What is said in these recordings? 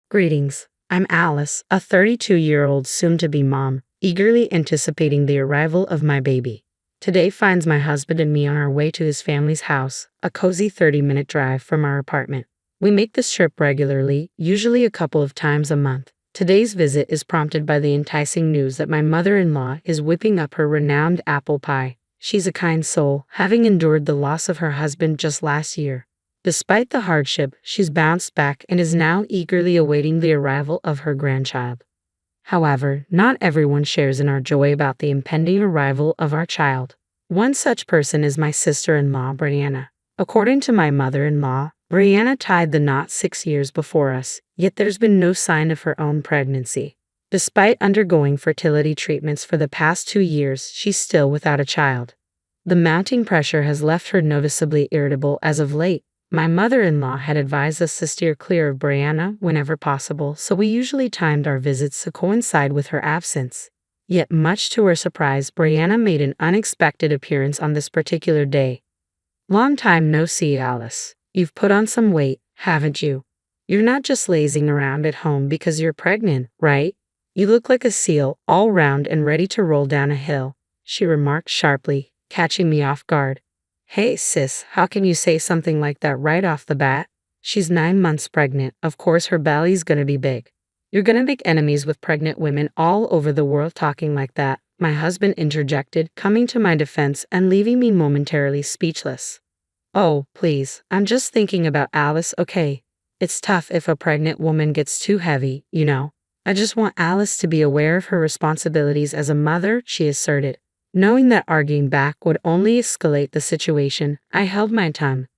Greetings. I'm Alice, a 32-year-old soon-to-be mom, eagerly anticipating the arrival of my baby. Today finds my husband and me on our way to his family's house, a cozy 30-minute drive from our apartment. We make this trip regularly, usually a couple of times a month. Today's visit is prompted by the enticing news that my mother-in-law is whipping up her renowned apple pie. She's a kind soul, having endured the loss of her husband just last year. Despite the hardship, she's bounced back and is now eagerly awaiting the arrival of her grandchild. However, not everyone shares in our joy about the impending arrival of our child. One such person is my sister-in-law, Brianna. According to my mother-in-law, Brianna tied the knot 6 years before us, yet there's been no sign of her own pregnancy. Despite undergoing fertility treatments for the past 2 years, she's still without a child. The mounting pressure has left her noticeably irritable as of late. My mother-in-law had advised us to steer clear of Brianna whenever possible, so we usually timed our visits to coincide with her absence. Yet, much to her surprise, Brianna made an unexpected appearance on this particular day. "Long time no see, Alice. You've put on some weight, haven't you? You're not just lazing around at home because you're pregnant, right? You look like a seal, all round and ready to roll down a hill," she remarked sharply, catching me off guard. "Hey sis, how can you say something like that right off the bat? She's 9 months pregnant, of course her belly's gonna be big." "You're gonna make enemies with pregnant women all over the world talking like that," my husband interjected, coming to my defense and leaving me momentarily speechless. "Oh, please, I'm just thinking about Alice, okay? It's tough if a pregnant woman gets too heavy, you know. I just want Alice to be aware of her responsibilities as a mother," she asserted. Knowing that arguing back would only escalate the situation, I held my tongue.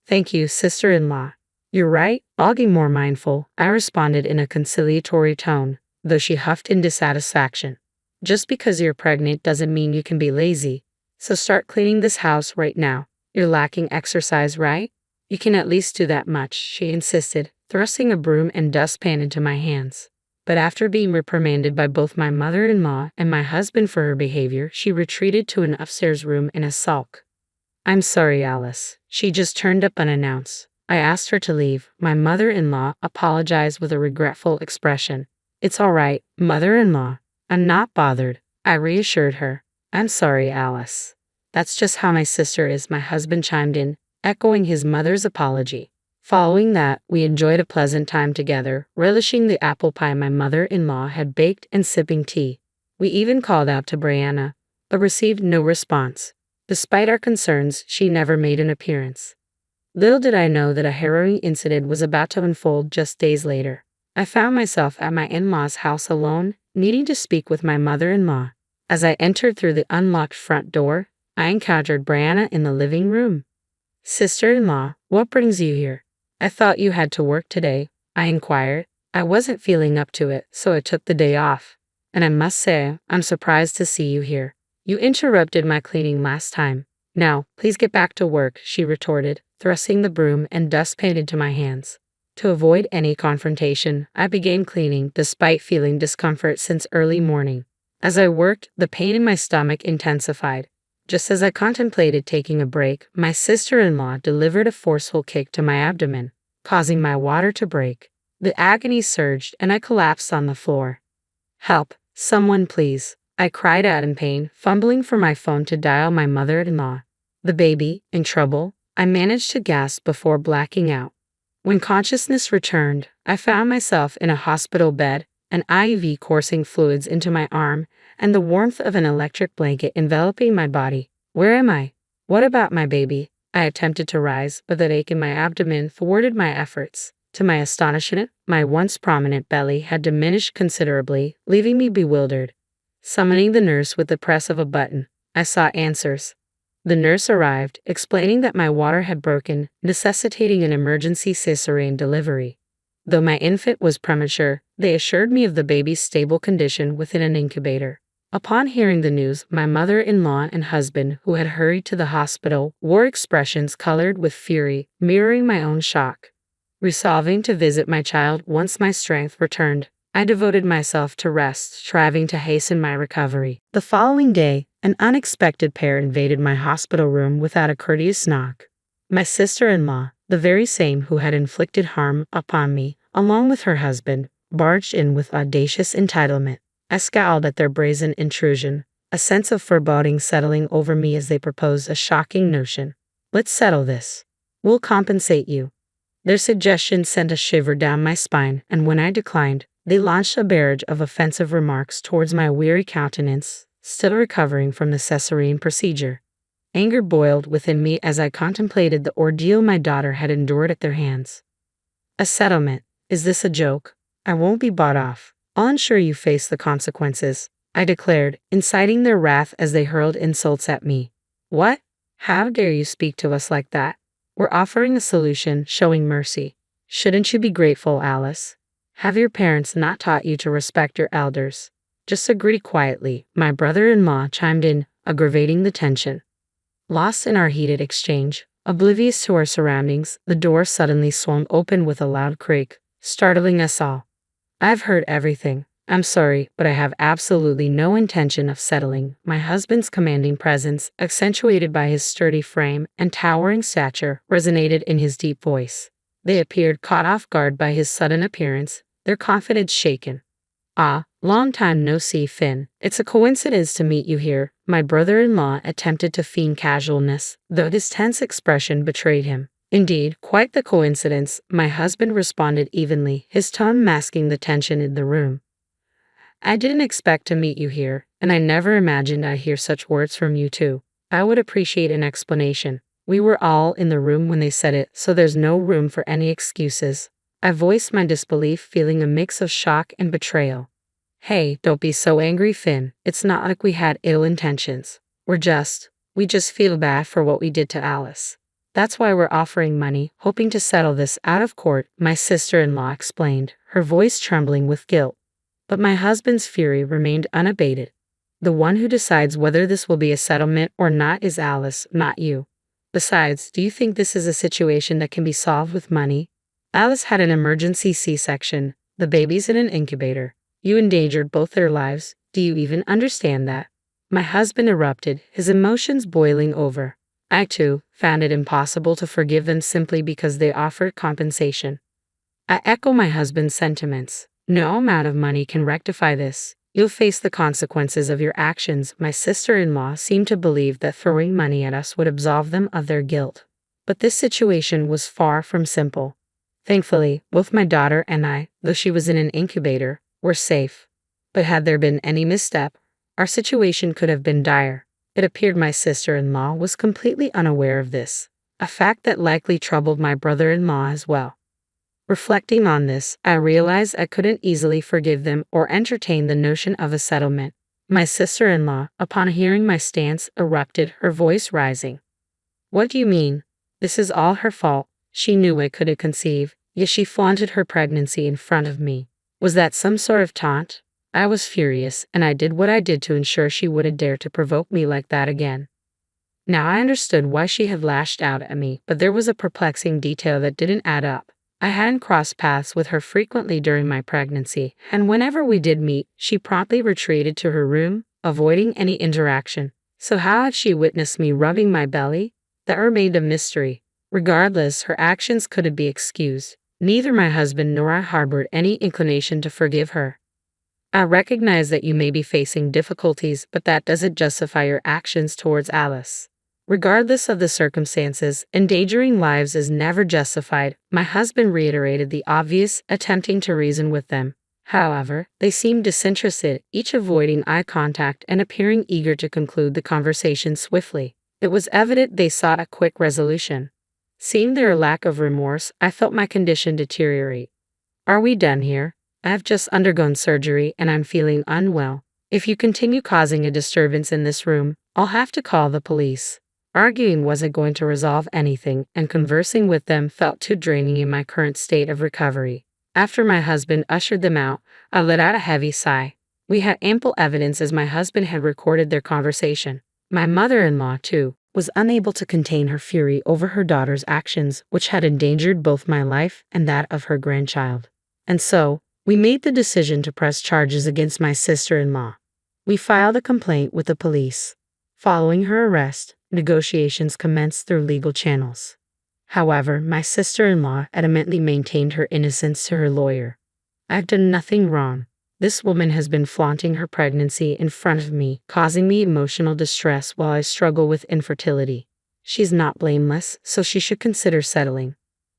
"Thank you, sister-in-law. You're right, I'll be more mindful," I responded in a conciliatory tone, though she huffed in dissatisfaction. "Just because you're pregnant doesn't mean you can be lazy. So start cleaning this house right now. You're lacking exercise, right? You can at least do that much," she insisted, thrusting a broom and dustpan into my hands. But after being reprimanded by both my mother-in-law and my husband for her behavior, she retreated to an upstairs room in a sulk. "I'm sorry, Alice. She just turned up unannounced. I asked her to leave." My mother-in-law apologized with a regretful expression. "It's all right, mother-in-law. I'm not bothered," I reassured her. "I'm sorry, Alice. That's just how my sister is," my husband chimed in, echoing his mother's apology. Following that, we enjoyed a pleasant time together, relishing the apple pie my mother-in-law had baked and sipping tea. We even called out to Brianna, but received no response. Despite our concerns, she never made an appearance. Little did I know that a harrowing incident was about to unfold just days later. I found myself at my in-laws' house alone, needing to speak with my mother-in-law. As I entered through the unlocked front door, I encountered Brianna in the living room. "Sister-in-law, what brings you here? I thought you had to work today," I inquired. "I wasn't feeling up to it, so I took the day off. And I must say, I'm surprised to see you here. You interrupted my cleaning last time. Now, please get back to work," she retorted, thrusting the broom and dustpan into my hands. To avoid any confrontation, I began cleaning, despite feeling discomfort since early morning. As I worked, the pain in my stomach intensified. Just as I contemplated taking a break, my sister-in-law delivered a forceful kick to my abdomen, causing my water to break. The agony surged and I collapsed on the floor. "Help, someone please," I cried out in pain, fumbling for my phone to dial my mother-in-law. "The baby, in trouble?" I managed to gasp before blacking out. When consciousness returned, I found myself in a hospital bed, an IV coursing fluids into my arm, and the warmth of an electric blanket enveloping my body. "Where am I? What about my baby?" I attempted to rise, but that ache in my abdomen thwarted my efforts. To my astonishment, my once prominent belly had diminished considerably, leaving me bewildered. Summoning the nurse with the press of a button, I sought answers. The nurse arrived, explaining that my water had broken, necessitating an emergency cesarean delivery. Though my infant was premature, they assured me of the baby's stable condition within an incubator. Upon hearing the news, my mother-in-law and husband, who had hurried to the hospital, wore expressions colored with fury, mirroring my own shock. Resolving to visit my child once my strength returned, I devoted myself to rest, striving to hasten my recovery. The following day, an unexpected pair invaded my hospital room without a courteous knock. My sister-in-law, the very same who had inflicted harm upon me, along with her husband, barged in with audacious entitlement. I scowled at their brazen intrusion, a sense of foreboding settling over me as they proposed a shocking notion. Let's settle this. We'll compensate you. Their suggestion sent a shiver down my spine, and when I declined, they launched a barrage of offensive remarks towards my weary countenance, still recovering from the cesarean procedure. Anger boiled within me as I contemplated the ordeal my daughter had endured at their hands. A settlement? Is this a joke? I won't be bought off. I'll ensure you face the consequences, I declared, inciting their wrath as they hurled insults at me. What? How dare you speak to us like that? We're offering a solution, showing mercy. Shouldn't you be grateful, Alice? Have your parents not taught you to respect your elders? Just agree quietly, my brother-in-law chimed in, aggravating the tension. Lost in our heated exchange, oblivious to our surroundings, the door suddenly swung open with a loud creak, startling us all. I've heard everything. I'm sorry, but I have absolutely no intention of settling. My husband's commanding presence, accentuated by his sturdy frame and towering stature, resonated in his deep voice. They appeared caught off guard by his sudden appearance, their confidence shaken. Ah, long time no see, Finn. It's a coincidence to meet you here. My brother-in-law attempted to feign casualness, though his tense expression betrayed him. Indeed, quite the coincidence, my husband responded evenly, his tone masking the tension in the room. I didn't expect to meet you here, and I never imagined I'd hear such words from you too. I would appreciate an explanation. We were all in the room when they said it, so there's no room for any excuses. I voiced my disbelief, feeling a mix of shock and betrayal. Hey, don't be so angry, Finn. It's not like we had ill intentions. We just feel bad for what we did to Alice. That's why we're offering money, hoping to settle this out of court, my sister-in-law explained, her voice trembling with guilt. But my husband's fury remained unabated. The one who decides whether this will be a settlement or not is Alice, not you. Besides, do you think this is a situation that can be solved with money? Alice had an emergency C-section, the baby's in an incubator. You endangered both their lives. Do you even understand that? My husband erupted, his emotions boiling over. I, too, found it impossible to forgive them simply because they offered compensation. I echo my husband's sentiments. No amount of money can rectify this. You'll face the consequences of your actions. My sister-in-law seemed to believe that throwing money at us would absolve them of their guilt. But this situation was far from simple. Thankfully, both my daughter and I, though she was in an incubator, were safe. But had there been any misstep, our situation could have been dire. It appeared my sister-in-law was completely unaware of this, a fact that likely troubled my brother-in-law as well. Reflecting on this, I realized I couldn't easily forgive them or entertain the notion of a settlement. My sister-in-law, upon hearing my stance, erupted, her voice rising. What do you mean? This is all her fault. She knew I couldn't conceive, yet she flaunted her pregnancy in front of me. Was that some sort of taunt? I was furious, and I did what I did to ensure she wouldn't dare to provoke me like that again. Now I understood why she had lashed out at me, but there was a perplexing detail that didn't add up. I hadn't crossed paths with her frequently during my pregnancy, and whenever we did meet, she promptly retreated to her room, avoiding any interaction. So how had she witnessed me rubbing my belly? That remained a mystery. Regardless, her actions couldn't be excused. Neither my husband nor I harbored any inclination to forgive her. I recognize that you may be facing difficulties, but that doesn't justify your actions towards Alice. Regardless of the circumstances, endangering lives is never justified. My husband reiterated the obvious, attempting to reason with them. However, they seemed disinterested, each avoiding eye contact and appearing eager to conclude the conversation swiftly. It was evident they sought a quick resolution. Seeing their lack of remorse, I felt my condition deteriorate. Are we done here? I have just undergone surgery and I'm feeling unwell. If you continue causing a disturbance in this room, I'll have to call the police. Arguing wasn't going to resolve anything, and conversing with them felt too draining in my current state of recovery. After my husband ushered them out, I let out a heavy sigh. We had ample evidence as my husband had recorded their conversation. My mother-in-law, too, was unable to contain her fury over her daughter's actions, which had endangered both my life and that of her grandchild. And so, we made the decision to press charges against my sister-in-law. We filed a complaint with the police. Following her arrest, negotiations commenced through legal channels. However, my sister-in-law adamantly maintained her innocence to her lawyer. I've done nothing wrong. This woman has been flaunting her pregnancy in front of me, causing me emotional distress while I struggle with infertility. She's not blameless, so she should consider settling.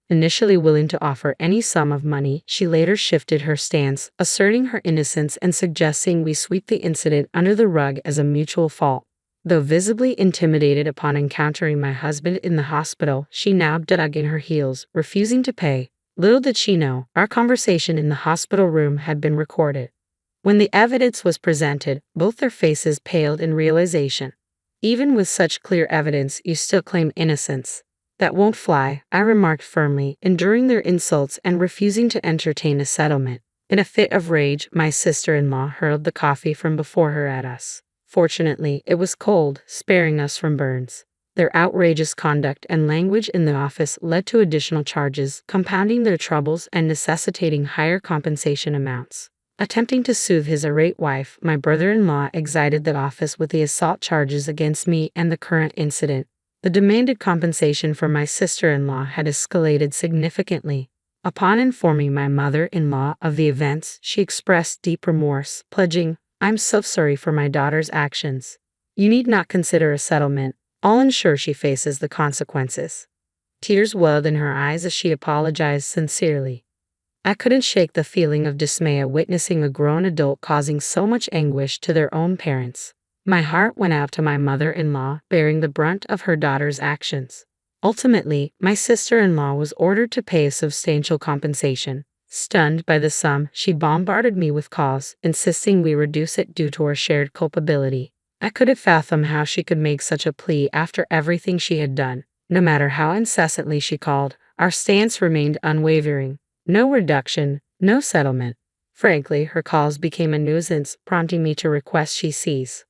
Initially willing to offer any sum of money, she later shifted her stance, asserting her innocence and suggesting we sweep the incident under the rug as a mutual fault. Though visibly intimidated upon encountering my husband in the hospital, she now dug in her heels, refusing to pay. Little did she know, our conversation in the hospital room had been recorded. When the evidence was presented, both their faces paled in realization. Even with such clear evidence, you still claim innocence. That won't fly, I remarked firmly, enduring their insults and refusing to entertain a settlement. In a fit of rage, my sister-in-law hurled the coffee from before her at us. Fortunately, it was cold, sparing us from burns. Their outrageous conduct and language in the office led to additional charges, compounding their troubles and necessitating higher compensation amounts. Attempting to soothe his irate wife, my brother-in-law exited the office with the assault charges against me and the current incident. The demanded compensation from my sister-in-law had escalated significantly. Upon informing my mother-in-law of the events, she expressed deep remorse, pledging, "I'm so sorry for my daughter's actions. You need not consider a settlement. I'll ensure she faces the consequences." Tears welled in her eyes as she apologized sincerely. I couldn't shake the feeling of dismay at witnessing a grown adult causing so much anguish to their own parents. My heart went out to my mother-in-law, bearing the brunt of her daughter's actions. Ultimately, my sister-in-law was ordered to pay a substantial compensation. Stunned by the sum, she bombarded me with calls, insisting we reduce it due to our shared culpability. I couldn't fathom how she could make such a plea after everything she had done. No matter how incessantly she called, our stance remained unwavering. No reduction, no settlement. Frankly, her calls became a nuisance, prompting me to request she cease.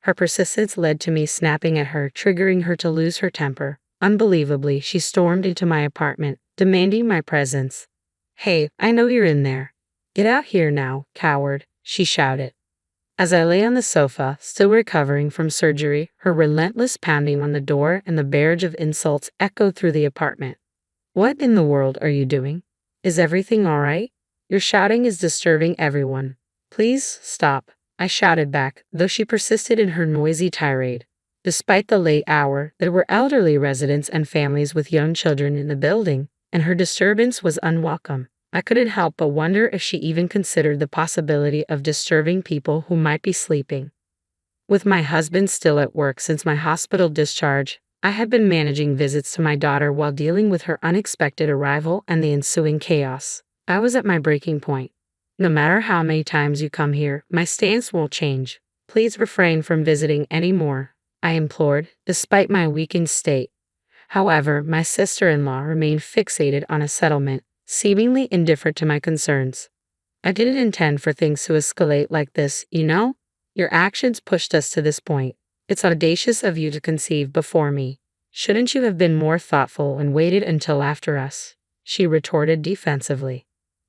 Her persistence led to me snapping at her, triggering her to lose her temper. Unbelievably, she stormed into my apartment, demanding my presence. "Hey, I know you're in there. Get out here now, coward," she shouted. As I lay on the sofa, still recovering from surgery, her relentless pounding on the door and the barrage of insults echoed through the apartment. "What in the world are you doing? Is everything all right? Your shouting is disturbing everyone. Please stop," I shouted back, though she persisted in her noisy tirade. Despite the late hour, there were elderly residents and families with young children in the building, and her disturbance was unwelcome. I couldn't help but wonder if she even considered the possibility of disturbing people who might be sleeping. With my husband still at work since my hospital discharge, I had been managing visits to my daughter while dealing with her unexpected arrival and the ensuing chaos. I was at my breaking point. "No matter how many times you come here, my stance won't change. Please refrain from visiting anymore," I implored, despite my weakened state. However, my sister-in-law remained fixated on a settlement, seemingly indifferent to my concerns. "I didn't intend for things to escalate like this, you know? Your actions pushed us to this point. It's audacious of you to conceive before me. Shouldn't you have been more thoughtful and waited until after us?" she retorted defensively.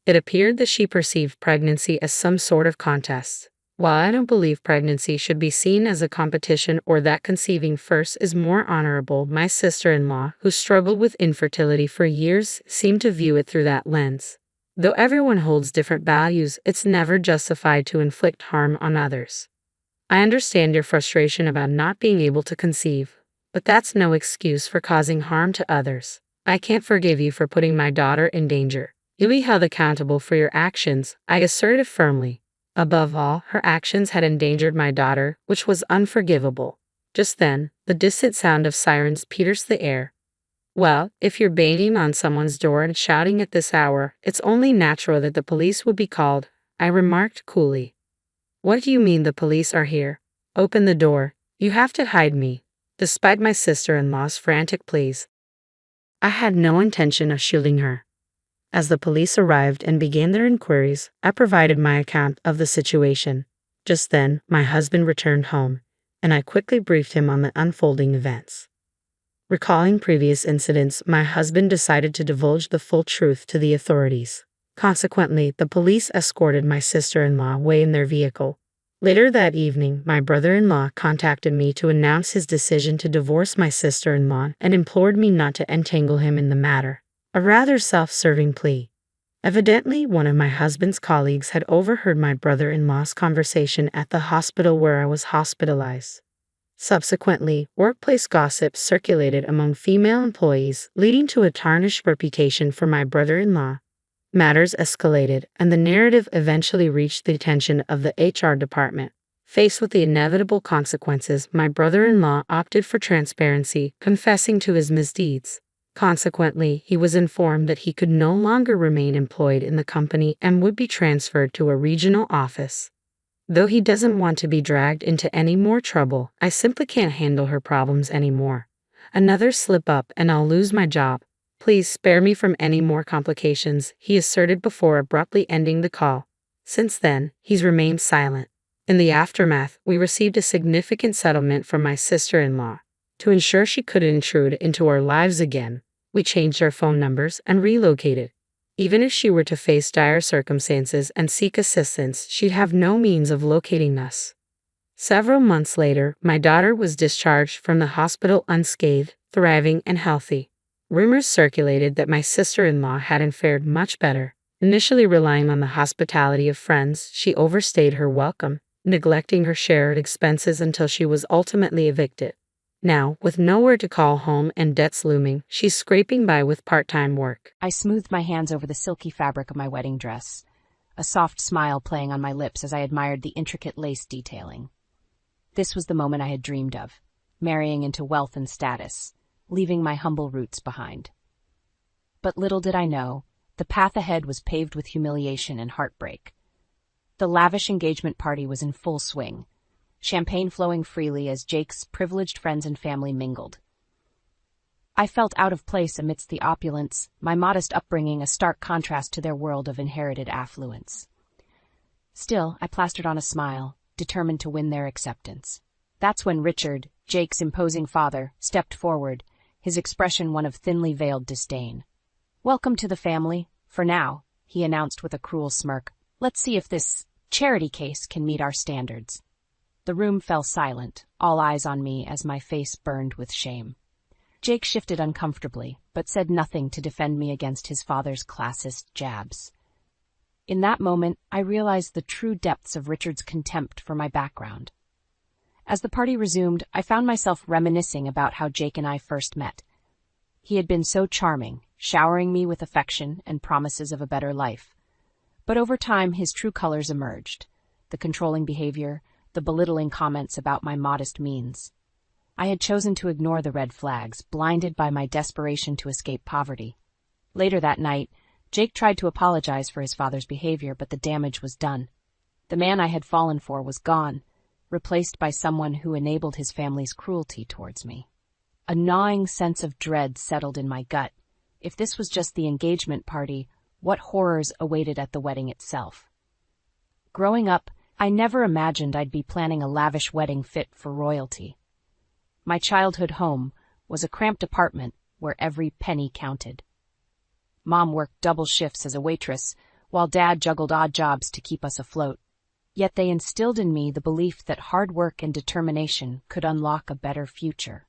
It appeared that she perceived pregnancy as some sort of contest. While I don't believe pregnancy should be seen as a competition or that conceiving first is more honorable, my sister-in-law, who struggled with infertility for years, seemed to view it through that lens. Though everyone holds different values, it's never justified to inflict harm on others. I understand your frustration about not being able to conceive, but that's no excuse for causing harm to others. I can't forgive you for putting my daughter in danger. You'll be held accountable for your actions, I asserted firmly. Above all, her actions had endangered my daughter, which was unforgivable. Just then, the distant sound of sirens pierced the air. "Well, if you're banging on someone's door and shouting at this hour, it's only natural that the police would be called," I remarked coolly. "What do you mean the police are here? Open the door. You have to hide me." Despite my sister-in-law's frantic pleas, I had no intention of shielding her. As the police arrived and began their inquiries, I provided my account of the situation. Just then, my husband returned home, and I quickly briefed him on the unfolding events. Recalling previous incidents, my husband decided to divulge the full truth to the authorities. Consequently, the police escorted my sister-in-law away in their vehicle. Later that evening, my brother-in-law contacted me to announce his decision to divorce my sister-in-law and implored me not to entangle him in the matter. A rather self-serving plea. Evidently, one of my husband's colleagues had overheard my brother-in-law's conversation at the hospital where I was hospitalized. Subsequently, workplace gossip circulated among female employees, leading to a tarnished reputation for my brother-in-law. Matters escalated, and the narrative eventually reached the attention of the HR department. Faced with the inevitable consequences, my brother-in-law opted for transparency, confessing to his misdeeds. Consequently, he was informed that he could no longer remain employed in the company and would be transferred to a regional office. Though he doesn't want to be dragged into any more trouble, I simply can't handle her problems anymore. Another slip-up and I'll lose my job. Please spare me from any more complications, he asserted before abruptly ending the call. Since then, he's remained silent. In the aftermath, we received a significant settlement from my sister-in-law. To ensure she couldn't intrude into our lives again, we changed our phone numbers and relocated. Even if she were to face dire circumstances and seek assistance, she'd have no means of locating us. Several months later, my daughter was discharged from the hospital unscathed, thriving, and healthy. Rumors circulated that my sister-in-law hadn't fared much better. Initially relying on the hospitality of friends, she overstayed her welcome, neglecting her shared expenses until she was ultimately evicted. Now, with nowhere to call home and debts looming, she's scraping by with part-time work. I smoothed my hands over the silky fabric of my wedding dress, a soft smile playing on my lips as I admired the intricate lace detailing. This was the moment I had dreamed of, marrying into wealth and status, leaving my humble roots behind. But little did I know, the path ahead was paved with humiliation and heartbreak. The lavish engagement party was in full swing, champagne flowing freely as Jake's privileged friends and family mingled. I felt out of place amidst the opulence, my modest upbringing a stark contrast to their world of inherited affluence. Still, I plastered on a smile, determined to win their acceptance. That's when Richard, Jake's imposing father, stepped forward, his expression one of thinly veiled disdain. "Welcome to the family, for now," he announced with a cruel smirk. "Let's see if this charity case can meet our standards." The room fell silent, all eyes on me as my face burned with shame. Jake shifted uncomfortably, but said nothing to defend me against his father's classist jabs. In that moment, I realized the true depths of Richard's contempt for my background. As the party resumed, I found myself reminiscing about how Jake and I first met. He had been so charming, showering me with affection and promises of a better life. But over time, his true colors emerged: the controlling behavior, the belittling comments about my modest means. I had chosen to ignore the red flags, blinded by my desperation to escape poverty. Later that night, Jake tried to apologize for his father's behavior, but the damage was done. The man I had fallen for was gone, replaced by someone who enabled his family's cruelty towards me. A gnawing sense of dread settled in my gut. If this was just the engagement party, what horrors awaited at the wedding itself? Growing up, I never imagined I'd be planning a lavish wedding fit for royalty. My childhood home was a cramped apartment where every penny counted. Mom worked double shifts as a waitress, while Dad juggled odd jobs to keep us afloat. Yet they instilled in me the belief that hard work and determination could unlock a better future.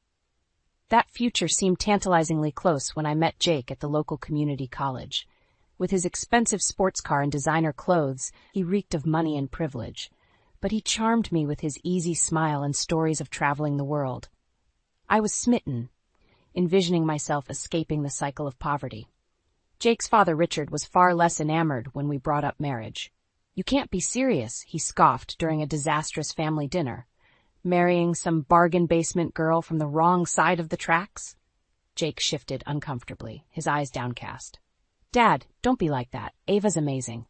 That future seemed tantalizingly close when I met Jake at the local community college. With his expensive sports car and designer clothes, he reeked of money and privilege. But he charmed me with his easy smile and stories of traveling the world. I was smitten, envisioning myself escaping the cycle of poverty. Jake's father, Richard, was far less enamored when we brought up marriage. "You can't be serious," he scoffed during a disastrous family dinner. "Marrying some bargain basement girl from the wrong side of the tracks?" Jake shifted uncomfortably, his eyes downcast. "Dad, don't be like that. Ava's amazing."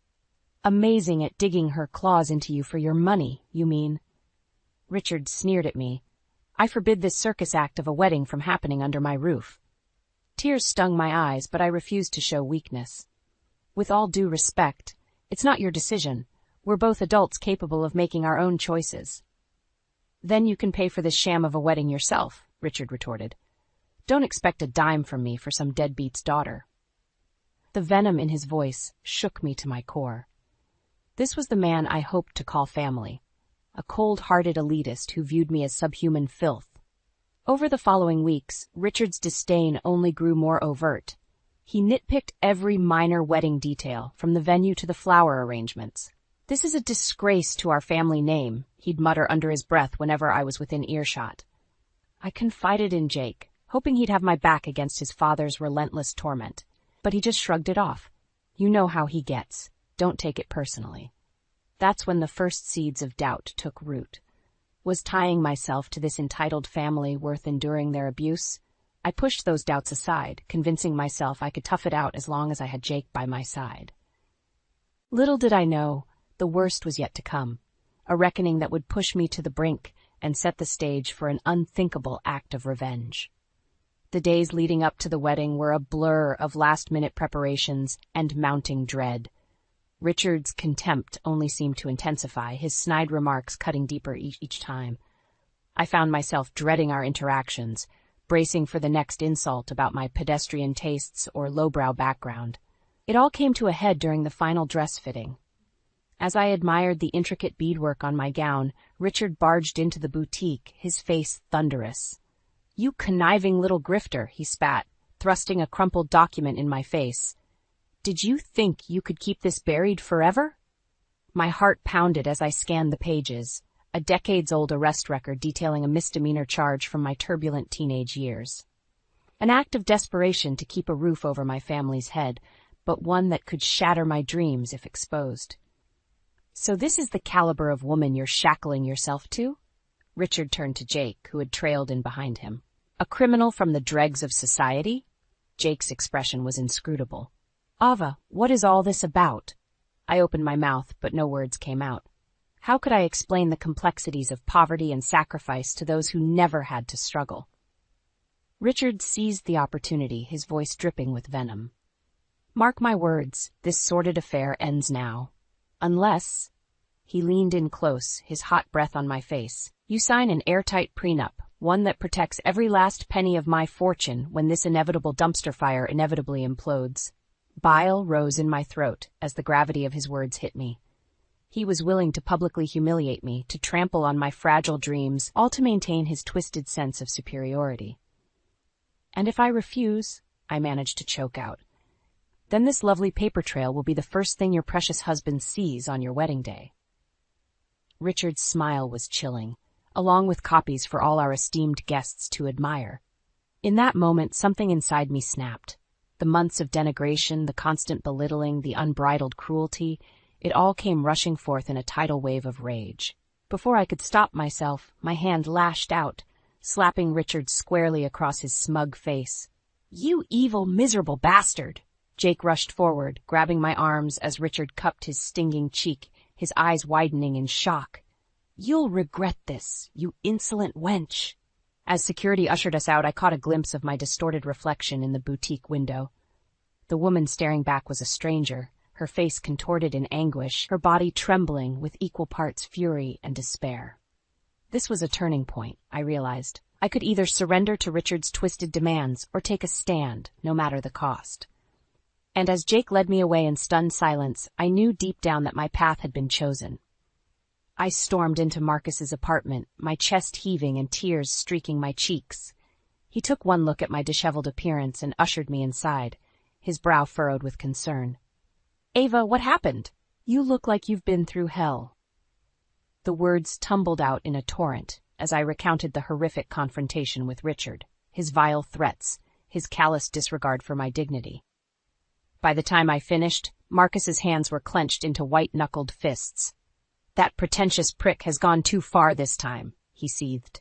"Amazing at digging her claws into you for your money, you mean?" Richard sneered at me. "I forbid this circus act of a wedding from happening under my roof." Tears stung my eyes, but I refused to show weakness. "With all due respect, it's not your decision. We're both adults capable of making our own choices." "Then you can pay for this sham of a wedding yourself," Richard retorted. "Don't expect a dime from me for some deadbeat's daughter." The venom in his voice shook me to my core. This was the man I hoped to call family, a cold-hearted elitist who viewed me as subhuman filth. Over the following weeks, Richard's disdain only grew more overt. He nitpicked every minor wedding detail, from the venue to the flower arrangements. "This is a disgrace to our family name," he'd mutter under his breath whenever I was within earshot. I confided in Jake, hoping he'd have my back against his father's relentless torment. But he just shrugged it off. "You know how he gets. Don't take it personally." That's when the first seeds of doubt took root. Was tying myself to this entitled family worth enduring their abuse? I pushed those doubts aside, convincing myself I could tough it out as long as I had Jake by my side. Little did I know, the worst was yet to come, a reckoning that would push me to the brink and set the stage for an unthinkable act of revenge. The days leading up to the wedding were a blur of last-minute preparations and mounting dread. Richard's contempt only seemed to intensify, his snide remarks cutting deeper each time. I found myself dreading our interactions, bracing for the next insult about my pedestrian tastes or lowbrow background. It all came to a head during the final dress fitting. As I admired the intricate beadwork on my gown, Richard barged into the boutique, his face thunderous. "You conniving little grifter," he spat, thrusting a crumpled document in my face. "Did you think you could keep this buried forever?" My heart pounded as I scanned the pages, a decades-old arrest record detailing a misdemeanor charge from my turbulent teenage years. An act of desperation to keep a roof over my family's head, but one that could shatter my dreams if exposed. "So this is the caliber of woman you're shackling yourself to?" Richard turned to Jake, who had trailed in behind him. "A criminal from the dregs of society?" Jake's expression was inscrutable. "Ava, what is all this about?" I opened my mouth, but no words came out. How could I explain the complexities of poverty and sacrifice to those who never had to struggle? Richard seized the opportunity, his voice dripping with venom. "Mark my words, this sordid affair ends now. Unless—" He leaned in close, his hot breath on my face. "You sign an airtight prenup, one that protects every last penny of my fortune when this inevitable dumpster fire inevitably implodes." Bile rose in my throat as the gravity of his words hit me. He was willing to publicly humiliate me, to trample on my fragile dreams, all to maintain his twisted sense of superiority. "And if I refuse," I managed to choke out, "then this lovely paper trail will be the first thing your precious husband sees on your wedding day." Richard's smile was chilling, along with copies for all our esteemed guests to admire. In that moment, something inside me snapped. The months of denigration, the constant belittling, the unbridled cruelty, it all came rushing forth in a tidal wave of rage. Before I could stop myself, my hand lashed out, slapping Richard squarely across his smug face. "You evil, miserable bastard!" Jake rushed forward, grabbing my arms as Richard cupped his stinging cheek, his eyes widening in shock. "You'll regret this, you insolent wench." As security ushered us out, I caught a glimpse of my distorted reflection in the boutique window. The woman staring back was a stranger, her face contorted in anguish, her body trembling with equal parts fury and despair. This was a turning point, I realized. I could either surrender to Richard's twisted demands or take a stand, no matter the cost. And as Jake led me away in stunned silence, I knew deep down that my path had been chosen. I stormed into Marcus's apartment, my chest heaving and tears streaking my cheeks. He took one look at my disheveled appearance and ushered me inside, his brow furrowed with concern. "Ava, what happened? You look like you've been through hell." The words tumbled out in a torrent as I recounted the horrific confrontation with Richard, his vile threats, his callous disregard for my dignity. By the time I finished, Marcus's hands were clenched into white-knuckled fists. "That pretentious prick has gone too far this time," he seethed.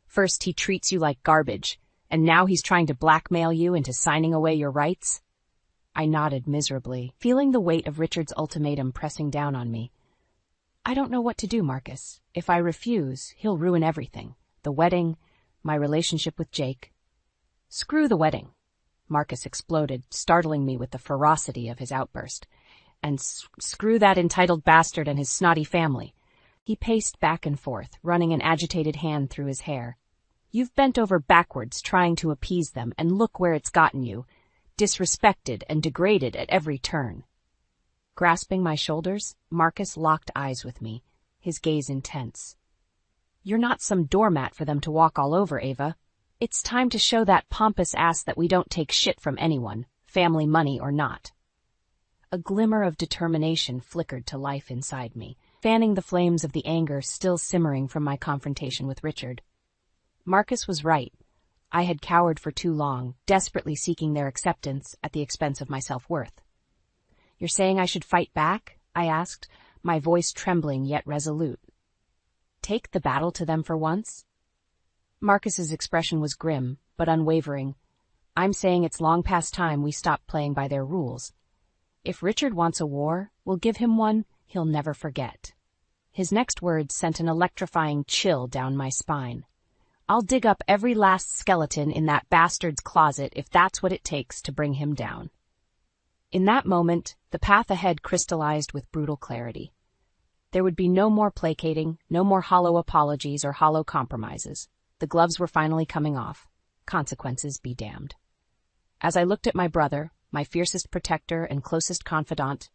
"First he treats you like garbage, and now he's trying to blackmail you into signing away your rights?" I nodded miserably, feeling the weight of Richard's ultimatum pressing down on me. "I don't know what to do, Marcus. If I refuse, he'll ruin everything. The wedding, my relationship with Jake." "Screw the wedding," Marcus exploded, startling me with the ferocity of his outburst. "And screw that entitled bastard and his snotty family." He paced back and forth, running an agitated hand through his hair. "You've bent over backwards trying to appease them, and look where it's gotten you. Disrespected and degraded at every turn." Grasping my shoulders, Marcus locked eyes with me, his gaze intense. "You're not some doormat for them to walk all over, Ava. It's time to show that pompous ass that we don't take shit from anyone, family, money, or not." A glimmer of determination flickered to life inside me, fanning the flames of the anger still simmering from my confrontation with Richard. Marcus was right. I had cowered for too long, desperately seeking their acceptance at the expense of my self-worth. "You're saying I should fight back?" I asked, my voice trembling yet resolute. "Take the battle to them for once?" Marcus's expression was grim, but unwavering. "I'm saying it's long past time we stop playing by their rules. If Richard wants a war, we'll give him one he'll never forget." His next words sent an electrifying chill down my spine. "I'll dig up every last skeleton in that bastard's closet if that's what it takes to bring him down." In that moment, the path ahead crystallized with brutal clarity. There would be no more placating, no more hollow apologies or hollow compromises. The gloves were finally coming off. Consequences be damned. As I looked at my brother, my fiercest protector and closest confidant,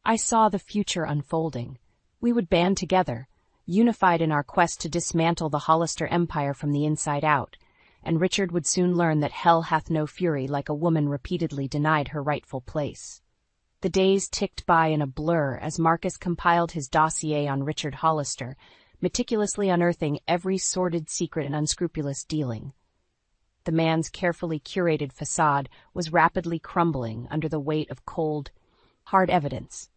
I saw the future unfolding. We would band together, unified in our quest to dismantle the Hollister Empire from the inside out, and Richard would soon learn that hell hath no fury like a woman repeatedly denied her rightful place. The days ticked by in a blur as Marcus compiled his dossier on Richard Hollister, meticulously unearthing every sordid secret and unscrupulous dealing. The man's carefully curated facade was rapidly crumbling under the weight of cold, hard evidence.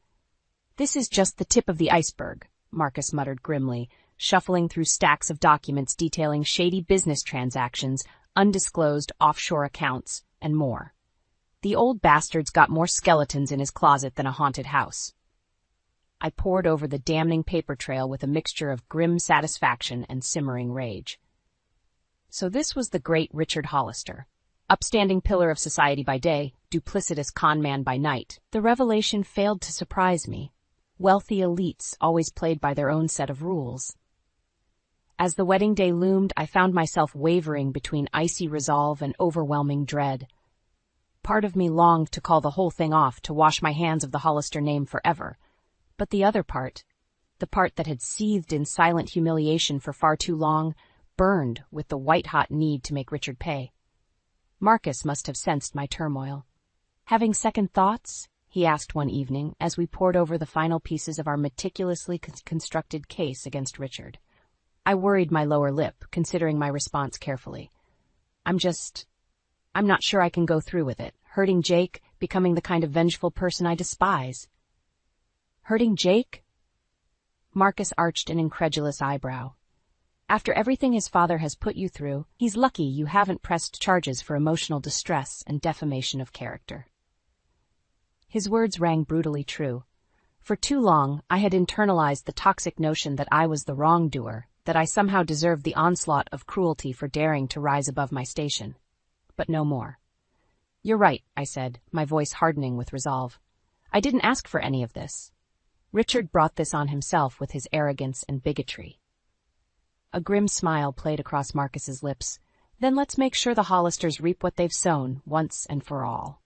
"This is just the tip of the iceberg," Marcus muttered grimly, shuffling through stacks of documents detailing shady business transactions, undisclosed offshore accounts, and more. "The old bastard's got more skeletons in his closet than a haunted house." I pored over the damning paper trail with a mixture of grim satisfaction and simmering rage. So this was the great Richard Hollister. Upstanding pillar of society by day, duplicitous con man by night. The revelation failed to surprise me. Wealthy elites always played by their own set of rules. As the wedding day loomed, I found myself wavering between icy resolve and overwhelming dread. Part of me longed to call the whole thing off, to wash my hands of the Hollister name forever. But the other part, the part that had seethed in silent humiliation for far too long, burned with the white-hot need to make Richard pay. Marcus must have sensed my turmoil. "Having second thoughts?" he asked one evening as we pored over the final pieces of our meticulously constructed case against Richard. I worried my lower lip, considering my response carefully. I'm not sure I can go through with it. Hurting Jake, becoming the kind of vengeful person I despise." "Hurting Jake?" Marcus arched an incredulous eyebrow. "After everything his father has put you through, he's lucky you haven't pressed charges for emotional distress and defamation of character." His words rang brutally true. For too long, I had internalized the toxic notion that I was the wrongdoer, that I somehow deserved the onslaught of cruelty for daring to rise above my station. But no more. "You're right," I said, my voice hardening with resolve. "I didn't ask for any of this. Richard brought this on himself with his arrogance and bigotry." A grim smile played across Marcus's lips. "Then let's make sure the Hollisters reap what they've sown, once and for all."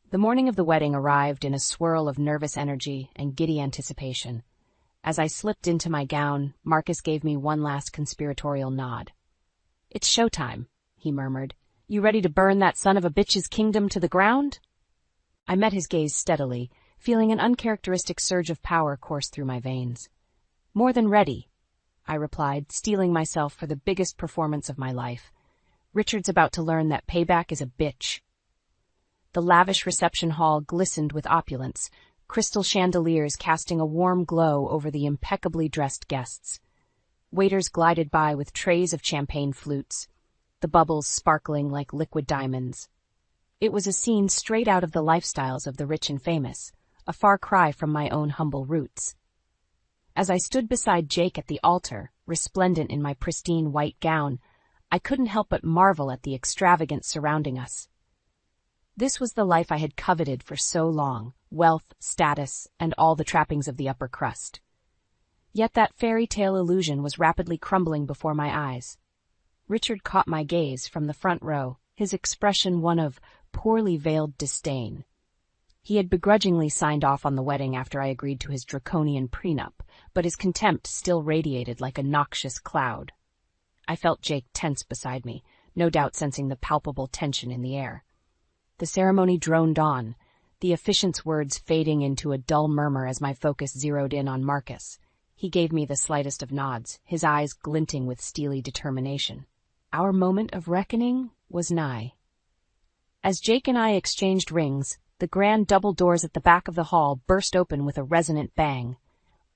The morning of the wedding arrived in a swirl of nervous energy and giddy anticipation. As I slipped into my gown, Marcus gave me one last conspiratorial nod. "It's showtime," he murmured. "You ready to burn that son of a bitch's kingdom to the ground?" I met his gaze steadily, feeling an uncharacteristic surge of power course through my veins. "More than ready," I replied, steeling myself for the biggest performance of my life. "Richard's about to learn that payback is a bitch." The lavish reception hall glistened with opulence, crystal chandeliers casting a warm glow over the impeccably dressed guests. Waiters glided by with trays of champagne flutes, the bubbles sparkling like liquid diamonds. It was a scene straight out of the lifestyles of the rich and famous, a far cry from my own humble roots. As I stood beside Jake at the altar, resplendent in my pristine white gown, I couldn't help but marvel at the extravagance surrounding us. This was the life I had coveted for so long, wealth, status, and all the trappings of the upper crust. Yet that fairy tale illusion was rapidly crumbling before my eyes. Richard caught my gaze from the front row, his expression one of poorly veiled disdain. He had begrudgingly signed off on the wedding after I agreed to his draconian prenup, but his contempt still radiated like a noxious cloud. I felt Jake tense beside me, no doubt sensing the palpable tension in the air. The ceremony droned on, the officiant's words fading into a dull murmur as my focus zeroed in on Marcus. He gave me the slightest of nods, his eyes glinting with steely determination. Our moment of reckoning was nigh. As Jake and I exchanged rings, the grand double doors at the back of the hall burst open with a resonant bang.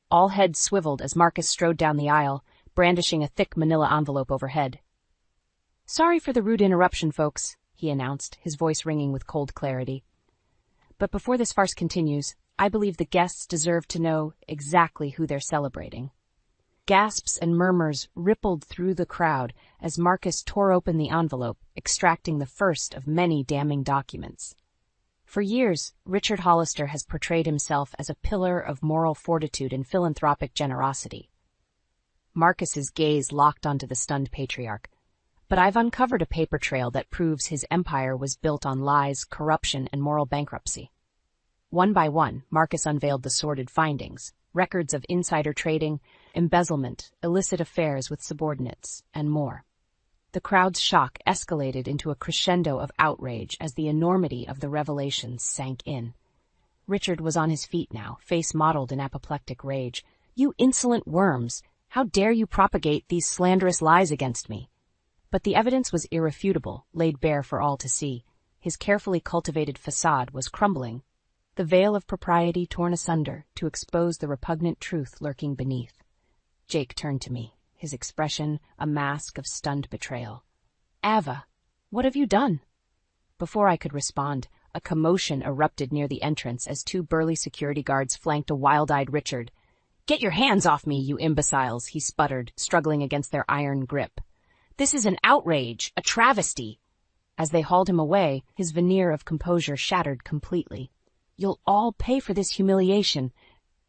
All heads swiveled as Marcus strode down the aisle, brandishing a thick manila envelope overhead. "Sorry for the rude interruption, folks," he announced, his voice ringing with cold clarity. "But before this farce continues, I believe the guests deserve to know exactly who they're celebrating." Gasps and murmurs rippled through the crowd as Marcus tore open the envelope, extracting the first of many damning documents. For years, Richard Hollister has portrayed himself as a pillar of moral fortitude and philanthropic generosity. Marcus's gaze locked onto the stunned patriarch. But I've uncovered a paper trail that proves his empire was built on lies, corruption, and moral bankruptcy. One by one, Marcus unveiled the sordid findings: records of insider trading, embezzlement, illicit affairs with subordinates, and more. The crowd's shock escalated into a crescendo of outrage as the enormity of the revelations sank in. Richard was on his feet now, face mottled in apoplectic rage. "You insolent worms! How dare you propagate these slanderous lies against me?" But the evidence was irrefutable, laid bare for all to see. His carefully cultivated facade was crumbling, the veil of propriety torn asunder to expose the repugnant truth lurking beneath. Jake turned to me, his expression a mask of stunned betrayal. "Ava, what have you done?" Before I could respond, a commotion erupted near the entrance as two burly security guards flanked a wild-eyed Richard. "Get your hands off me, you imbeciles," he sputtered, struggling against their iron grip. "This is an outrage, a travesty." As they hauled him away, his veneer of composure shattered completely. "You'll all pay for this humiliation,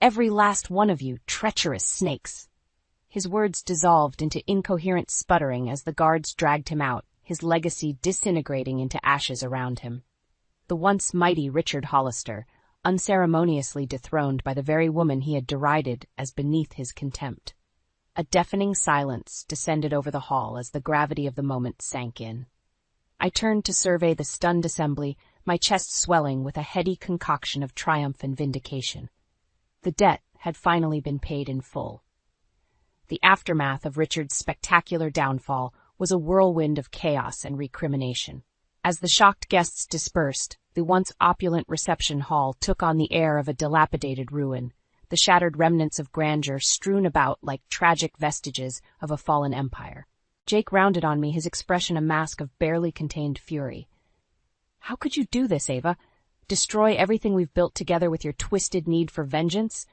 every last one of you, treacherous snakes." His words dissolved into incoherent sputtering as the guards dragged him out, his legacy disintegrating into ashes around him. The once mighty Richard Hollister, unceremoniously dethroned by the very woman he had derided as beneath his contempt. A deafening silence descended over the hall as the gravity of the moment sank in. I turned to survey the stunned assembly, my chest swelling with a heady concoction of triumph and vindication. The debt had finally been paid in full. The aftermath of Richard's spectacular downfall was a whirlwind of chaos and recrimination. As the shocked guests dispersed, the once opulent reception hall took on the air of a dilapidated ruin, the shattered remnants of grandeur strewn about like tragic vestiges of a fallen empire. Jake rounded on me, his expression a mask of barely contained fury. "How could you do this, Ava? Destroy everything we've built together with your twisted need for vengeance?"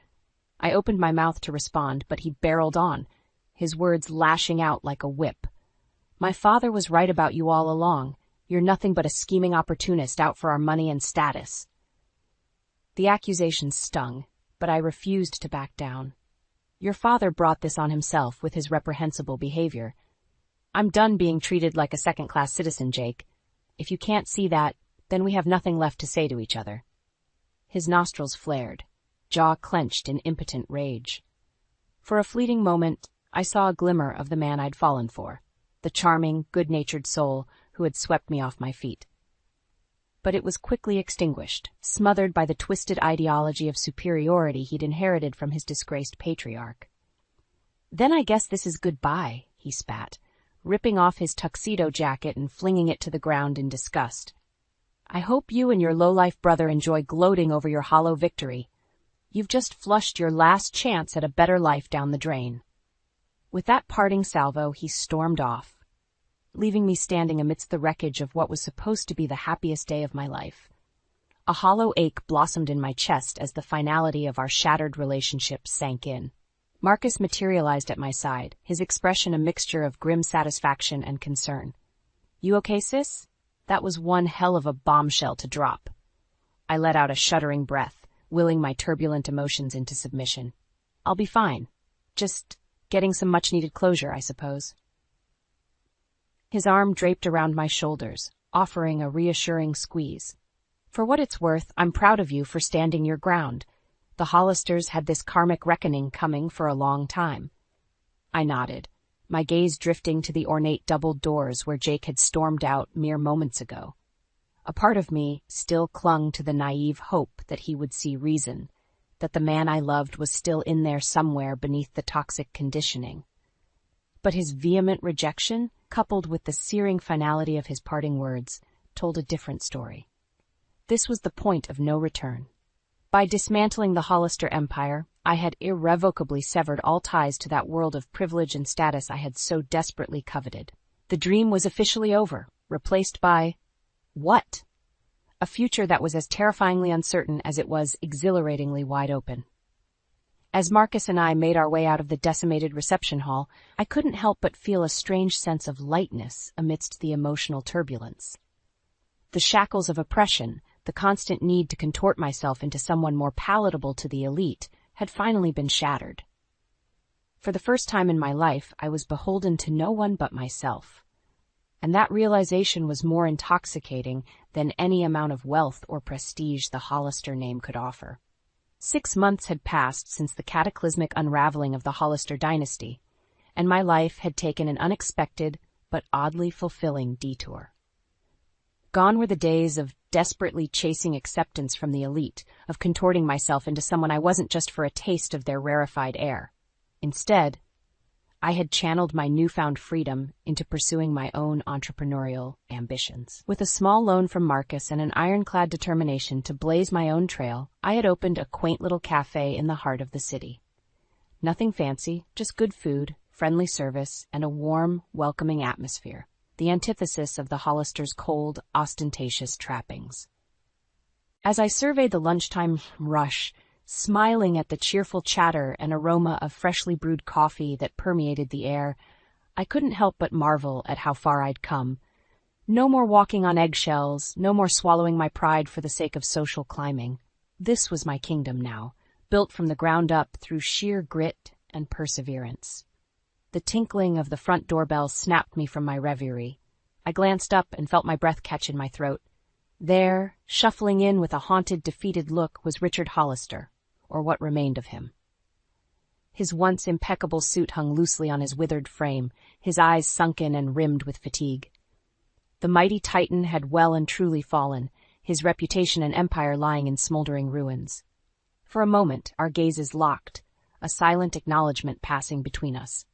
I opened my mouth to respond, but he barreled on, his words lashing out like a whip. "My father was right about you all along. You're nothing but a scheming opportunist out for our money and status." The accusation stung, but I refused to back down. "Your father brought this on himself with his reprehensible behavior. I'm done being treated like a second-class citizen, Jake. If you can't see that, then we have nothing left to say to each other." His nostrils flared, jaw clenched in impotent rage. For a fleeting moment, I saw a glimmer of the man I'd fallen for, the charming, good-natured soul who had swept me off my feet. But it was quickly extinguished, smothered by the twisted ideology of superiority he'd inherited from his disgraced patriarch. "Then I guess this is goodbye," he spat, ripping off his tuxedo jacket and flinging it to the ground in disgust. "I hope you and your low-life brother enjoy gloating over your hollow victory. You've just flushed your last chance at a better life down the drain." With that parting salvo, he stormed off, leaving me standing amidst the wreckage of what was supposed to be the happiest day of my life. A hollow ache blossomed in my chest as the finality of our shattered relationship sank in. Marcus materialized at my side, his expression a mixture of grim satisfaction and concern. "You okay, sis? That was one hell of a bombshell to drop." I let out a shuddering breath, willing my turbulent emotions into submission. "I'll be fine. Just getting some much-needed closure, I suppose." His arm draped around my shoulders, offering a reassuring squeeze. For what it's worth, I'm proud of you for standing your ground. The Hollisters had this karmic reckoning coming for a long time. I nodded, my gaze drifting to the ornate doubled doors where Jake had stormed out mere moments ago. A part of me still clung to the naive hope that he would see reason, that the man I loved was still in there somewhere beneath the toxic conditioning. But his vehement rejection, coupled with the searing finality of his parting words, told a different story. This was the point of no return. By dismantling the Hollister empire, I had irrevocably severed all ties to that world of privilege and status I had so desperately coveted. The dream was officially over, replaced by... what? A future that was as terrifyingly uncertain as it was exhilaratingly wide open. As Marcus and I made our way out of the decimated reception hall, I couldn't help but feel a strange sense of lightness amidst the emotional turbulence. The shackles of oppression, the constant need to contort myself into someone more palatable to the elite, had finally been shattered. For the first time in my life, I was beholden to no one but myself. And that realization was more intoxicating than any amount of wealth or prestige the Hollister name could offer. 6 months had passed since the cataclysmic unraveling of the Hollister dynasty, and my life had taken an unexpected but oddly fulfilling detour. Gone were the days of desperately chasing acceptance from the elite, of contorting myself into someone I wasn't just for a taste of their rarefied air. Instead, I had channeled my newfound freedom into pursuing my own entrepreneurial ambitions. With a small loan from Marcus and an ironclad determination to blaze my own trail, I had opened a quaint little cafe in the heart of the city. Nothing fancy, just good food, friendly service, and a warm, welcoming atmosphere, the antithesis of the Hollisters' cold, ostentatious trappings. As I surveyed the lunchtime rush, smiling at the cheerful chatter and aroma of freshly brewed coffee that permeated the air, I couldn't help but marvel at how far I'd come. No more walking on eggshells, no more swallowing my pride for the sake of social climbing. This was my kingdom now, built from the ground up through sheer grit and perseverance. The tinkling of the front doorbell snapped me from my reverie. I glanced up and felt my breath catch in my throat. There, shuffling in with a haunted, defeated look, was Richard Hollister, or what remained of him. His once impeccable suit hung loosely on his withered frame, his eyes sunken and rimmed with fatigue. The mighty Titan had well and truly fallen, his reputation and empire lying in smoldering ruins. For a moment our gazes locked, a silent acknowledgement passing between us.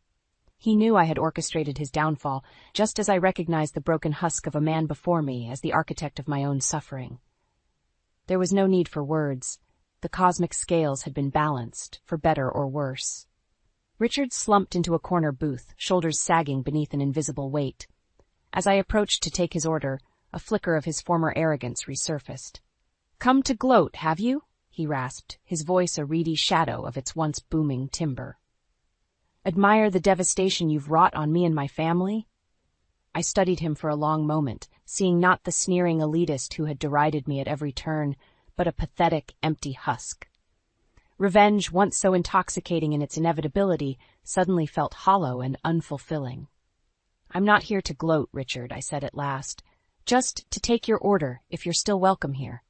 He knew I had orchestrated his downfall, just as I recognized the broken husk of a man before me as the architect of my own suffering. There was no need for words. The cosmic scales had been balanced, for better or worse. Richard slumped into a corner booth, shoulders sagging beneath an invisible weight. As I approached to take his order, a flicker of his former arrogance resurfaced. "Come to gloat, have you?" he rasped, his voice a reedy shadow of its once booming timbre. "Admire the devastation you've wrought on me and my family?" I studied him for a long moment, seeing not the sneering elitist who had derided me at every turn, but a pathetic, empty husk. Revenge, once so intoxicating in its inevitability, suddenly felt hollow and unfulfilling. "I'm not here to gloat, Richard," I said at last. "Just to take your order, if you're still welcome here."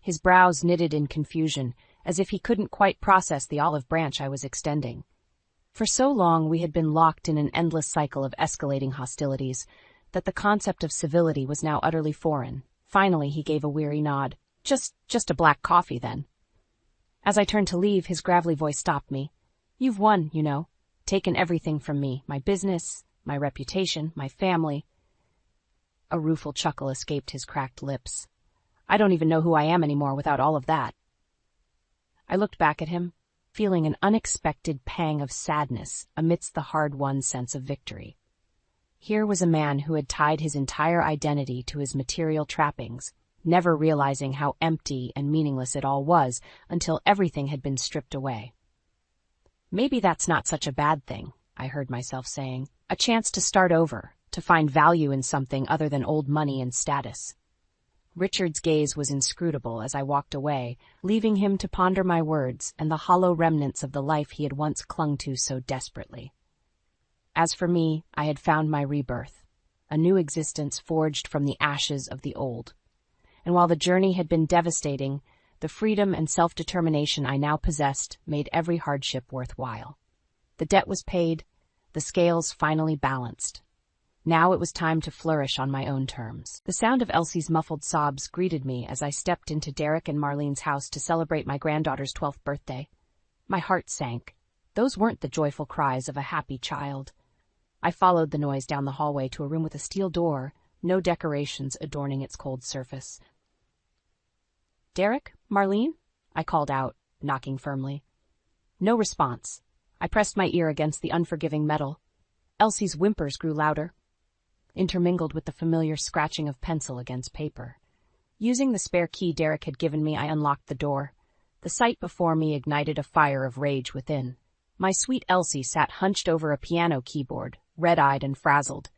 His brows knitted in confusion, as if he couldn't quite process the olive branch I was extending. For so long we had been locked in an endless cycle of escalating hostilities that the concept of civility was now utterly foreign. Finally he gave a weary nod. Just a black coffee, then." As I turned to leave, his gravelly voice stopped me. "You've won, you know. Taken everything from me, my business, my reputation, my family." A rueful chuckle escaped his cracked lips. "I don't even know who I am anymore without all of that." I looked back at him, feeling an unexpected pang of sadness amidst the hard-won sense of victory. Here was a man who had tied his entire identity to his material trappings, never realizing how empty and meaningless it all was until everything had been stripped away. "Maybe that's not such a bad thing," I heard myself saying. "A chance to start over, to find value in something other than old money and status." Richard's gaze was inscrutable as I walked away, leaving him to ponder my words and the hollow remnants of the life he had once clung to so desperately. As for me, I had found my rebirth, a new existence forged from the ashes of the old. and while the journey had been devastating, the freedom and self-determination I now possessed made every hardship worthwhile. The debt was paid, the scales finally balanced. Now it was time to flourish on my own terms. The sound of Elsie's muffled sobs greeted me as I stepped into Derek and Marlene's house to celebrate my granddaughter's 12th birthday. My heart sank. Those weren't the joyful cries of a happy child. I followed the noise down the hallway to a room with a steel door, no decorations adorning its cold surface. "Derek? Marlene?" I called out, knocking firmly. No response. I pressed my ear against the unforgiving metal. Elsie's whimpers grew louder, intermingled with the familiar scratching of pencil against paper. Using the spare key Derek had given me, I unlocked the door. The sight before me ignited a fire of rage within. My sweet Elsie sat hunched over a piano keyboard, red-eyed and frazzled.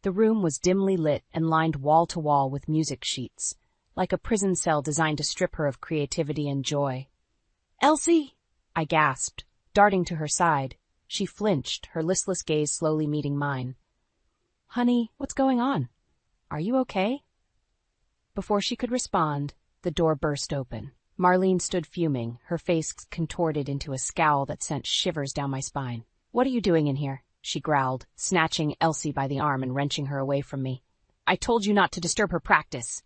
The room was dimly lit and lined wall-to-wall with music sheets, like a prison cell designed to strip her of creativity and joy. "Elsie!" I gasped, darting to her side. She flinched, her listless gaze slowly meeting mine. "Honey, what's going on? Are you okay?" Before she could respond, the door burst open. Marlene stood fuming, her face contorted into a scowl that sent shivers down my spine. "What are you doing in here?" she growled, snatching Elsie by the arm and wrenching her away from me. "I told you not to disturb her practice,"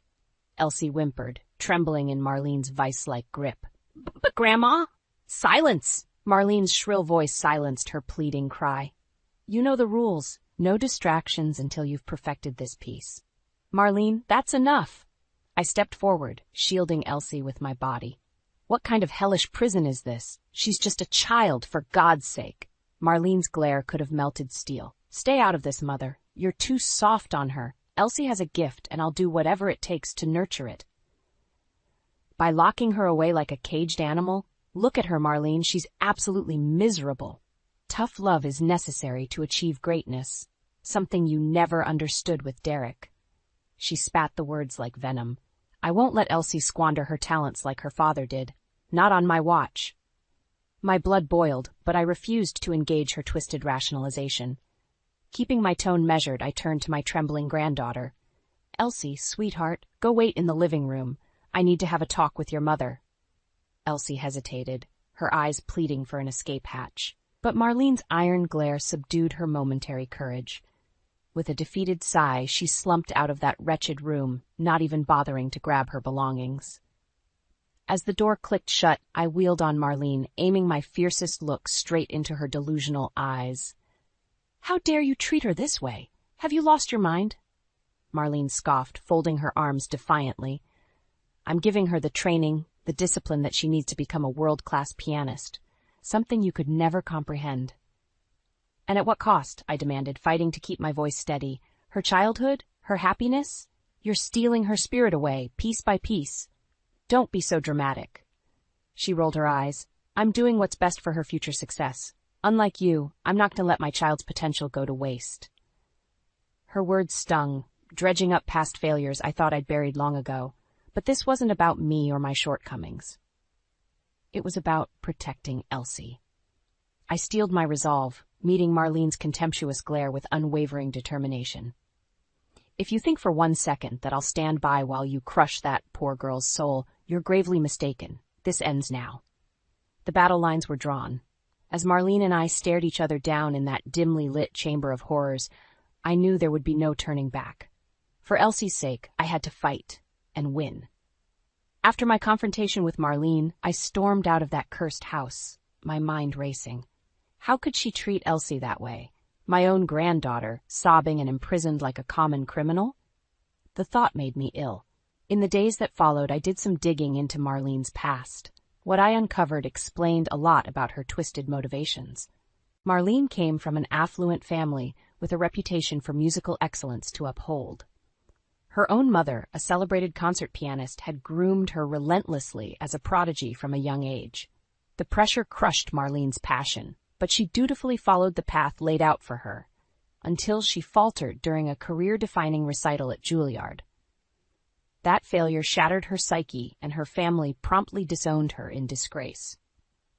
Elsie whimpered, trembling in Marlene's vice-like grip. "But Grandma!" "Silence!" Marlene's shrill voice silenced her pleading cry. "You know the rules. No distractions until you've perfected this piece." "Marlene, that's enough!" I stepped forward, shielding Elsie with my body. "What kind of hellish prison is this? She's just a child, for God's sake." Marlene's glare could have melted steel. "Stay out of this, Mother. You're too soft on her. Elsie has a gift, and I'll do whatever it takes to nurture it." By locking her away like a caged animal, look at her, Marlene, she's absolutely miserable. Tough love is necessary to achieve greatness, something you never understood with Derek. She spat the words like venom. "I won't let Elsie squander her talents like her father did. Not on my watch." My blood boiled, but I refused to engage her twisted rationalization. Keeping my tone measured, I turned to my trembling granddaughter. "Elsie, sweetheart, go wait in the living room. I need to have a talk with your mother." Elsie hesitated, her eyes pleading for an escape hatch. But Marlene's iron glare subdued her momentary courage. With a defeated sigh, she slumped out of that wretched room, not even bothering to grab her belongings. As the door clicked shut, I wheeled on Marlene, aiming my fiercest look straight into her delusional eyes. "How dare you treat her this way? Have you lost your mind?" Marlene scoffed, folding her arms defiantly. "I'm giving her the training, the discipline that she needs to become a world-class pianist, something you could never comprehend." "And at what cost?" I demanded, fighting to keep my voice steady. "Her childhood? Her happiness? You're stealing her spirit away, piece by piece." "Don't be so dramatic." She rolled her eyes. "I'm doing what's best for her future success. Unlike you, I'm not going to let my child's potential go to waste." Her words stung, dredging up past failures I thought I'd buried long ago. But this wasn't about me or my shortcomings. It was about protecting Elsie. I steeled my resolve, meeting Marlene's contemptuous glare with unwavering determination. "If you think for 1 second that I'll stand by while you crush that poor girl's soul, you're gravely mistaken. This ends now." The battle lines were drawn. As Marlene and I stared each other down in that dimly lit chamber of horrors, I knew there would be no turning back. For Elsie's sake, I had to fight and win. After my confrontation with Marlene, I stormed out of that cursed house, my mind racing. How could she treat Elsie that way? My own granddaughter, sobbing and imprisoned like a common criminal? The thought made me ill. In the days that followed, I did some digging into Marlene's past. What I uncovered explained a lot about her twisted motivations. Marlene came from an affluent family with a reputation for musical excellence to uphold. Her own mother, a celebrated concert pianist, had groomed her relentlessly as a prodigy from a young age. The pressure crushed Marlene's passion, but she dutifully followed the path laid out for her, until she faltered during a career-defining recital at Juilliard. That failure shattered her psyche, and her family promptly disowned her in disgrace.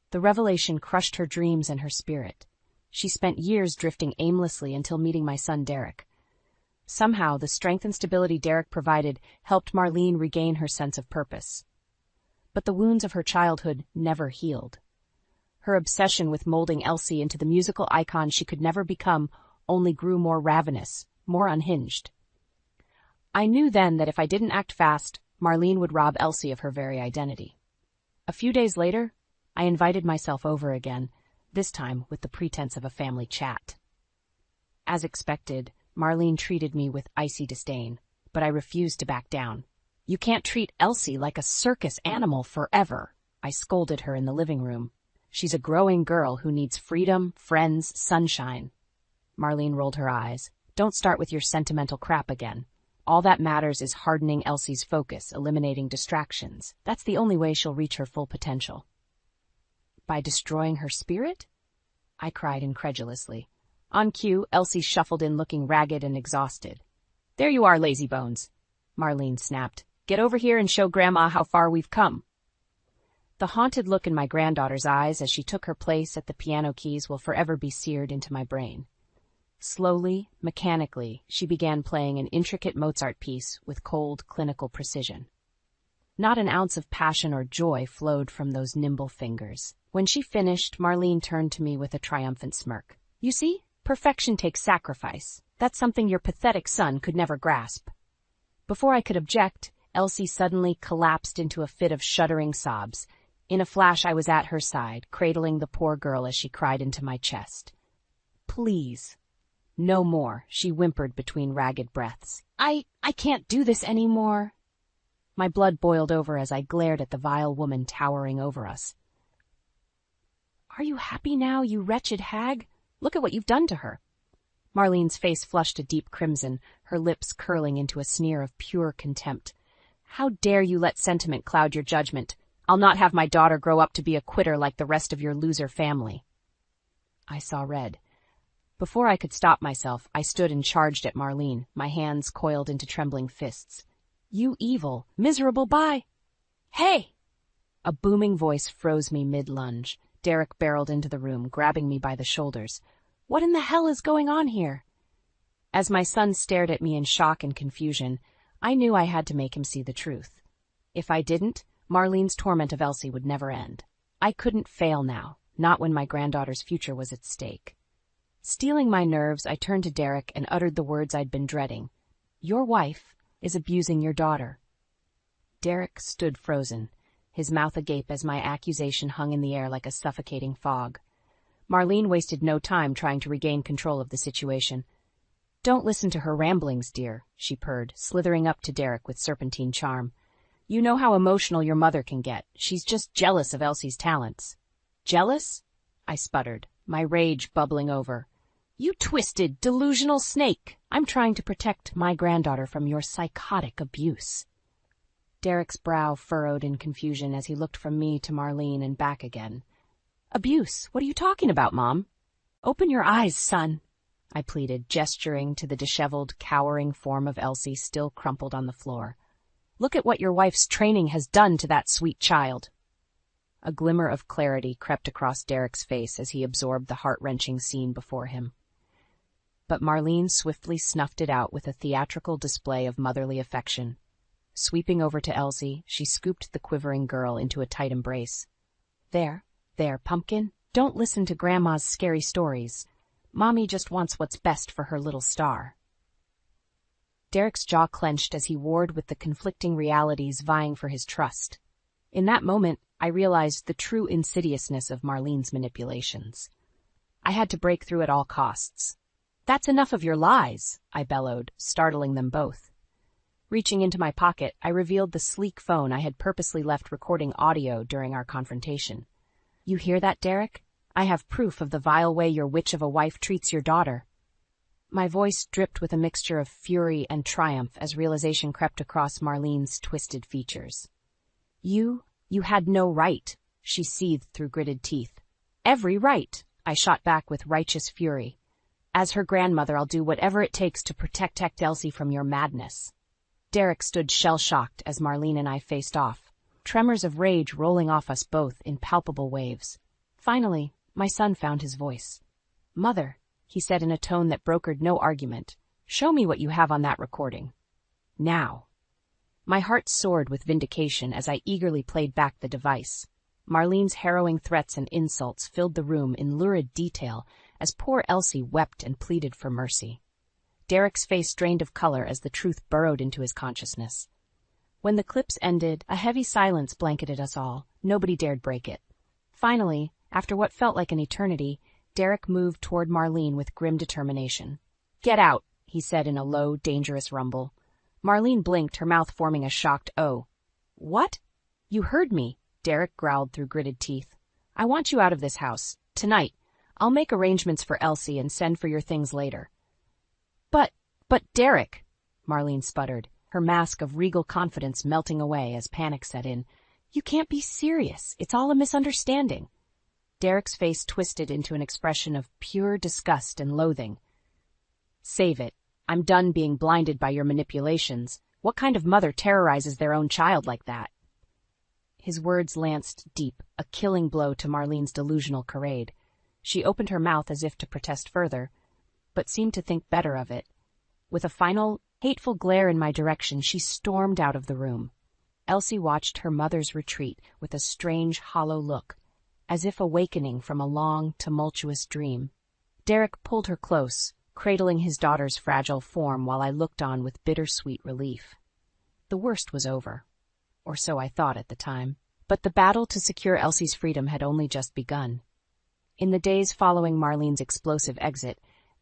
The revelation crushed her dreams and her spirit. She spent years drifting aimlessly until meeting my son Derek. Somehow, the strength and stability Derek provided helped Marlene regain her sense of purpose. But the wounds of her childhood never healed. Her obsession with molding Elsie into the musical icon she could never become only grew more ravenous, more unhinged. I knew then that if I didn't act fast, Marlene would rob Elsie of her very identity. A few days later, I invited myself over again, this time with the pretense of a family chat. As expected, Marlene treated me with icy disdain, but I refused to back down. "You can't treat Elsie like a circus animal forever," I scolded her in the living room. "She's a growing girl who needs freedom, friends, sunshine." Marlene rolled her eyes. "Don't start with your sentimental crap again. All that matters is hardening Elsie's focus, eliminating distractions. That's the only way she'll reach her full potential." "By destroying her spirit?" I cried incredulously. On cue, Elsie shuffled in looking ragged and exhausted. "There you are, lazy bones," Marlene snapped. "Get over here and show Grandma how far we've come." The haunted look in my granddaughter's eyes as she took her place at the piano keys will forever be seared into my brain. Slowly, mechanically, she began playing an intricate Mozart piece with cold, clinical precision. Not an ounce of passion or joy flowed from those nimble fingers. When she finished, Marlene turned to me with a triumphant smirk. "You see? Perfection takes sacrifice. That's something your pathetic son could never grasp." Before I could object, Elsie suddenly collapsed into a fit of shuddering sobs. In a flash, I was at her side, cradling the poor girl as she cried into my chest. "Please." "No more," she whimpered between ragged breaths. I can't do this anymore." My blood boiled over as I glared at the vile woman towering over us. "Are you happy now, you wretched hag? Look at what you've done to her." Marlene's face flushed a deep crimson, her lips curling into a sneer of pure contempt. "How dare you let sentiment cloud your judgment? I'll not have my daughter grow up to be a quitter like the rest of your loser family." I saw red. Before I could stop myself, I stood and charged at Marlene, my hands coiled into trembling fists. "You evil, miserable Hey!" A booming voice froze me mid-lunge. Derek barreled into the room, grabbing me by the shoulders. "What in the hell is going on here?" As my son stared at me in shock and confusion, I knew I had to make him see the truth. If I didn't, Marlene's torment of Elsie would never end. I couldn't fail now, not when my granddaughter's future was at stake. Steeling my nerves, I turned to Derek and uttered the words I'd been dreading. "Your wife is abusing your daughter." Derek stood frozen, his mouth agape as my accusation hung in the air like a suffocating fog. Marlene wasted no time trying to regain control of the situation. "Don't listen to her ramblings, dear," she purred, slithering up to Derek with serpentine charm. "You know how emotional your mother can get. She's just jealous of Elsie's talents." "Jealous?" I sputtered, my rage bubbling over. "You twisted, delusional snake! I'm trying to protect my granddaughter from your psychotic abuse." Derek's brow furrowed in confusion as he looked from me to Marlene and back again. "Abuse? What are you talking about, Mom?" "Open your eyes, son," I pleaded, gesturing to the disheveled, cowering form of Elsie still crumpled on the floor. "Look at what your wife's training has done to that sweet child." A glimmer of clarity crept across Derek's face as he absorbed the heart-wrenching scene before him. But Marlene swiftly snuffed it out with a theatrical display of motherly affection. Sweeping over to Elsie, she scooped the quivering girl into a tight embrace. There, Pumpkin, don't listen to Grandma's scary stories. Mommy just wants what's best for her little star." Derek's jaw clenched as he warred with the conflicting realities vying for his trust. In that moment, I realized the true insidiousness of Marlene's manipulations. I had to break through at all costs. "That's enough of your lies," I bellowed, startling them both. Reaching into my pocket, I revealed the sleek phone I had purposely left recording audio during our confrontation. "You hear that, Derek? I have proof of the vile way your witch of a wife treats your daughter." My voice dripped with a mixture of fury and triumph as realization crept across Marlene's twisted features. You had no right," she seethed through gritted teeth. "Every right," I shot back with righteous fury. "As her grandmother, I'll do whatever it takes to protect Elsie from your madness." Derek stood shell-shocked as Marlene and I faced off, tremors of rage rolling off us both in palpable waves. Finally, my son found his voice. "Mother," he said in a tone that brokered no argument, Show me what you have on that recording. Now. My heart soared with vindication as I eagerly played back the device. Marlene's harrowing threats and insults filled the room in lurid detail as poor Elsie wept and pleaded for mercy. Derek's face drained of color as the truth burrowed into his consciousness. When the clips ended, a heavy silence blanketed us all. Nobody dared break it. Finally, after what felt like an eternity, Derek moved toward Marlene with grim determination. "Get out," he said in a low, dangerous rumble. Marlene blinked, her mouth forming a shocked O. "What?" "You heard me," Derek growled through gritted teeth. "I want you out of this house. Tonight. I'll make arrangements for Elsie and send for your things later." But Derek," Marlene sputtered, her mask of regal confidence melting away as panic set in. "You can't be serious. It's all a misunderstanding." Derek's face twisted into an expression of pure disgust and loathing. "Save it. I'm done being blinded by your manipulations. What kind of mother terrorizes their own child like that?" His words lanced deep, a killing blow to Marlene's delusional charade. She opened her mouth as if to protest further, but seemed to think better of it. With a final, hateful glare in my direction, she stormed out of the room. Elsie watched her mother's retreat with a strange, hollow look, as if awakening from a long, tumultuous dream. Derek pulled her close, cradling his daughter's fragile form while I looked on with bittersweet relief. The worst was over, or so I thought at the time, but the battle to secure Elsie's freedom had only just begun. In the days following Marlene's explosive exit,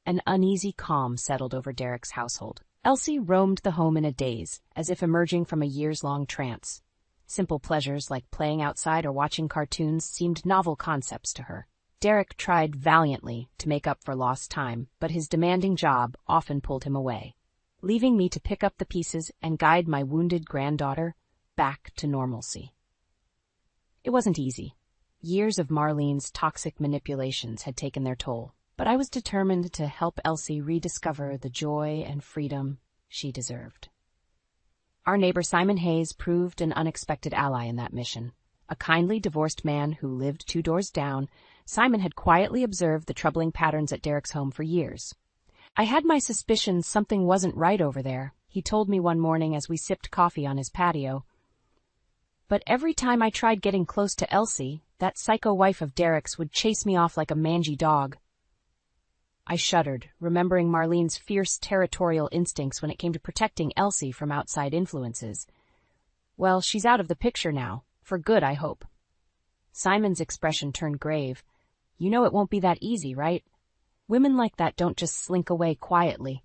an uneasy calm settled over Derek's household. Elsie roamed the home in a daze, as if emerging from a years-long trance. Simple pleasures like playing outside or watching cartoons seemed novel concepts to her. Derek tried valiantly to make up for lost time, but his demanding job often pulled him away, leaving me to pick up the pieces and guide my wounded granddaughter back to normalcy. It wasn't easy. Years of Marlene's toxic manipulations had taken their toll, but I was determined to help Elsie rediscover the joy and freedom she deserved. Our neighbor Simon Hayes proved an unexpected ally in that mission. A kindly divorced man who lived 2 doors down, Simon had quietly observed the troubling patterns at Derek's home for years. "I had my suspicions something wasn't right over there," he told me one morning as we sipped coffee on his patio. "But every time I tried getting close to Elsie, that psycho wife of Derek's would chase me off like a mangy dog." I shuddered, remembering Marlene's fierce territorial instincts when it came to protecting Elsie from outside influences. "Well, she's out of the picture now. For good, I hope." Simon's expression turned grave. "You know it won't be that easy, right? Women like that don't just slink away quietly."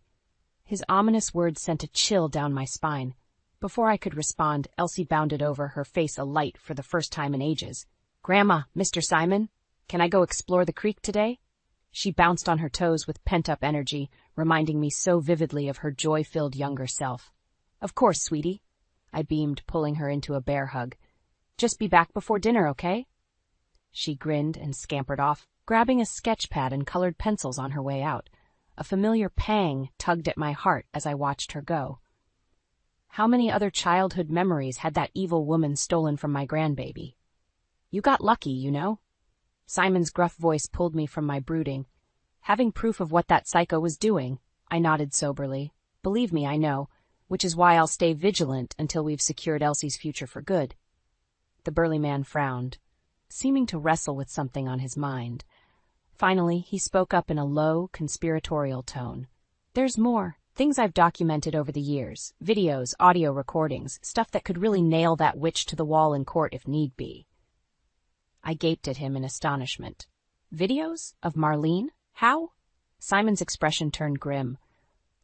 His ominous words sent a chill down my spine. Before I could respond, Elsie bounded over, her face alight for the first time in ages. "Grandma, Mr. Simon, can I go explore the creek today?" She bounced on her toes with pent-up energy, reminding me so vividly of her joy-filled younger self. "Of course, sweetie," I beamed, pulling her into a bear hug. "Just be back before dinner, okay?" She grinned and scampered off, grabbing a sketch pad and colored pencils on her way out. A familiar pang tugged at my heart as I watched her go. How many other childhood memories had that evil woman stolen from my grandbaby? "You got lucky, you know." Simon's gruff voice pulled me from my brooding. Having proof of what that psycho was doing, I nodded soberly. "Believe me, I know, which is why I'll stay vigilant until we've secured Elsie's future for good." The burly man frowned, seeming to wrestle with something on his mind. Finally, he spoke up in a low, conspiratorial tone. "There's more. Things I've documented over the years. Videos, audio recordings, stuff that could really nail that witch to the wall in court if need be." I gaped at him in astonishment. "Videos? Of Marlene? How?" Simon's expression turned grim.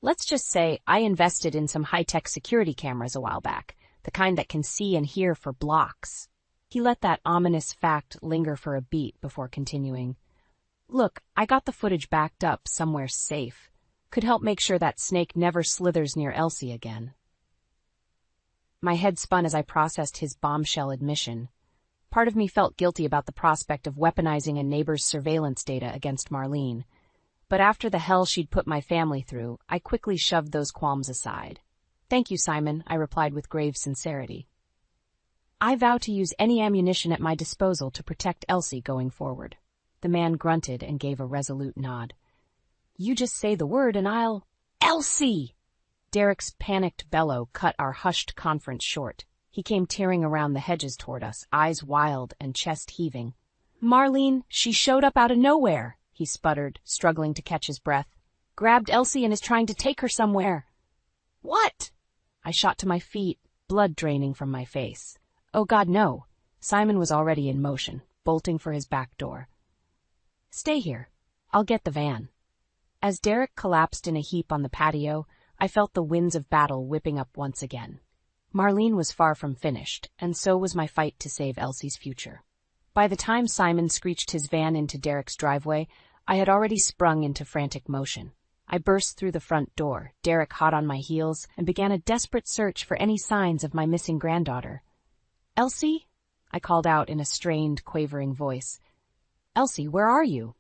"Let's just say I invested in some high-tech security cameras a while back, the kind that can see and hear for blocks." He let that ominous fact linger for a beat before continuing. "Look, I got the footage backed up somewhere safe. Could help make sure that snake never slithers near Elsie again." My head spun as I processed his bombshell admission. Part of me felt guilty about the prospect of weaponizing a neighbor's surveillance data against Marlene. But after the hell she'd put my family through, I quickly shoved those qualms aside. "Thank you, Simon," I replied with grave sincerity. "I vow to use any ammunition at my disposal to protect Elsie going forward." The man grunted and gave a resolute nod. "You just say the word and I'll..." Elsie! Derek's panicked bellow cut our hushed conference short. He came tearing around the hedges toward us, eyes wild and chest heaving. Marlene, she showed up out of nowhere, he sputtered, struggling to catch his breath. Grabbed Elsie and is trying to take her somewhere. What? I shot to my feet, blood draining from my face. Oh God, no. Simon was already in motion, bolting for his back door. Stay here. I'll get the van. As Derek collapsed in a heap on the patio, I felt the winds of battle whipping up once again. Marlene was far from finished, and so was my fight to save Elsie's future. By the time Simon screeched his van into Derek's driveway, I had already sprung into frantic motion. I burst through the front door, Derek hot on my heels, and began a desperate search for any signs of my missing granddaughter. Elsie? I called out in a strained, quavering voice. Elsie, where are you?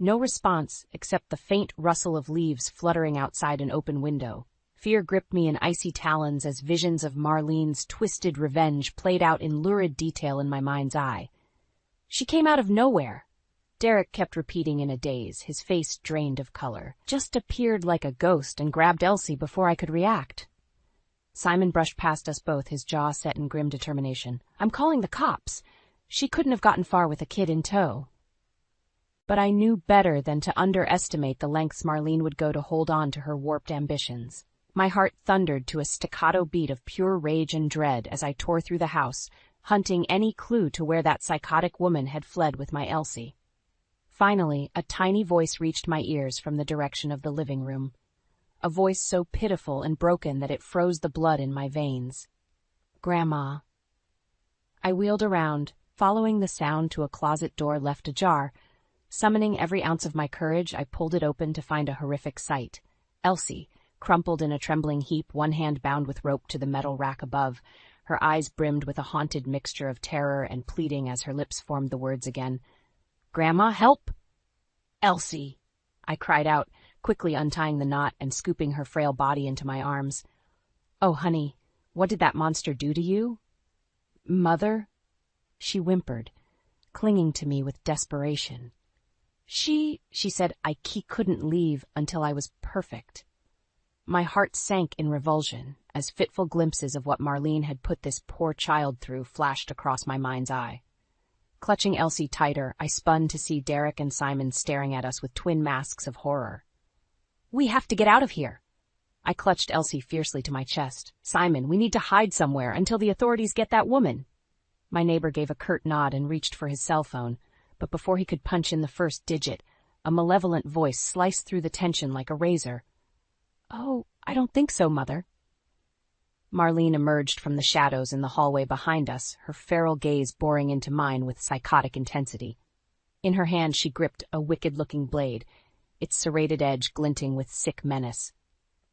No response except the faint rustle of leaves fluttering outside an open window. Fear gripped me in icy talons as visions of Marlene's twisted revenge played out in lurid detail in my mind's eye. She came out of nowhere. Derek kept repeating in a daze, his face drained of color. Just appeared like a ghost and grabbed Elsie before I could react. Simon brushed past us both, his jaw set in grim determination. I'm calling the cops. She couldn't have gotten far with a kid in tow. But I knew better than to underestimate the lengths Marlene would go to hold on to her warped ambitions. My heart thundered to a staccato beat of pure rage and dread as I tore through the house, hunting any clue to where that psychotic woman had fled with my Elsie. Finally, a tiny voice reached my ears from the direction of the living room. A voice so pitiful and broken that it froze the blood in my veins. Grandma. I wheeled around, following the sound to a closet door left ajar. Summoning every ounce of my courage, I pulled it open to find a horrific sight. Elsie, crumpled in a trembling heap, one hand bound with rope to the metal rack above, her eyes brimmed with a haunted mixture of terror and pleading as her lips formed the words again. Grandma, help! Elsie! I cried out, quickly untying the knot and scooping her frail body into my arms. Oh, honey, what did that monster do to you? Mother? She whimpered, clinging to me with desperation. She said he couldn't leave until I was perfect. My heart sank in revulsion as fitful glimpses of what Marlene had put this poor child through flashed across my mind's eye. Clutching Elsie tighter, I spun to see Derek and Simon staring at us with twin masks of horror. We have to get out of here. I clutched Elsie fiercely to my chest. Simon, we need to hide somewhere until the authorities get that woman. My neighbor gave a curt nod and reached for his cell phone, but before he could punch in the first digit, a malevolent voice sliced through the tension like a razor. Oh, I don't think so, Mother. Marlene emerged from the shadows in the hallway behind us, her feral gaze boring into mine with psychotic intensity. In her hand she gripped a wicked-looking blade, its serrated edge glinting with sick menace.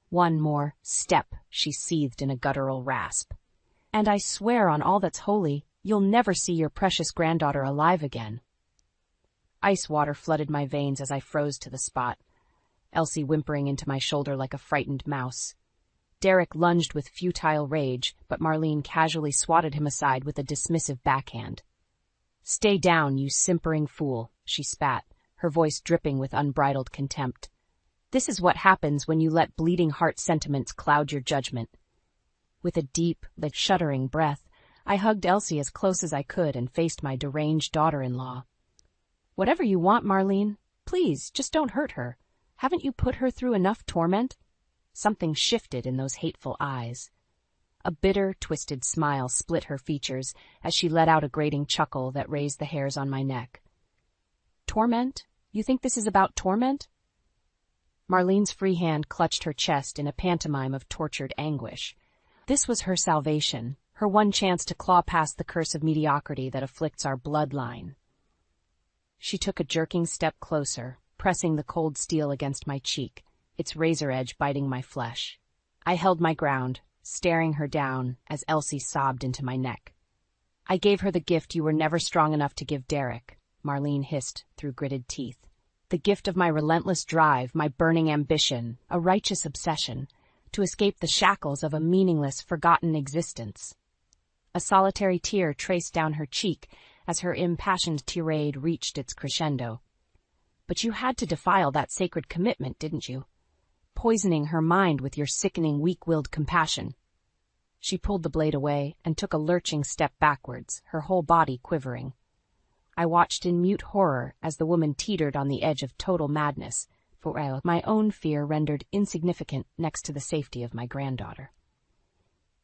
One more step, she seethed in a guttural rasp. And I swear on all that's holy, you'll never see your precious granddaughter alive again. Ice water flooded my veins as I froze to the spot, Elsie whimpering into my shoulder like a frightened mouse. Derek lunged with futile rage, but Marlene casually swatted him aside with a dismissive backhand. Stay down, you simpering fool, she spat, her voice dripping with unbridled contempt. This is what happens when you let bleeding heart sentiments cloud your judgment. With a deep, shuddering breath, I hugged Elsie as close as I could and faced my deranged daughter-in-law. Whatever you want, Marlene. Please, just don't hurt her. Haven't you put her through enough torment? Something shifted in those hateful eyes. A bitter, twisted smile split her features as she let out a grating chuckle that raised the hairs on my neck. Torment? You think this is about torment? Marlene's free hand clutched her chest in a pantomime of tortured anguish. This was her salvation, her one chance to claw past the curse of mediocrity that afflicts our bloodline. She took a jerking step closer, pressing the cold steel against my cheek, its razor edge biting my flesh. I held my ground, staring her down as Elsie sobbed into my neck. I gave her the gift you were never strong enough to give Derek, Marlene hissed through gritted teeth. The gift of my relentless drive, my burning ambition, a righteous obsession, to escape the shackles of a meaningless, forgotten existence. A solitary tear traced down her cheek as her impassioned tirade reached its crescendo. But you had to defile that sacred commitment, didn't you? poisoning her mind with your sickening, weak-willed compassion." She pulled the blade away and took a lurching step backwards, her whole body quivering. I watched in mute horror as the woman teetered on the edge of total madness, for my own fear rendered insignificant next to the safety of my granddaughter.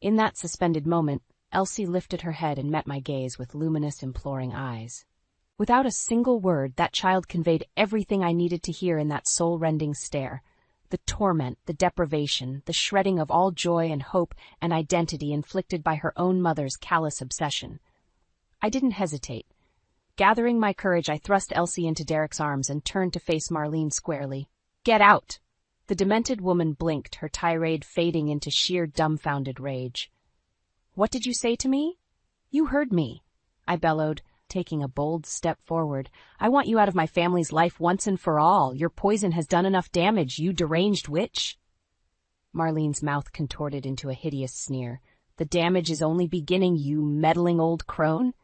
In that suspended moment, Elsie lifted her head and met my gaze with luminous, imploring eyes. Without a single word, that child conveyed everything I needed to hear in that soul-rending stare. The torment, the deprivation, the shredding of all joy and hope and identity inflicted by her own mother's callous obsession. I didn't hesitate. Gathering my courage, I thrust Elsie into Derek's arms and turned to face Marlene squarely. "Get out!" The demented woman blinked, her tirade fading into sheer dumbfounded rage. "What did you say to me?" "You heard me," I bellowed, taking a bold step forward. "I want you out of my family's life once and for all. Your poison has done enough damage, you deranged witch." Marlene's mouth contorted into a hideous sneer. "The damage is only beginning, you meddling old crone."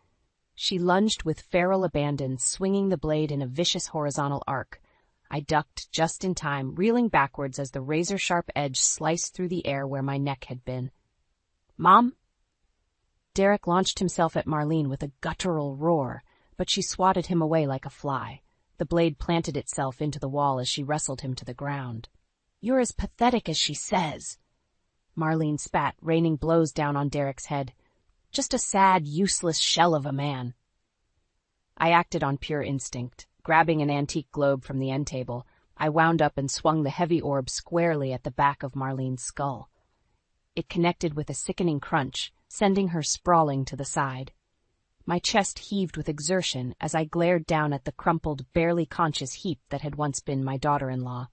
She lunged with feral abandon, swinging the blade in a vicious horizontal arc. I ducked just in time, reeling backwards as the razor-sharp edge sliced through the air where my neck had been. "Mom?" Derek launched himself at Marlene with a guttural roar, but she swatted him away like a fly. The blade planted itself into the wall as she wrestled him to the ground. "You're as pathetic as she says." Marlene spat, raining blows down on Derek's head. "Just a sad, useless shell of a man." I acted on pure instinct. Grabbing an antique globe from the end table, I wound up and swung the heavy orb squarely at the back of Marlene's skull. It connected with a sickening crunch, sending her sprawling to the side. My chest heaved with exertion as I glared down at the crumpled, barely conscious heap that had once been my daughter-in-law.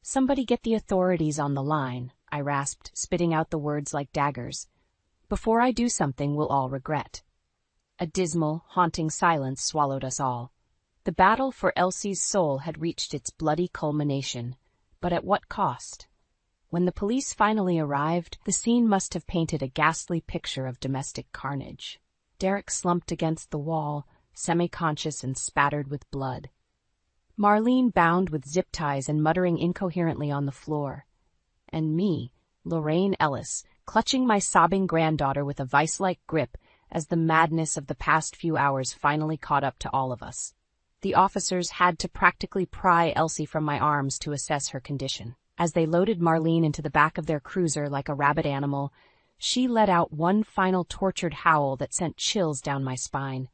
"Somebody get the authorities on the line," I rasped, spitting out the words like daggers. "Before I do something we'll all regret." A dismal, haunting silence swallowed us all. The battle for Elsie's soul had reached its bloody culmination, but at what cost? When the police finally arrived, the scene must have painted a ghastly picture of domestic carnage. Derek slumped against the wall, semi-conscious and spattered with blood. Marlene bound with zip ties and muttering incoherently on the floor. And me, Lorraine Ellis, clutching my sobbing granddaughter with a vice-like grip as the madness of the past few hours finally caught up to all of us. The officers had to practically pry Elsie from my arms to assess her condition. As they loaded Marlene into the back of their cruiser like a rabid animal, she let out one final tortured howl that sent chills down my spine.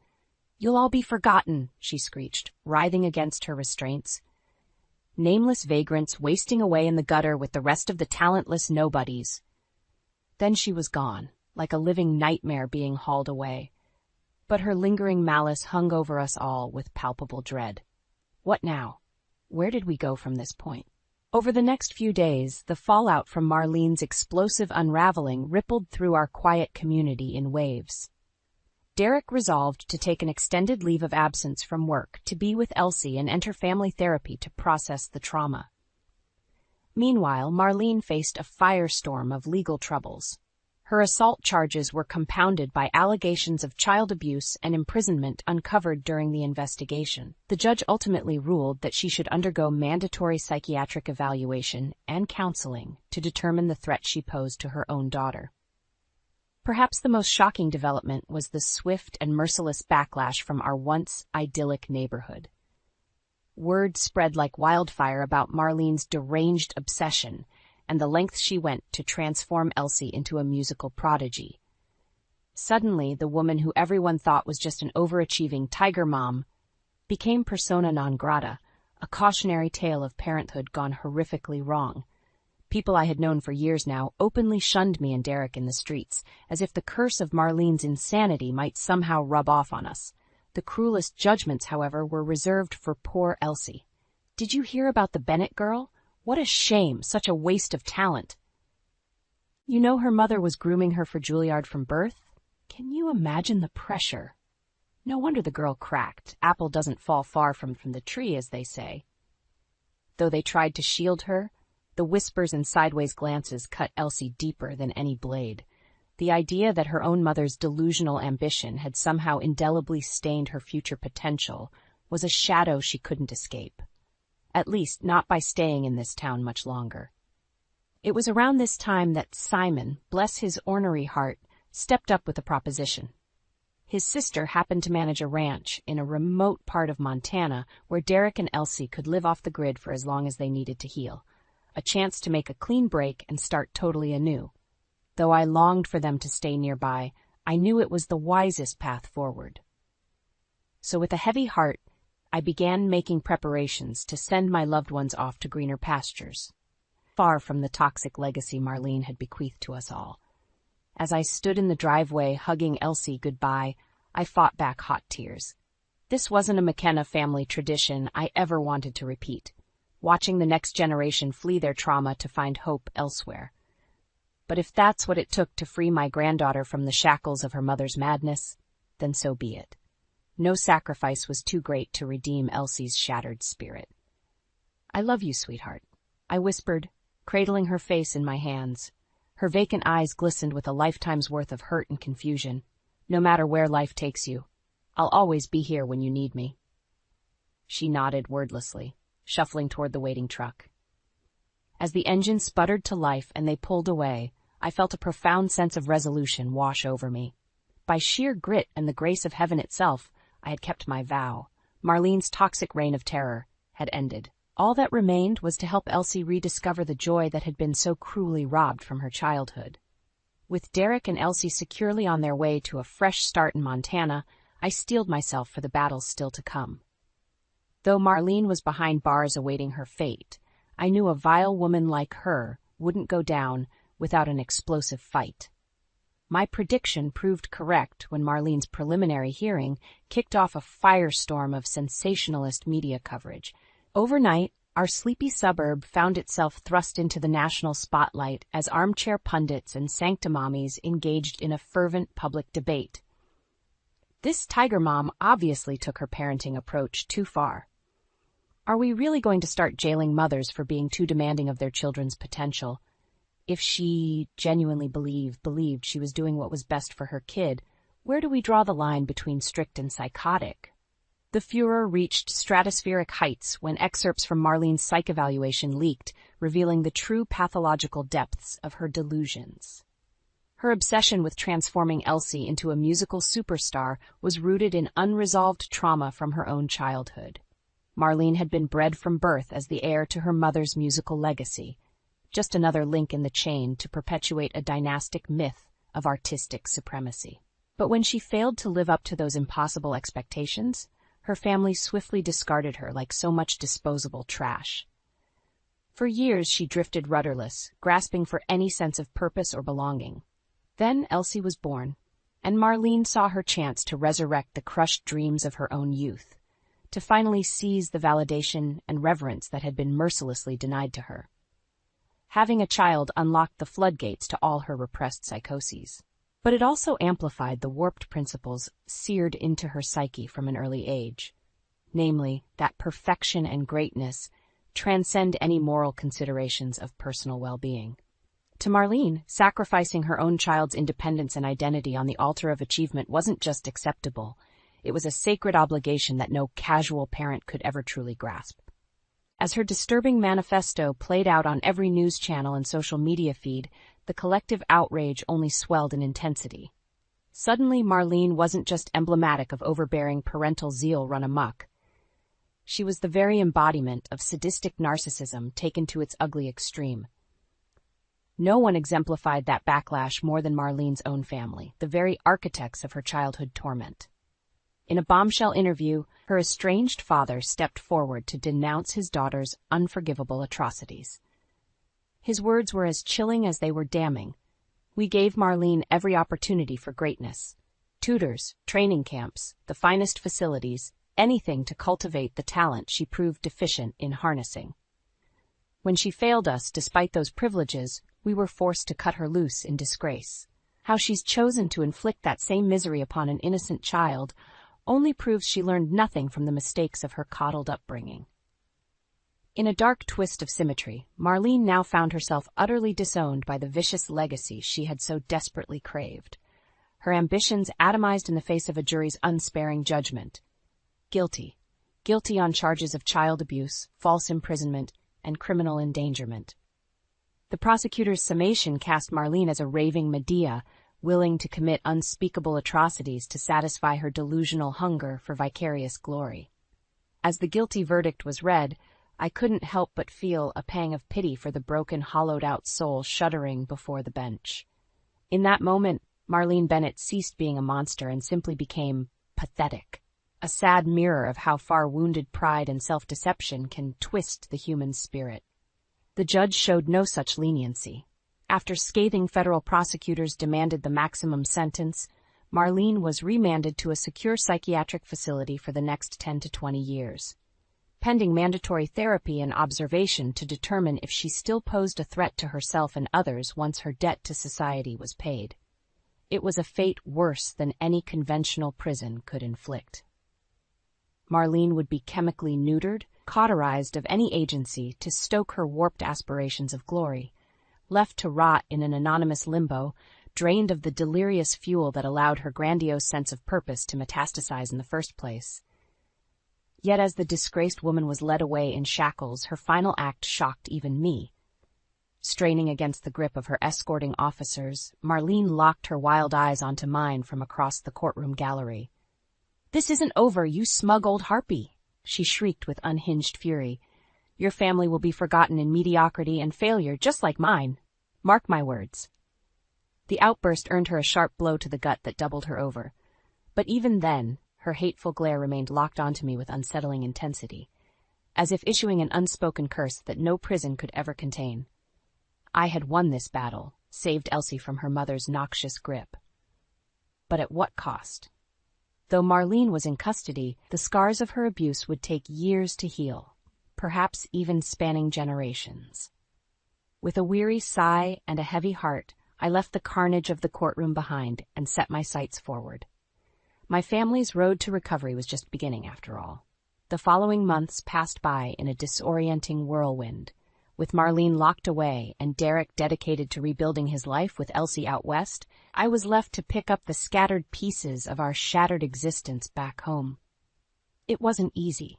"You'll all be forgotten," she screeched, writhing against her restraints. "Nameless vagrants wasting away in the gutter with the rest of the talentless nobodies." Then she was gone, like a living nightmare being hauled away. But her lingering malice hung over us all with palpable dread. What now? Where did we go from this point? Over the next few days, the fallout from Marlene's explosive unraveling rippled through our quiet community in waves. Derek resolved to take an extended leave of absence from work to be with Elsie and enter family therapy to process the trauma. Meanwhile, Marlene faced a firestorm of legal troubles. Her assault charges were compounded by allegations of child abuse and imprisonment uncovered during the investigation. The judge ultimately ruled that she should undergo mandatory psychiatric evaluation and counseling to determine the threat she posed to her own daughter. Perhaps the most shocking development was the swift and merciless backlash from our once idyllic neighborhood. Word spread like wildfire about Marlene's deranged obsession and the lengths she went to transform Elsie into a musical prodigy. Suddenly, the woman who everyone thought was just an overachieving tiger mom became persona non grata, a cautionary tale of parenthood gone horrifically wrong. People I had known for years now openly shunned me and Derek in the streets, as if the curse of Marlene's insanity might somehow rub off on us. The cruelest judgments, however, were reserved for poor Elsie. "Did you hear about the Bennett girl? What a shame, such a waste of talent." "You know her mother was grooming her for Juilliard from birth? Can you imagine the pressure? No wonder the girl cracked. Apple doesn't fall far from the tree, as they say." Though they tried to shield her, the whispers and sideways glances cut Elsie deeper than any blade. The idea that her own mother's delusional ambition had somehow indelibly stained her future potential was a shadow she couldn't escape. At least, not by staying in this town much longer. It was around this time that Simon, bless his ornery heart, stepped up with a proposition. His sister happened to manage a ranch in a remote part of Montana where Derek and Elsie could live off the grid for as long as they needed to heal. A chance to make a clean break and start totally anew. Though I longed for them to stay nearby, I knew it was the wisest path forward. So with a heavy heart, I began making preparations to send my loved ones off to greener pastures, far from the toxic legacy Marlene had bequeathed to us all. As I stood in the driveway hugging Elsie goodbye, I fought back hot tears. This wasn't a McKenna family tradition I ever wanted to repeat, watching the next generation flee their trauma to find hope elsewhere. But if that's what it took to free my granddaughter from the shackles of her mother's madness, then so be it. No sacrifice was too great to redeem Elsie's shattered spirit. "I love you, sweetheart," I whispered, cradling her face in my hands. Her vacant eyes glistened with a lifetime's worth of hurt and confusion. "No matter where life takes you, I'll always be here when you need me." She nodded wordlessly, shuffling toward the waiting truck. As the engine sputtered to life and they pulled away, I felt a profound sense of resolution wash over me. By sheer grit and the grace of heaven itself, I had kept my vow. Marlene's toxic reign of terror had ended. All that remained was to help Elsie rediscover the joy that had been so cruelly robbed from her childhood. With Derek and Elsie securely on their way to a fresh start in Montana, I steeled myself for the battles still to come. Though Marlene was behind bars awaiting her fate, I knew a vile woman like her wouldn't go down without an explosive fight. My prediction proved correct when Marlene's preliminary hearing kicked off a firestorm of sensationalist media coverage. Overnight, our sleepy suburb found itself thrust into the national spotlight as armchair pundits and sanctimommies engaged in a fervent public debate. This tiger mom obviously took her parenting approach too far. Are we really going to start jailing mothers for being too demanding of their children's potential? If she genuinely believed she was doing what was best for her kid, where do we draw the line between strict and psychotic? The furor reached stratospheric heights when excerpts from Marlene's psych evaluation leaked, revealing the true pathological depths of her delusions. Her obsession with transforming Elsie into a musical superstar was rooted in unresolved trauma from her own childhood. Marlene had been bred from birth as the heir to her mother's musical legacy, just another link in the chain to perpetuate a dynastic myth of artistic supremacy. But when she failed to live up to those impossible expectations, her family swiftly discarded her like so much disposable trash. For years she drifted rudderless, grasping for any sense of purpose or belonging. Then Elsie was born, and Marlene saw her chance to resurrect the crushed dreams of her own youth, to finally seize the validation and reverence that had been mercilessly denied to her. Having a child unlocked the floodgates to all her repressed psychoses. But it also amplified the warped principles seared into her psyche from an early age, namely, that perfection and greatness transcend any moral considerations of personal well-being. To Marlene, sacrificing her own child's independence and identity on the altar of achievement wasn't just acceptable, it was a sacred obligation that no casual parent could ever truly grasp. As her disturbing manifesto played out on every news channel and social media feed, the collective outrage only swelled in intensity. Suddenly, Marlene wasn't just emblematic of overbearing parental zeal run amok. She was the very embodiment of sadistic narcissism taken to its ugly extreme. No one exemplified that backlash more than Marlene's own family, the very architects of her childhood torment. In a bombshell interview, her estranged father stepped forward to denounce his daughter's unforgivable atrocities. His words were as chilling as they were damning. "We gave Marlene every opportunity for greatness. Tutors, training camps, the finest facilities, anything to cultivate the talent she proved deficient in harnessing. When she failed us despite those privileges, we were forced to cut her loose in disgrace. How she's chosen to inflict that same misery upon an innocent child only proves she learned nothing from the mistakes of her coddled upbringing." In a dark twist of symmetry, Marlene now found herself utterly disowned by the vicious legacy she had so desperately craved. Her ambitions atomized in the face of a jury's unsparing judgment. Guilty. Guilty on charges of child abuse, false imprisonment, and criminal endangerment. The prosecutor's summation cast Marlene as a raving Medea, willing to commit unspeakable atrocities to satisfy her delusional hunger for vicarious glory. As the guilty verdict was read, I couldn't help but feel a pang of pity for the broken, hollowed-out soul shuddering before the bench. In that moment, Marlene Bennett ceased being a monster and simply became pathetic, a sad mirror of how far wounded pride and self-deception can twist the human spirit. The judge showed no such leniency. After scathing federal prosecutors demanded the maximum sentence, Marlene was remanded to a secure psychiatric facility for the next 10 to 20 years, pending mandatory therapy and observation to determine if she still posed a threat to herself and others once her debt to society was paid. It was a fate worse than any conventional prison could inflict. Marlene would be chemically neutered, cauterized of any agency to stoke her warped aspirations of glory, left to rot in an anonymous limbo, drained of the delirious fuel that allowed her grandiose sense of purpose to metastasize in the first place. Yet as the disgraced woman was led away in shackles, her final act shocked even me. Straining against the grip of her escorting officers, Marlene locked her wild eyes onto mine from across the courtroom gallery. "This isn't over, you smug old harpy," she shrieked with unhinged fury. "Your family will be forgotten in mediocrity and failure just like mine. Mark my words." The outburst earned her a sharp blow to the gut that doubled her over. But even then, her hateful glare remained locked onto me with unsettling intensity, as if issuing an unspoken curse that no prison could ever contain. I had won this battle, saved Elsie from her mother's noxious grip. But at what cost? Though Marlene was in custody, the scars of her abuse would take years to heal, perhaps even spanning generations. With a weary sigh and a heavy heart, I left the carnage of the courtroom behind and set my sights forward. My family's road to recovery was just beginning, after all. The following months passed by in a disorienting whirlwind. With Marlene locked away and Derek dedicated to rebuilding his life with Elsie out west, I was left to pick up the scattered pieces of our shattered existence back home. It wasn't easy.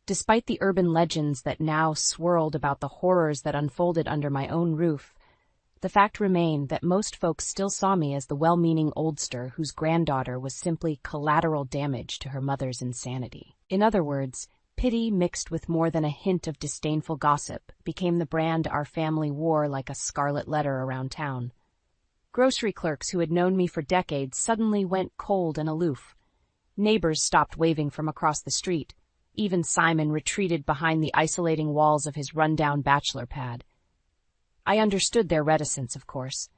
Despite the urban legends that now swirled about the horrors that unfolded under my own roof, the fact remained that most folks still saw me as the well-meaning oldster whose granddaughter was simply collateral damage to her mother's insanity. In other words, pity mixed with more than a hint of disdainful gossip became the brand our family wore like a scarlet letter around town. Grocery clerks who had known me for decades suddenly went cold and aloof. Neighbors stopped waving from across the street. Even Simon retreated behind the isolating walls of his run-down bachelor pad. I understood their reticence, of course.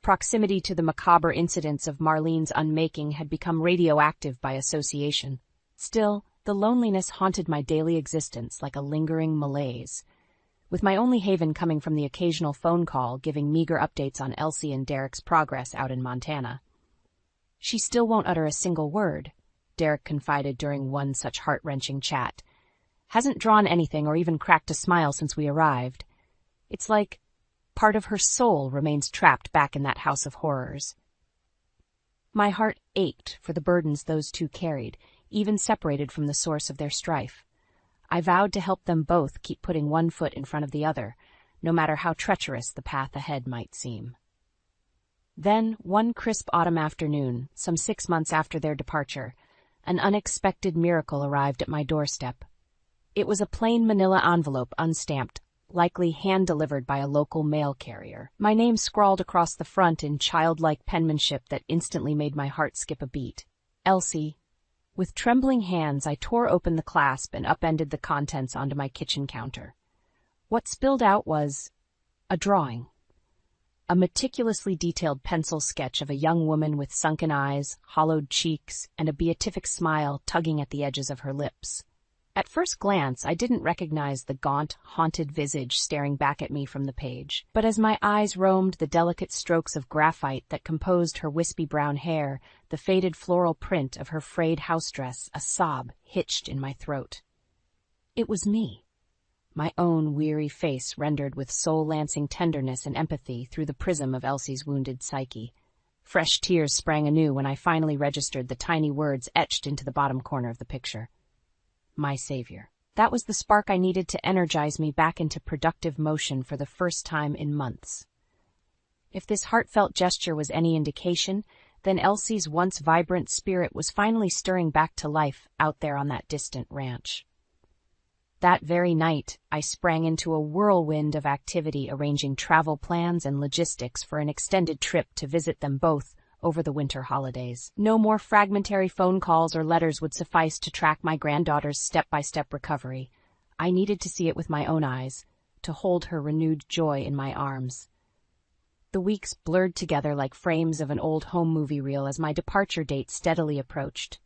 Proximity to the macabre incidents of Marlene's unmaking had become radioactive by association. Still, the loneliness haunted my daily existence like a lingering malaise, with my only haven coming from the occasional phone call giving meager updates on Elsie and Derek's progress out in Montana. "She still won't utter a single word," Derek confided during one such heart-wrenching chat. "Hasn't drawn anything or even cracked a smile since we arrived. It's like part of her soul remains trapped back in that house of horrors." My heart ached for the burdens those two carried, even separated from the source of their strife. I vowed to help them both keep putting one foot in front of the other, no matter how treacherous the path ahead might seem. Then, one crisp autumn afternoon, some 6 months after their departure, an unexpected miracle arrived at my doorstep. It was a plain manila envelope, unstamped, likely hand-delivered by a local mail carrier. My name scrawled across the front in childlike penmanship that instantly made my heart skip a beat. Elsie. With trembling hands, I tore open the clasp and upended the contents onto my kitchen counter. What spilled out was a drawing. A meticulously detailed pencil sketch of a young woman with sunken eyes, hollowed cheeks, and a beatific smile tugging at the edges of her lips. At first glance, I didn't recognize the gaunt, haunted visage staring back at me from the page. But as my eyes roamed the delicate strokes of graphite that composed her wispy brown hair, the faded floral print of her frayed house dress, a sob hitched in my throat. It was me. My own weary face rendered with soul-lancing tenderness and empathy through the prism of Elsie's wounded psyche. Fresh tears sprang anew when I finally registered the tiny words etched into the bottom corner of the picture. My savior. That was the spark I needed to energize me back into productive motion for the first time in months. If this heartfelt gesture was any indication, then Elsie's once vibrant spirit was finally stirring back to life out there on that distant ranch. That very night, I sprang into a whirlwind of activity, arranging travel plans and logistics for an extended trip to visit them both over the winter holidays. No more fragmentary phone calls or letters would suffice to track my granddaughter's step-by-step recovery. I needed to see it with my own eyes, to hold her renewed joy in my arms. The weeks blurred together like frames of an old home movie reel as my departure date steadily approached.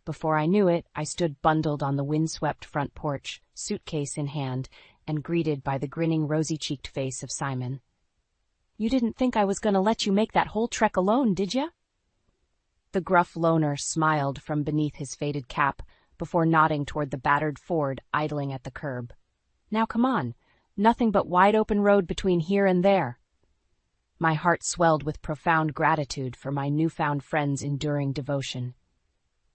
Before I knew it, I stood bundled on the windswept front porch, suitcase in hand, and greeted by the grinning, rosy-cheeked face of Simon. "You didn't think I was going to let you make that whole trek alone, did ya?" The gruff loner smiled from beneath his faded cap before nodding toward the battered Ford idling at the curb. "Now come on. Nothing but wide-open road between here and there." My heart swelled with profound gratitude for my newfound friend's enduring devotion.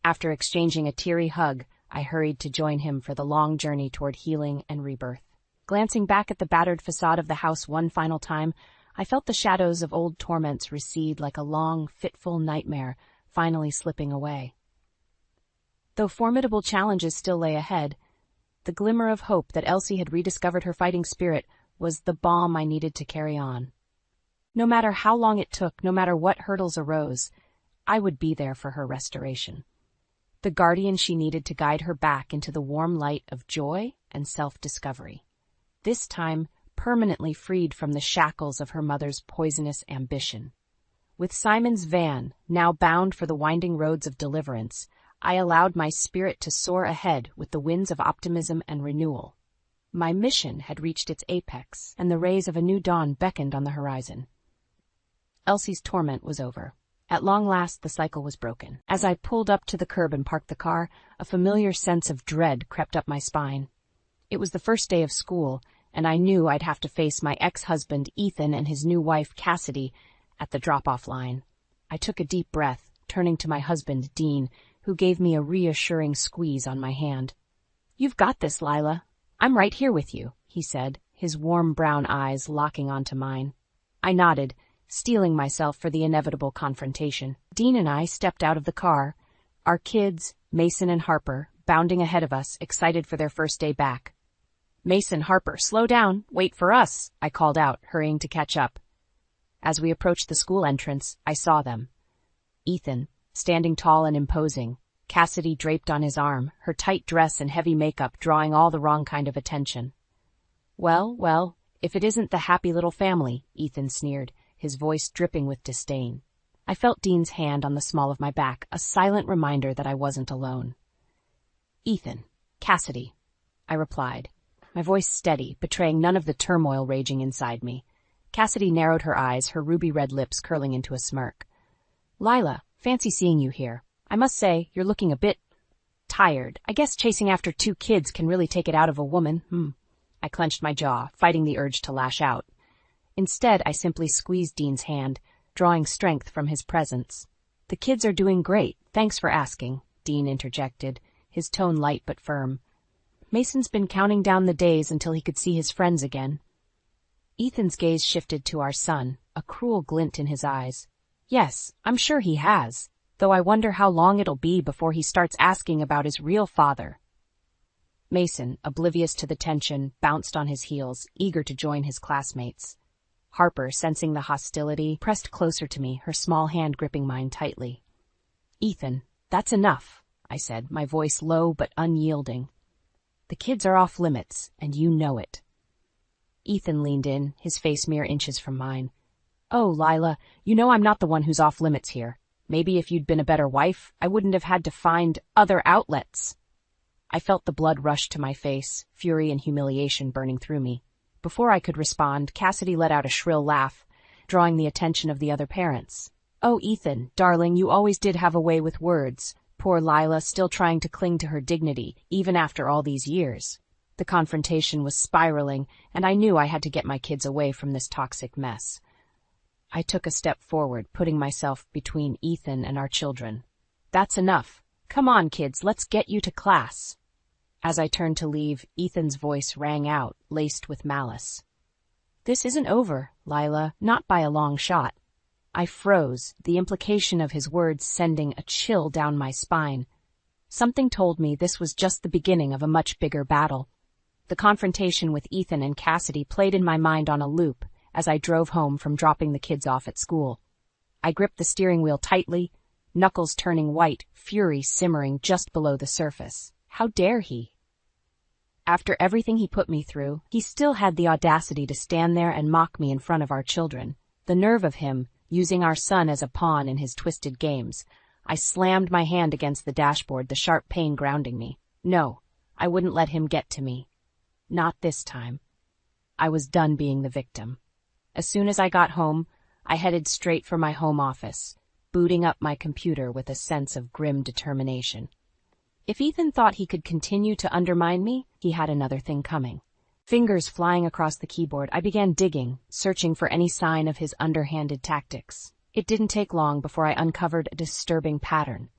After exchanging a teary hug, I hurried to join him for the long journey toward healing and rebirth. Glancing back at the battered facade of the house one final time, I felt the shadows of old torments recede like a long, fitful nightmare, finally slipping away. Though formidable challenges still lay ahead, the glimmer of hope that Elsie had rediscovered her fighting spirit was the balm I needed to carry on. No matter how long it took, no matter what hurdles arose, I would be there for her restoration. The guardian she needed to guide her back into the warm light of joy and self-discovery. This time, permanently freed from the shackles of her mother's poisonous ambition. With Simon's van, now bound for the winding roads of deliverance, I allowed my spirit to soar ahead with the winds of optimism and renewal. My mission had reached its apex, and the rays of a new dawn beckoned on the horizon. Elsie's torment was over. At long last, the cycle was broken. As I pulled up to the curb and parked the car, a familiar sense of dread crept up my spine. It was the first day of school, and I knew I'd have to face my ex-husband, Ethan, and his new wife, Cassidy, at the drop-off line. I took a deep breath, turning to my husband, Dean, who gave me a reassuring squeeze on my hand. "You've got this, Lila. I'm right here with you," he said, his warm brown eyes locking onto mine. I nodded, steeling myself for the inevitable confrontation. Dean and I stepped out of the car, our kids, Mason and Harper, bounding ahead of us, excited for their first day back. "Mason, Harper, slow down, wait for us," I called out, hurrying to catch up. As we approached the school entrance, I saw them. Ethan, standing tall and imposing, Cassidy draped on his arm, her tight dress and heavy makeup drawing all the wrong kind of attention. Well, if it isn't the happy little family," Ethan sneered, his voice dripping with disdain. I felt Dean's hand on the small of my back, a silent reminder that I wasn't alone. "Ethan, Cassidy," I replied, my voice steady, betraying none of the turmoil raging inside me. Cassidy narrowed her eyes, her ruby-red lips curling into a smirk. "Lila, fancy seeing you here. I must say, you're looking a bit tired. I guess chasing after 2 kids can really take it out of a woman." I clenched my jaw, fighting the urge to lash out. Instead, I simply squeezed Dean's hand, drawing strength from his presence. "The kids are doing great, thanks for asking," Dean interjected, his tone light but firm. "Mason's been counting down the days until he could see his friends again." Ethan's gaze shifted to our son, a cruel glint in his eyes. "Yes, I'm sure he has, though I wonder how long it'll be before he starts asking about his real father." Mason, oblivious to the tension, bounced on his heels, eager to join his classmates. Harper, sensing the hostility, pressed closer to me, her small hand gripping mine tightly. "Ethan, that's enough," I said, my voice low but unyielding. "The kids are off limits, and you know it." Ethan leaned in, his face mere inches from mine. "Oh, Lila, you know I'm not the one who's off limits here. Maybe if you'd been a better wife, I wouldn't have had to find other outlets." I felt the blood rush to my face, fury and humiliation burning through me. Before I could respond, Cassidy let out a shrill laugh, drawing the attention of the other parents. "Oh, Ethan, darling, you always did have a way with words." Poor Lila, still trying to cling to her dignity, even after all these years. The confrontation was spiraling, and I knew I had to get my kids away from this toxic mess. I took a step forward, putting myself between Ethan and our children. "That's enough. Come on, kids, let's get you to class." As I turned to leave, Ethan's voice rang out, laced with malice. "This isn't over, Lila, not by a long shot." I froze, the implication of his words sending a chill down my spine. Something told me this was just the beginning of a much bigger battle. The confrontation with Ethan and Cassidy played in my mind on a loop as I drove home from dropping the kids off at school. I gripped the steering wheel tightly, knuckles turning white, fury simmering just below the surface. How dare he? After everything he put me through, he still had the audacity to stand there and mock me in front of our children. The nerve of him, using our son as a pawn in his twisted games. I slammed my hand against the dashboard, the sharp pain grounding me. No, I wouldn't let him get to me. Not this time. I was done being the victim. As soon as I got home, I headed straight for my home office, booting up my computer with a sense of grim determination. If Ethan thought he could continue to undermine me, he had another thing coming. Fingers flying across the keyboard, I began digging, searching for any sign of his underhanded tactics. It didn't take long before I uncovered a disturbing pattern.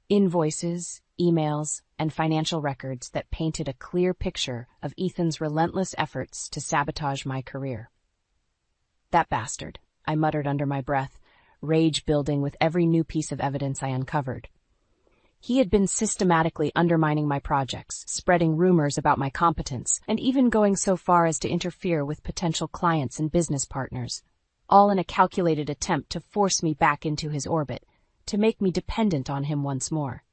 Invoices, emails, and financial records that painted a clear picture of Ethan's relentless efforts to sabotage my career. "That bastard," I muttered under my breath, rage building with every new piece of evidence I uncovered. He had been systematically undermining my projects, spreading rumors about my competence, and even going so far as to interfere with potential clients and business partners, all in a calculated attempt to force me back into his orbit, to make me dependent on him once more.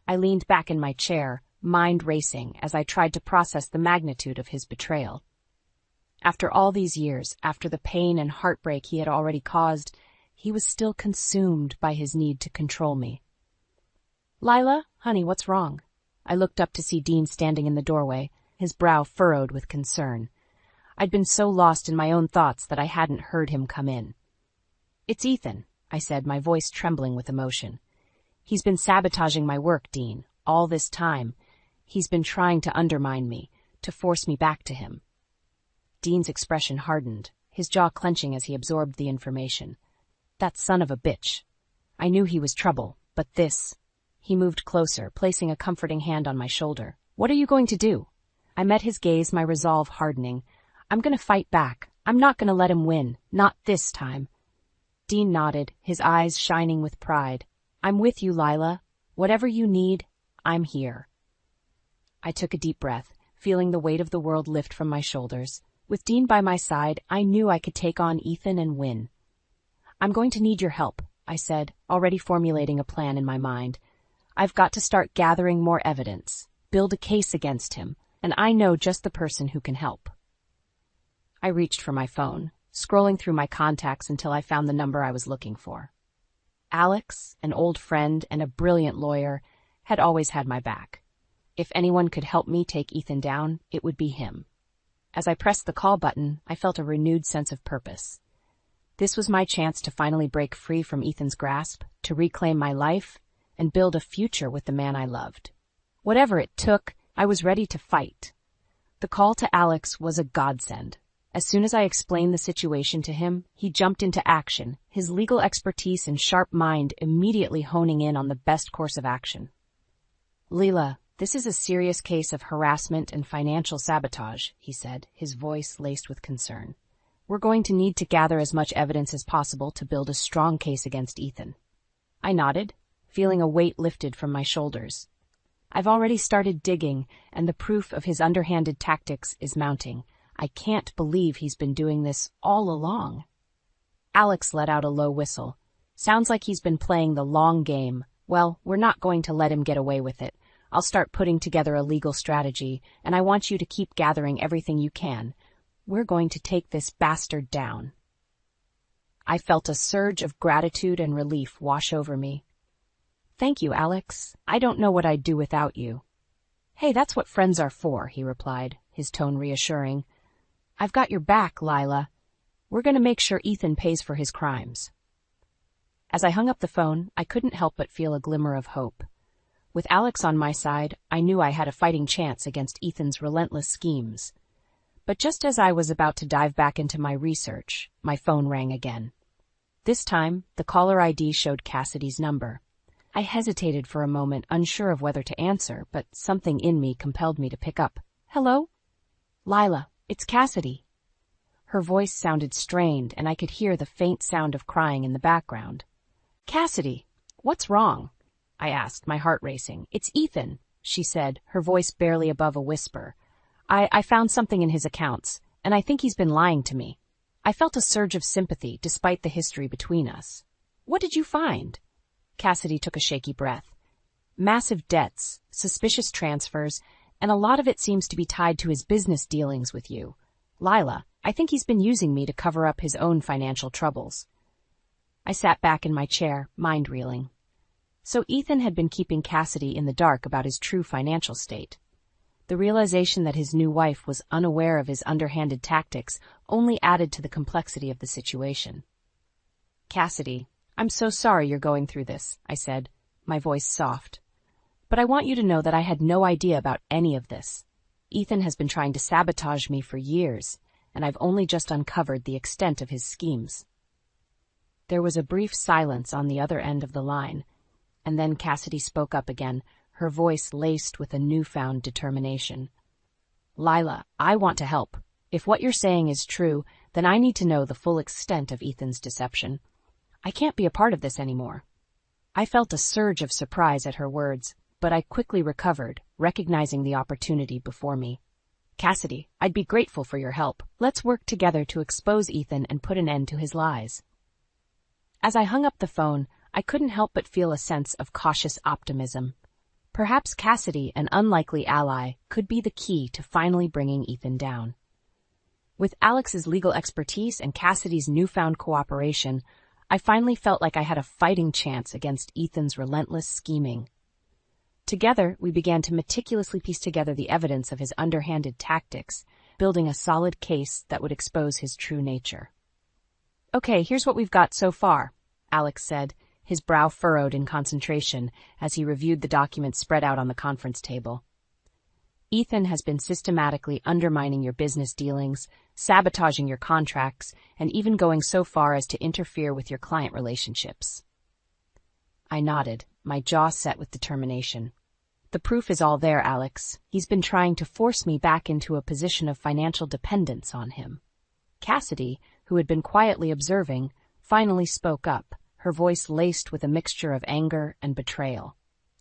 I leaned back in my chair, mind racing as I tried to process the magnitude of his betrayal. After all these years, after the pain and heartbreak he had already caused, he was still consumed by his need to control me. "Lila, honey, what's wrong?" I looked up to see Dean standing in the doorway, his brow furrowed with concern. I'd been so lost in my own thoughts that I hadn't heard him come in. "It's Ethan," I said, my voice trembling with emotion. "He's been sabotaging my work, Dean, all this time. He's been trying to undermine me, to force me back to him." Dean's expression hardened, his jaw clenching as he absorbed the information. That son of a bitch. I knew he was trouble, but this... He moved closer, placing a comforting hand on my shoulder. "What are you going to do?" I met his gaze, my resolve hardening. "I'm going to fight back. I'm not going to let him win. Not this time." Dean nodded, his eyes shining with pride. "I'm with you, Lila. Whatever you need, I'm here." I took a deep breath, feeling the weight of the world lift from my shoulders. With Dean by my side, I knew I could take on Ethan and win. "I'm going to need your help," I said, already formulating a plan in my mind. "I've got to start gathering more evidence, build a case against him, and I know just the person who can help." I reached for my phone, scrolling through my contacts until I found the number I was looking for. Alex, an old friend and a brilliant lawyer, had always had my back. If anyone could help me take Ethan down, it would be him. As I pressed the call button, I felt a renewed sense of purpose. This was my chance to finally break free from Ethan's grasp, to reclaim my life, and build a future with the man I loved. Whatever it took, I was ready to fight. The call to Alex was a godsend. As soon as I explained the situation to him, he jumped into action, his legal expertise and sharp mind immediately honing in on the best course of action. "Lila, this is a serious case of harassment and financial sabotage," he said, his voice laced with concern. "We're going to need to gather as much evidence as possible to build a strong case against Ethan." I nodded, feeling a weight lifted from my shoulders. "I've already started digging, and the proof of his underhanded tactics is mounting. I can't believe he's been doing this all along." Alex let out a low whistle. "Sounds like he's been playing the long game. Well, we're not going to let him get away with it. I'll start putting together a legal strategy, and I want you to keep gathering everything you can. We're going to take this bastard down." I felt a surge of gratitude and relief wash over me. "Thank you, Alex. I don't know what I'd do without you." "Hey, that's what friends are for," he replied, his tone reassuring. "I've got your back, Lila. We're going to make sure Ethan pays for his crimes." As I hung up the phone, I couldn't help but feel a glimmer of hope. With Alex on my side, I knew I had a fighting chance against Ethan's relentless schemes. But just as I was about to dive back into my research, my phone rang again. This time, the caller ID showed Cassidy's number. I hesitated for a moment, unsure of whether to answer, but something in me compelled me to pick up. Hello? Lila, it's Cassidy. Her voice sounded strained, and I could hear the faint sound of crying in the background. Cassidy, what's wrong? I asked, my heart racing. It's Ethan, she said, her voice barely above a whisper. I found something in his accounts, and I think he's been lying to me. I felt a surge of sympathy despite the history between us. What did you find? Cassidy took a shaky breath. Massive debts, suspicious transfers, and a lot of it seems to be tied to his business dealings with you. Lila, I think he's been using me to cover up his own financial troubles. I sat back in my chair, mind reeling. So Ethan had been keeping Cassidy in the dark about his true financial state. The realization that his new wife was unaware of his underhanded tactics only added to the complexity of the situation. Cassidy, I'm so sorry you're going through this, I said, my voice soft. But I want you to know that I had no idea about any of this. Ethan has been trying to sabotage me for years, and I've only just uncovered the extent of his schemes. There was a brief silence on the other end of the line, and then Cassidy spoke up again, her voice laced with a newfound determination. Lila, I want to help. If what you're saying is true, then I need to know the full extent of Ethan's deception. I can't be a part of this anymore. I felt a surge of surprise at her words, but I quickly recovered, recognizing the opportunity before me. Cassidy, I'd be grateful for your help. Let's work together to expose Ethan and put an end to his lies. As I hung up the phone, I couldn't help but feel a sense of cautious optimism. Perhaps Cassidy, an unlikely ally, could be the key to finally bringing Ethan down. With Alex's legal expertise and Cassidy's newfound cooperation, I finally felt like I had a fighting chance against Ethan's relentless scheming. Together, we began to meticulously piece together the evidence of his underhanded tactics, building a solid case that would expose his true nature. Okay, here's what we've got so far, Alex said, his brow furrowed in concentration as he reviewed the documents spread out on the conference table. Ethan has been systematically undermining your business dealings, sabotaging your contracts, and even going so far as to interfere with your client relationships. I nodded, my jaw set with determination. The proof is all there, Alex. He's been trying to force me back into a position of financial dependence on him. Cassidy, who had been quietly observing, finally spoke up, her voice laced with a mixture of anger and betrayal.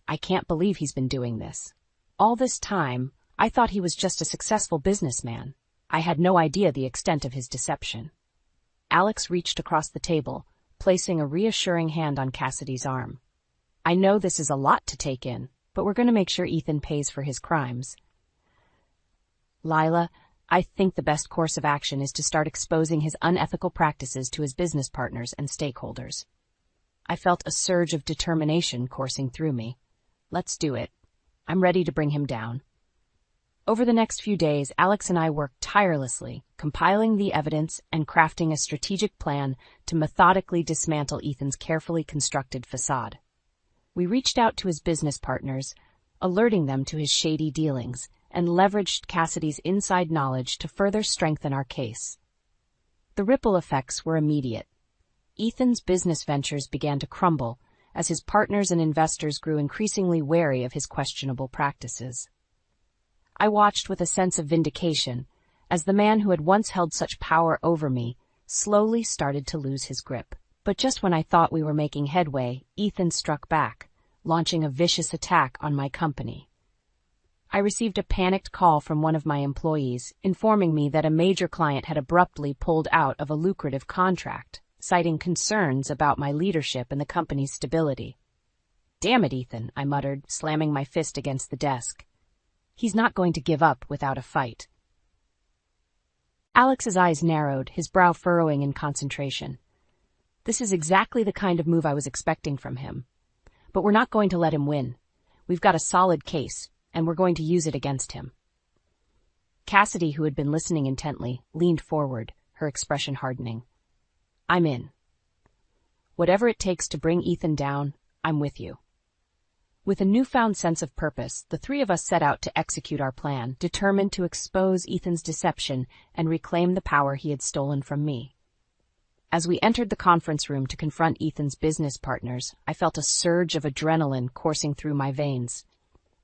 I can't believe he's been doing this. All this time, I thought he was just a successful businessman. I had no idea the extent of his deception. Alex reached across the table, placing a reassuring hand on Cassidy's arm. I know this is a lot to take in, but we're going to make sure Ethan pays for his crimes. Lila, I think the best course of action is to start exposing his unethical practices to his business partners and stakeholders. I felt a surge of determination coursing through me. Let's do it. I'm ready to bring him down. Over the next few days, Alex and I worked tirelessly, compiling the evidence and crafting a strategic plan to methodically dismantle Ethan's carefully constructed facade. We reached out to his business partners, alerting them to his shady dealings, and leveraged Cassidy's inside knowledge to further strengthen our case. The ripple effects were immediate. Ethan's business ventures began to crumble as his partners and investors grew increasingly wary of his questionable practices. I watched with a sense of vindication as the man who had once held such power over me slowly started to lose his grip. But just when I thought we were making headway, Ethan struck back, launching a vicious attack on my company. I received a panicked call from one of my employees, informing me that a major client had abruptly pulled out of a lucrative contract, citing concerns about my leadership and the company's stability. Damn it, Ethan, I muttered, slamming my fist against the desk. He's not going to give up without a fight. Alex's eyes narrowed, his brow furrowing in concentration. This is exactly the kind of move I was expecting from him. But we're not going to let him win. We've got a solid case, and we're going to use it against him. Cassidy, who had been listening intently, leaned forward, her expression hardening. I'm in. Whatever it takes to bring Ethan down, I'm with you. With a newfound sense of purpose, the three of us set out to execute our plan, determined to expose Ethan's deception and reclaim the power he had stolen from me. As we entered the conference room to confront Ethan's business partners, I felt a surge of adrenaline coursing through my veins.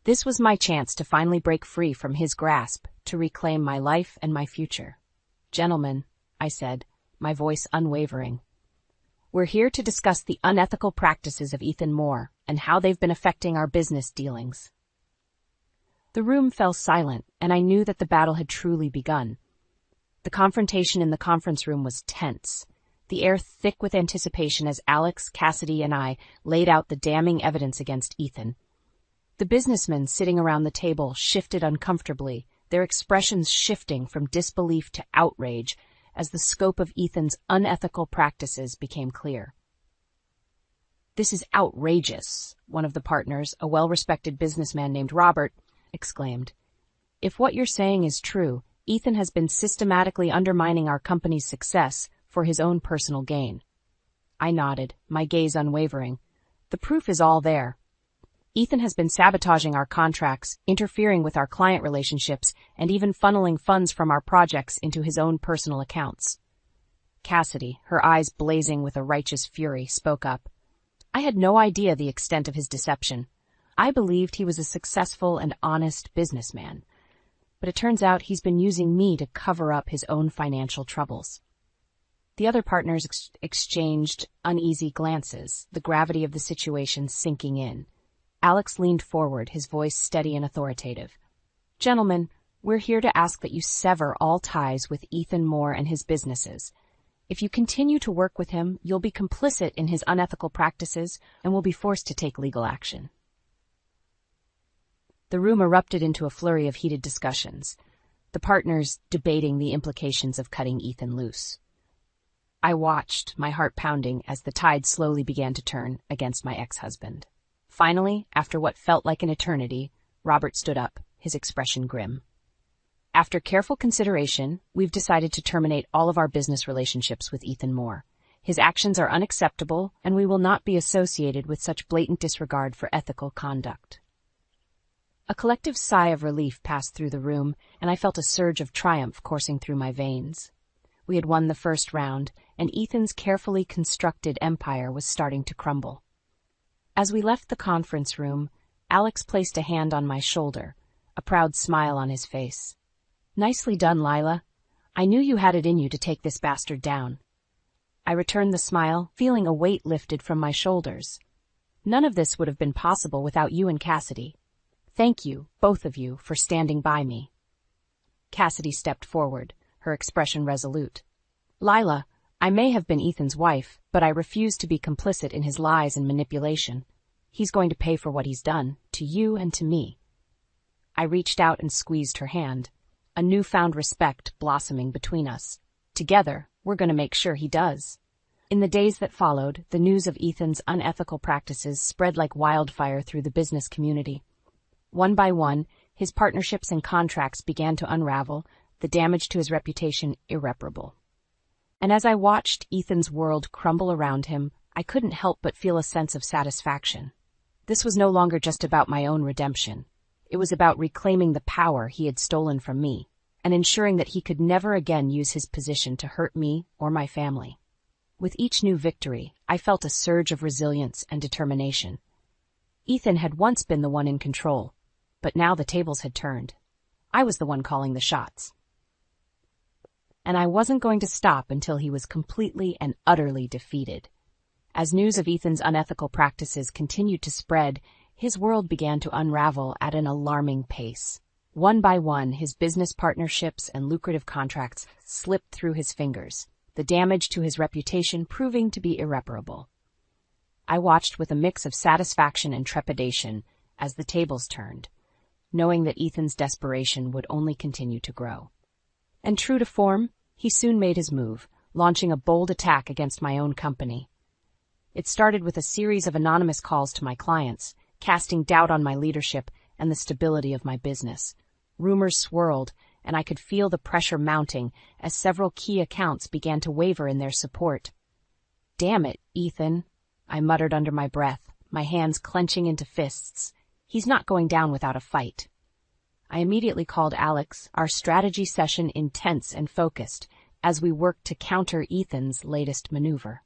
This was my chance to finally break free from his grasp, to reclaim my life and my future. "Gentlemen," I said, my voice unwavering, "we're here to discuss the unethical practices of Ethan Moore and how they've been affecting our business dealings." The room fell silent, and I knew that the battle had truly begun. The confrontation in the conference room was tense, the air thick with anticipation as Alex, Cassidy, and I laid out the damning evidence against Ethan. The businessmen sitting around the table shifted uncomfortably, their expressions shifting from disbelief to outrage as the scope of Ethan's unethical practices became clear. "This is outrageous," one of the partners, a well-respected businessman named Robert, exclaimed. "If what you're saying is true, Ethan has been systematically undermining our company's success for his own personal gain." I nodded, my gaze unwavering. "The proof is all there. Ethan has been sabotaging our contracts, interfering with our client relationships, and even funneling funds from our projects into his own personal accounts." Cassidy, her eyes blazing with a righteous fury, spoke up. "I had no idea the extent of his deception. I believed he was a successful and honest businessman. But it turns out he's been using me to cover up his own financial troubles." The other partners exchanged uneasy glances, the gravity of the situation sinking in. Alex leaned forward, his voice steady and authoritative. "Gentlemen, we're here to ask that you sever all ties with Ethan Moore and his businesses. If you continue to work with him, you'll be complicit in his unethical practices and will be forced to take legal action." The room erupted into a flurry of heated discussions, the partners debating the implications of cutting Ethan loose. I watched, my heart pounding, as the tide slowly began to turn against my ex-husband. Finally, after what felt like an eternity, Robert stood up, his expression grim. "After careful consideration, we've decided to terminate all of our business relationships with Ethan Moore. His actions are unacceptable, and we will not be associated with such blatant disregard for ethical conduct." A collective sigh of relief passed through the room, and I felt a surge of triumph coursing through my veins. We had won the first round, and Ethan's carefully constructed empire was starting to crumble. As we left the conference room, Alex placed a hand on my shoulder, a proud smile on his face. "Nicely done, Lila. I knew you had it in you to take this bastard down." I returned the smile, feeling a weight lifted from my shoulders. None of this would have been possible without you and Cassidy. Thank you, both of you, for standing by me. Cassidy stepped forward, her expression resolute. "Lila, I may have been Ethan's wife, but I refuse to be complicit in his lies and manipulation. He's going to pay for what he's done, to you and to me." I reached out and squeezed her hand, a newfound respect blossoming between us. Together, we're going to make sure he does. In the days that followed, the news of Ethan's unethical practices spread like wildfire through the business community. One by one, his partnerships and contracts began to unravel, the damage to his reputation irreparable. And as I watched Ethan's world crumble around him, I couldn't help but feel a sense of satisfaction. This was no longer just about my own redemption. It was about reclaiming the power he had stolen from me, and ensuring that he could never again use his position to hurt me or my family. With each new victory, I felt a surge of resilience and determination. Ethan had once been the one in control, but now the tables had turned. I was the one calling the shots. And I wasn't going to stop until he was completely and utterly defeated. As news of Ethan's unethical practices continued to spread, his world began to unravel at an alarming pace. One by one, his business partnerships and lucrative contracts slipped through his fingers, the damage to his reputation proving to be irreparable. I watched with a mix of satisfaction and trepidation as the tables turned, knowing that Ethan's desperation would only continue to grow. And true to form, he soon made his move, launching a bold attack against my own company. It started with a series of anonymous calls to my clients, casting doubt on my leadership and the stability of my business. Rumors swirled, and I could feel the pressure mounting as several key accounts began to waver in their support. "Damn it, Ethan," I muttered under my breath, my hands clenching into fists. "He's not going down without a fight." I immediately called Alex, our strategy session intense and focused, as we worked to counter Ethan's latest maneuver.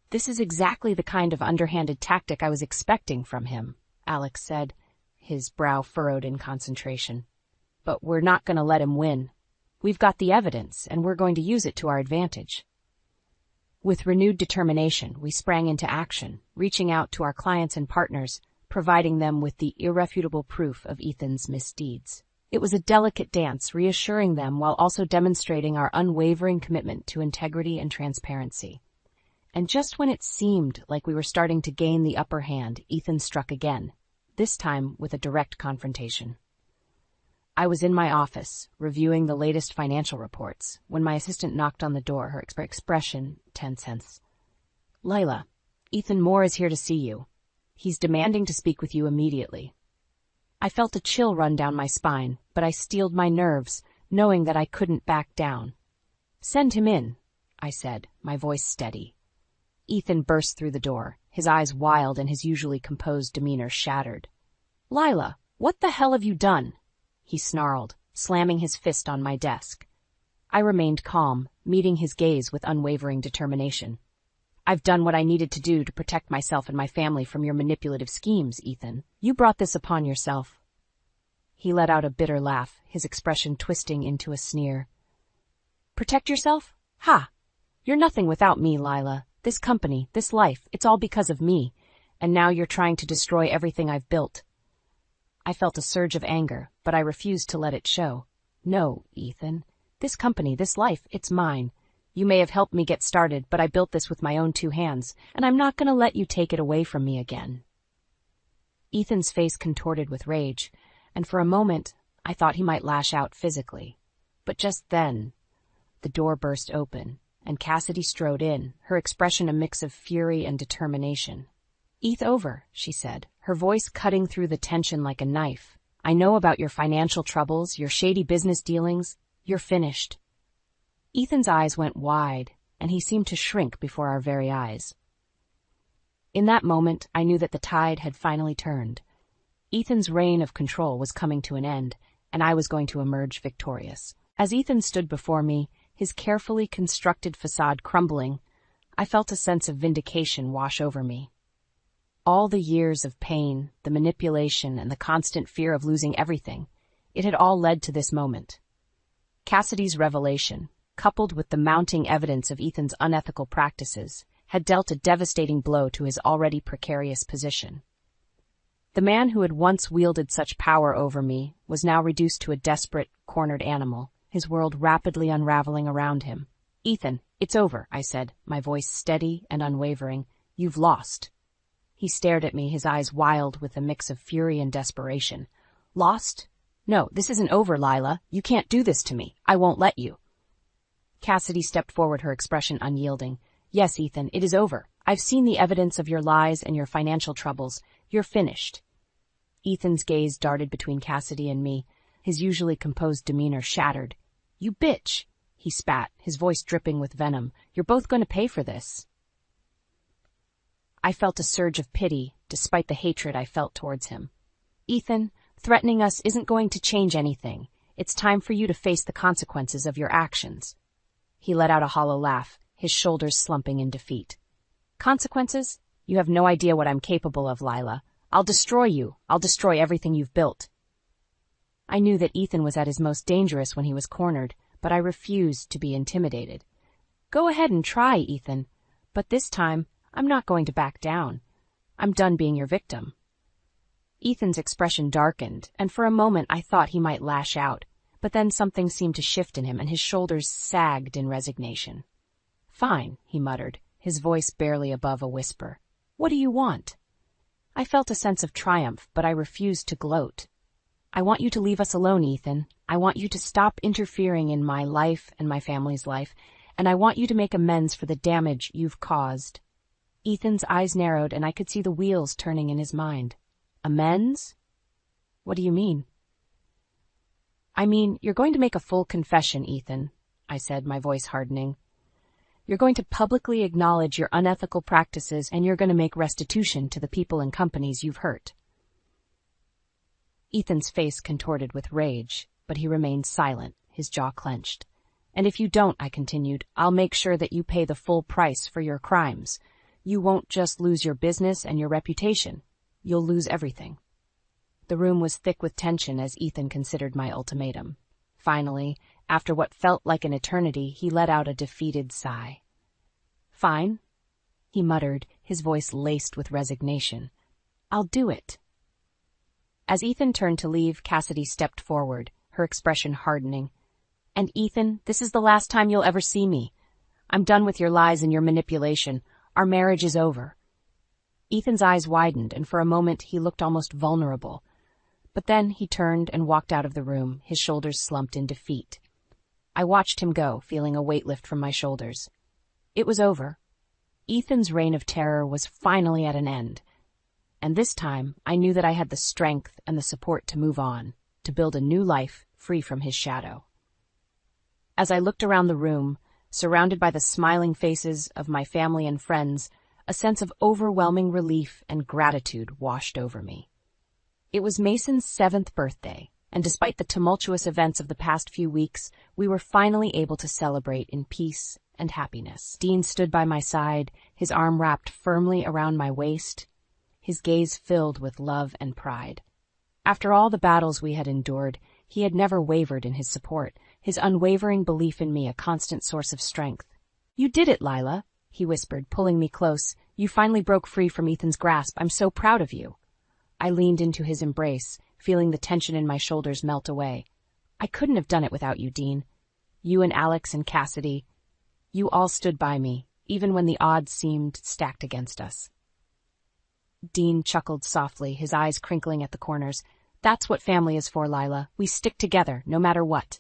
"This is exactly the kind of underhanded tactic I was expecting from him," Alex said, his brow furrowed in concentration. "But we're not going to let him win. We've got the evidence, and we're going to use it to our advantage." With renewed determination, we sprang into action, reaching out to our clients and partners, providing them with the irrefutable proof of Ethan's misdeeds. It was a delicate dance, reassuring them while also demonstrating our unwavering commitment to integrity and transparency. And just when it seemed like we were starting to gain the upper hand, Ethan struck again, this time with a direct confrontation. I was in my office, reviewing the latest financial reports, when my assistant knocked on the door, her expression tense. "Lila, Ethan Moore is here to see you. He's demanding to speak with you immediately." I felt a chill run down my spine, but I steeled my nerves, knowing that I couldn't back down. "Send him in," I said, my voice steady. Ethan burst through the door, his eyes wild and his usually composed demeanor shattered. "Lila, what the hell have you done?" he snarled, slamming his fist on my desk. I remained calm, meeting his gaze with unwavering determination. "I've done what I needed to do to protect myself and my family from your manipulative schemes, Ethan. You brought this upon yourself." He let out a bitter laugh, his expression twisting into a sneer. "Protect yourself? Ha! You're nothing without me, Lila. This company, this life, it's all because of me. And now you're trying to destroy everything I've built." I felt a surge of anger, but I refused to let it show. "No, Ethan. This company, this life, it's mine. You may have helped me get started, but I built this with my own 2 hands, and I'm not going to let you take it away from me again." Ethan's face contorted with rage, and for a moment I thought he might lash out physically. But just then, the door burst open, and Cassidy strode in, her expression a mix of fury and determination. "Eth over," she said, her voice cutting through the tension like a knife. "I know about your financial troubles, your shady business dealings. You're finished." Ethan's eyes went wide, and he seemed to shrink before our very eyes. In that moment, I knew that the tide had finally turned. Ethan's reign of control was coming to an end, and I was going to emerge victorious. As Ethan stood before me, his carefully constructed facade crumbling, I felt a sense of vindication wash over me. All the years of pain, the manipulation, and the constant fear of losing everything, it had all led to this moment. Cassidy's revelation, coupled with the mounting evidence of Ethan's unethical practices, had dealt a devastating blow to his already precarious position. The man who had once wielded such power over me was now reduced to a desperate, cornered animal, his world rapidly unraveling around him. "Ethan, it's over," I said, my voice steady and unwavering. "You've lost." He stared at me, his eyes wild with a mix of fury and desperation. "Lost? No, this isn't over, Lila. You can't do this to me. I won't let you." Cassidy stepped forward, her expression unyielding. "Yes, Ethan, it is over. I've seen the evidence of your lies and your financial troubles. You're finished." Ethan's gaze darted between Cassidy and me, his usually composed demeanor shattered. "You bitch!" he spat, his voice dripping with venom. "You're both going to pay for this." I felt a surge of pity, despite the hatred I felt towards him. "Ethan, threatening us isn't going to change anything. It's time for you to face the consequences of your actions." He let out a hollow laugh, his shoulders slumping in defeat. "Consequences? You have no idea what I'm capable of, Lila. I'll destroy you. I'll destroy everything you've built." I knew that Ethan was at his most dangerous when he was cornered, but I refused to be intimidated. "Go ahead and try, Ethan. But this time, I'm not going to back down. I'm done being your victim." Ethan's expression darkened, and for a moment I thought he might lash out, but then something seemed to shift in him and his shoulders sagged in resignation. "Fine," he muttered, his voice barely above a whisper. "What do you want?" I felt a sense of triumph, but I refused to gloat. "I want you to leave us alone, Ethan. I want you to stop interfering in my life and my family's life, and I want you to make amends for the damage you've caused." Ethan's eyes narrowed, and I could see the wheels turning in his mind. "Amends? What do you mean?" "I mean, you're going to make a full confession, Ethan," I said, my voice hardening. "You're going to publicly acknowledge your unethical practices, and you're going to make restitution to the people and companies you've hurt." Ethan's face contorted with rage, but he remained silent, his jaw clenched. And if you don't, I continued, I'll make sure that you pay the full price for your crimes. You won't just lose your business and your reputation. You'll lose everything. The room was thick with tension as Ethan considered my ultimatum. Finally, after what felt like an eternity, he let out a defeated sigh. Fine, he muttered, his voice laced with resignation. I'll do it. As Ethan turned to leave, Cassidy stepped forward, her expression hardening. And Ethan, this is the last time you'll ever see me. I'm done with your lies and your manipulation. Our marriage is over. Ethan's eyes widened, and for a moment he looked almost vulnerable. But then he turned and walked out of the room, his shoulders slumped in defeat. I watched him go, feeling a weight lift from my shoulders. It was over. Ethan's reign of terror was finally at an end. And this time, I knew that I had the strength and the support to move on, to build a new life free from his shadow. As I looked around the room, surrounded by the smiling faces of my family and friends, a sense of overwhelming relief and gratitude washed over me. It was Mason's 7th birthday, and despite the tumultuous events of the past few weeks, we were finally able to celebrate in peace and happiness. Dean stood by my side, his arm wrapped firmly around my waist, his gaze filled with love and pride. After all the battles we had endured, he had never wavered in his support, his unwavering belief in me a constant source of strength. You did it, Lila, he whispered, pulling me close. You finally broke free from Ethan's grasp. I'm so proud of you. I leaned into his embrace, feeling the tension in my shoulders melt away. I couldn't have done it without you, Dean. You and Alex and Cassidy, you all stood by me, even when the odds seemed stacked against us. Dean chuckled softly, his eyes crinkling at the corners. That's what family is for, Lila. We stick together, no matter what.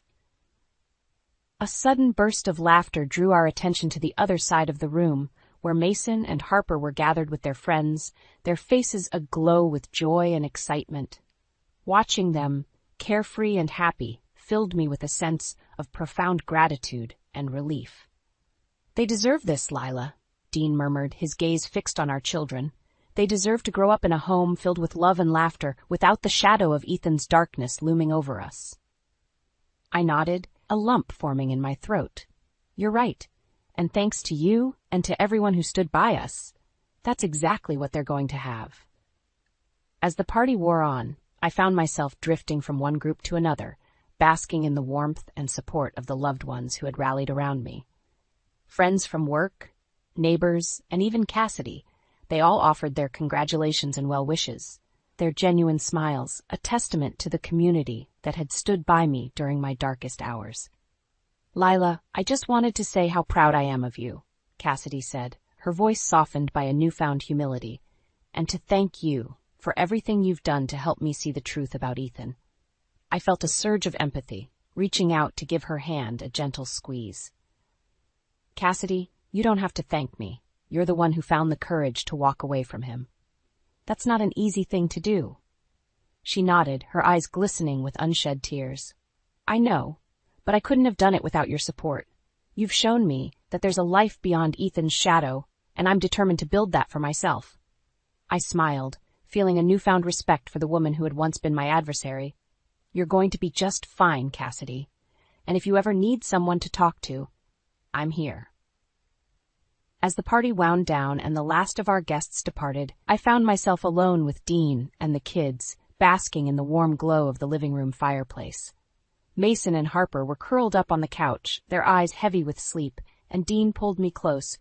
A sudden burst of laughter drew our attention to the other side of the room, where Mason and Harper were gathered with their friends, their faces aglow with joy and excitement. Watching them, carefree and happy, filled me with a sense of profound gratitude and relief. They deserve this, Lila, Dean murmured, his gaze fixed on our children. They deserve to grow up in a home filled with love and laughter, without the shadow of Ethan's darkness looming over us. I nodded, a lump forming in my throat. You're right, and thanks to you and to everyone who stood by us, that's exactly what they're going to have. As the party wore on, I found myself drifting from one group to another, basking in the warmth and support of the loved ones who had rallied around me. Friends from work, neighbors, and even Cassidy, they all offered their congratulations and well wishes, their genuine smiles, a testament to the community that had stood by me during my darkest hours. Lila, I just wanted to say how proud I am of you, Cassidy said, her voice softened by a newfound humility, and to thank you for everything you've done to help me see the truth about Ethan. I felt a surge of empathy, reaching out to give her hand a gentle squeeze. Cassidy, you don't have to thank me. You're the one who found the courage to walk away from him. That's not an easy thing to do. She nodded, her eyes glistening with unshed tears. I know, but I couldn't have done it without your support. You've shown me that there's a life beyond Ethan's shadow, and I'm determined to build that for myself. I smiled, feeling a newfound respect for the woman who had once been my adversary. You're going to be just fine, Cassidy, and if you ever need someone to talk to, I'm here. As the party wound down and the last of our guests departed, I found myself alone with Dean and the kids, basking in the warm glow of the living room fireplace. Mason and Harper were curled up on the couch, their eyes heavy with sleep, and Dean pulled me close,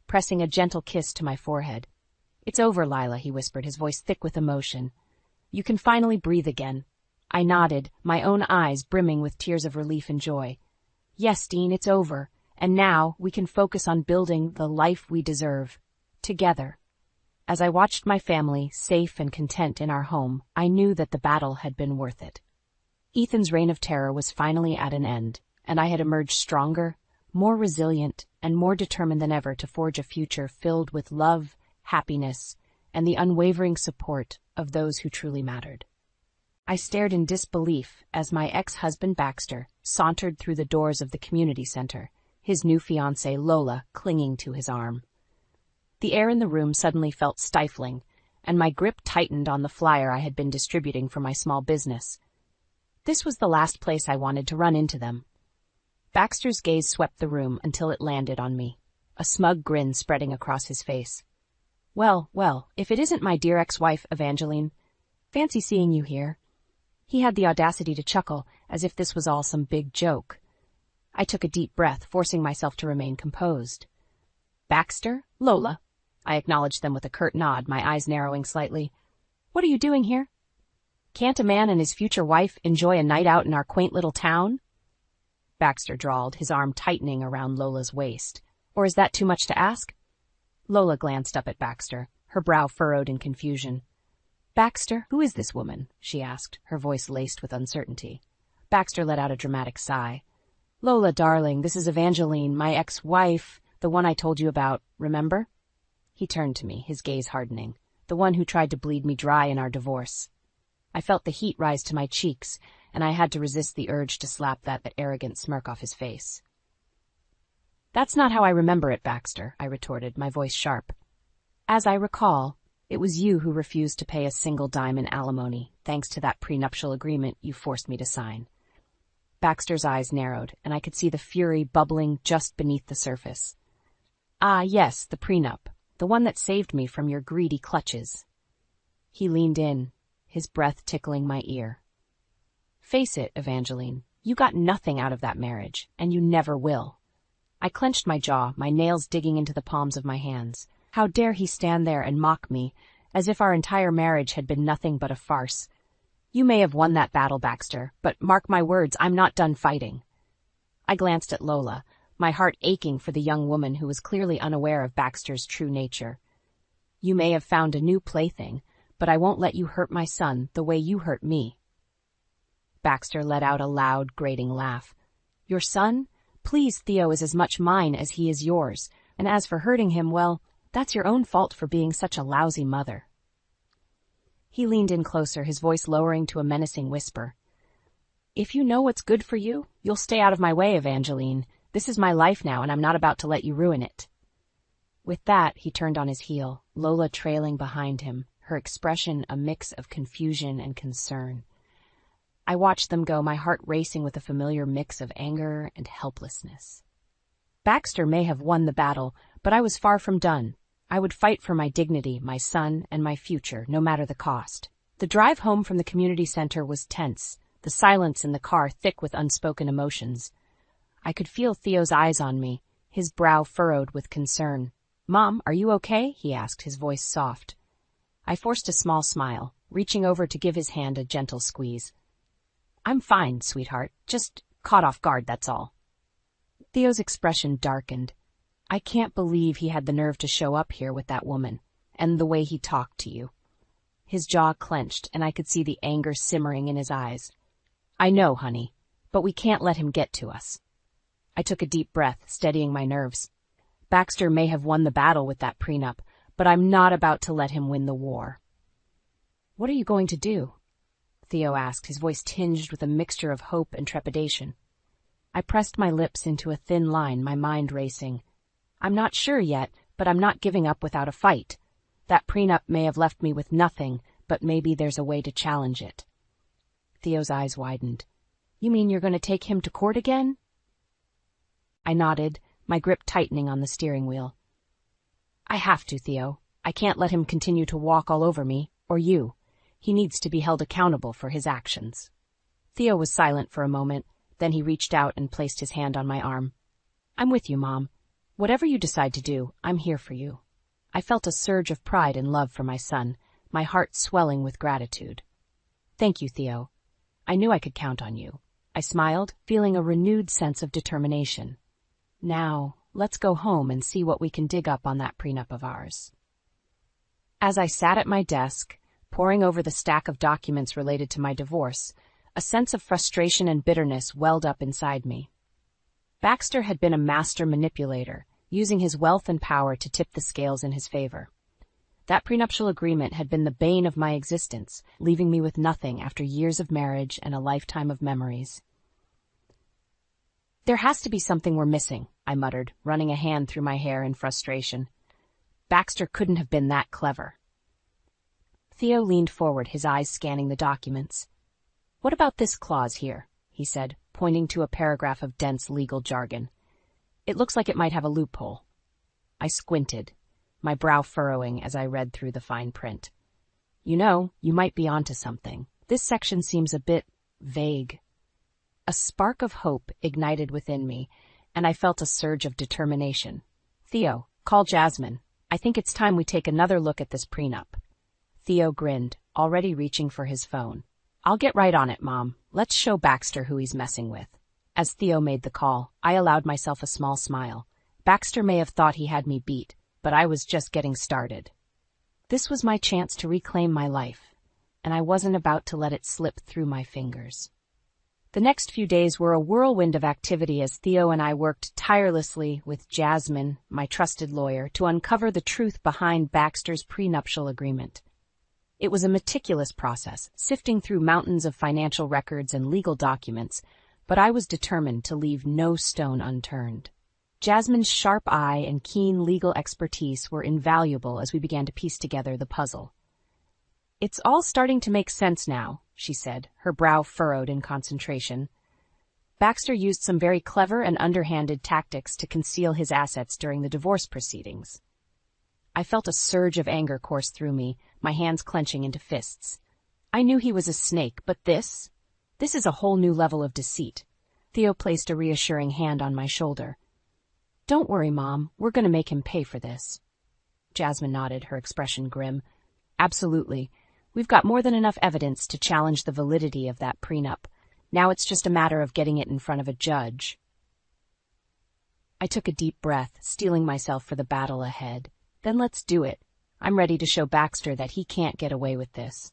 pressing a gentle kiss to my forehead. It's over, Lila, he whispered, his voice thick with emotion. You can finally breathe again. I nodded, my own eyes brimming with tears of relief and joy. Yes, Dean, it's over. And now we can focus on building the life we deserve, together. As I watched my family, safe and content in our home, I knew that the battle had been worth it. Ethan's reign of terror was finally at an end, and I had emerged stronger, more resilient, and more determined than ever to forge a future filled with love, happiness, and the unwavering support of those who truly mattered. I stared in disbelief as my ex-husband Baxter sauntered through the doors of the community center, his new fiancée Lola clinging to his arm. The air in the room suddenly felt stifling, and my grip tightened on the flyer I had been distributing for my small business. This was the last place I wanted to run into them. Baxter's gaze swept the room until it landed on me, a smug grin spreading across his face. Well, if it isn't my dear ex-wife, Evangeline. Fancy seeing you here. He had the audacity to chuckle, as if this was all some big joke. I took a deep breath, forcing myself to remain composed. Baxter? Lola? I acknowledged them with a curt nod, my eyes narrowing slightly. What are you doing here? Can't a man and his future wife enjoy a night out in our quaint little town? Baxter drawled, his arm tightening around Lola's waist. Or is that too much to ask? Lola glanced up at Baxter, her brow furrowed in confusion. Baxter, who is this woman? She asked, her voice laced with uncertainty. Baxter let out a dramatic sigh. Lola, darling, this is Evangeline, my ex-wife, the one I told you about, remember? He turned to me, his gaze hardening, the one who tried to bleed me dry in our divorce. I felt the heat rise to my cheeks, and I had to resist the urge to slap that arrogant smirk off his face. That's not how I remember it, Baxter, I retorted, my voice sharp. As I recall, it was you who refused to pay a single dime in alimony, thanks to that prenuptial agreement you forced me to sign. Baxter's eyes narrowed, and I could see the fury bubbling just beneath the surface. Ah, yes, the prenup, the one that saved me from your greedy clutches. He leaned in, his breath tickling my ear. Face it, Evangeline, you got nothing out of that marriage, and you never will. I clenched my jaw, my nails digging into the palms of my hands. How dare he stand there and mock me, as if our entire marriage had been nothing but a farce. You may have won that battle, Baxter, but mark my words, I'm not done fighting. I glanced at Lola, my heart aching for the young woman who was clearly unaware of Baxter's true nature. You may have found a new plaything, but I won't let you hurt my son the way you hurt me. Baxter let out a loud, grating laugh. Your son? Please, Theo is as much mine as he is yours, and as for hurting him, well, that's your own fault for being such a lousy mother. He leaned in closer, his voice lowering to a menacing whisper. If you know what's good for you, you'll stay out of my way, Evangeline. This is my life now, and I'm not about to let you ruin it. With that, he turned on his heel, Lola trailing behind him, her expression a mix of confusion and concern. I watched them go, my heart racing with a familiar mix of anger and helplessness. Baxter may have won the battle, but I was far from done. I would fight for my dignity, my son, and my future, no matter the cost. The drive home from the community center was tense, the silence in the car thick with unspoken emotions. I could feel Theo's eyes on me, his brow furrowed with concern. Mom, are you okay? He asked, his voice soft. I forced a small smile, reaching over to give his hand a gentle squeeze. I'm fine, sweetheart. Just caught off guard, that's all. Theo's expression darkened. I can't believe he had the nerve to show up here with that woman, and the way he talked to you. His jaw clenched, and I could see the anger simmering in his eyes. I know, honey, but we can't let him get to us. I took a deep breath, steadying my nerves. Baxter may have won the battle with that prenup, but I'm not about to let him win the war. What are you going to do? Theo asked, his voice tinged with a mixture of hope and trepidation. I pressed my lips into a thin line, my mind racing. I'm not sure yet, but I'm not giving up without a fight. That prenup may have left me with nothing, but maybe there's a way to challenge it. Theo's eyes widened. You mean you're going to take him to court again? I nodded, my grip tightening on the steering wheel. I have to, Theo. I can't let him continue to walk all over me, or you. He needs to be held accountable for his actions. Theo was silent for a moment, then he reached out and placed his hand on my arm. I'm with you, Mom. Whatever you decide to do, I'm here for you. I felt a surge of pride and love for my son, my heart swelling with gratitude. Thank you, Theo. I knew I could count on you. I smiled, feeling a renewed sense of determination. Now, let's go home and see what we can dig up on that prenup of ours. As I sat at my desk, poring over the stack of documents related to my divorce, a sense of frustration and bitterness welled up inside me. Baxter had been a master manipulator, using his wealth and power to tip the scales in his favor. That prenuptial agreement had been the bane of my existence, leaving me with nothing after years of marriage and a lifetime of memories. There has to be something we're missing, I muttered, running a hand through my hair in frustration. Baxter couldn't have been that clever. Theo leaned forward, his eyes scanning the documents. What about this clause here? He said, pointing to a paragraph of dense legal jargon. "It looks like it might have a loophole." I squinted, my brow furrowing as I read through the fine print. "You know, you might be onto something. This section seems a bit vague." A spark of hope ignited within me, and I felt a surge of determination. "Theo, call Jasmine. I think it's time we take another look at this prenup." Theo grinned, already reaching for his phone. "I'll get right on it, Mom. Let's show Baxter who he's messing with." As Theo made the call, I allowed myself a small smile. Baxter may have thought he had me beat, but I was just getting started. This was my chance to reclaim my life, and I wasn't about to let it slip through my fingers. The next few days were a whirlwind of activity as Theo and I worked tirelessly with Jasmine, my trusted lawyer, to uncover the truth behind Baxter's prenuptial agreement. It was a meticulous process, sifting through mountains of financial records and legal documents, but I was determined to leave no stone unturned. Jasmine's sharp eye and keen legal expertise were invaluable as we began to piece together the puzzle. "It's all starting to make sense now," she said, her brow furrowed in concentration. "Baxter used some very clever and underhanded tactics to conceal his assets during the divorce proceedings." I felt a surge of anger course through me, my hands clenching into fists. I knew he was a snake, but this is a whole new level of deceit. Theo placed a reassuring hand on my shoulder. "Don't worry, Mom. We're going to make him pay for this." Jasmine nodded, her expression grim. "Absolutely. We've got more than enough evidence to challenge the validity of that prenup. Now it's just a matter of getting it in front of a judge." I took a deep breath, steeling myself for the battle ahead. Then let's do it. I'm ready to show Baxter that he can't get away with this.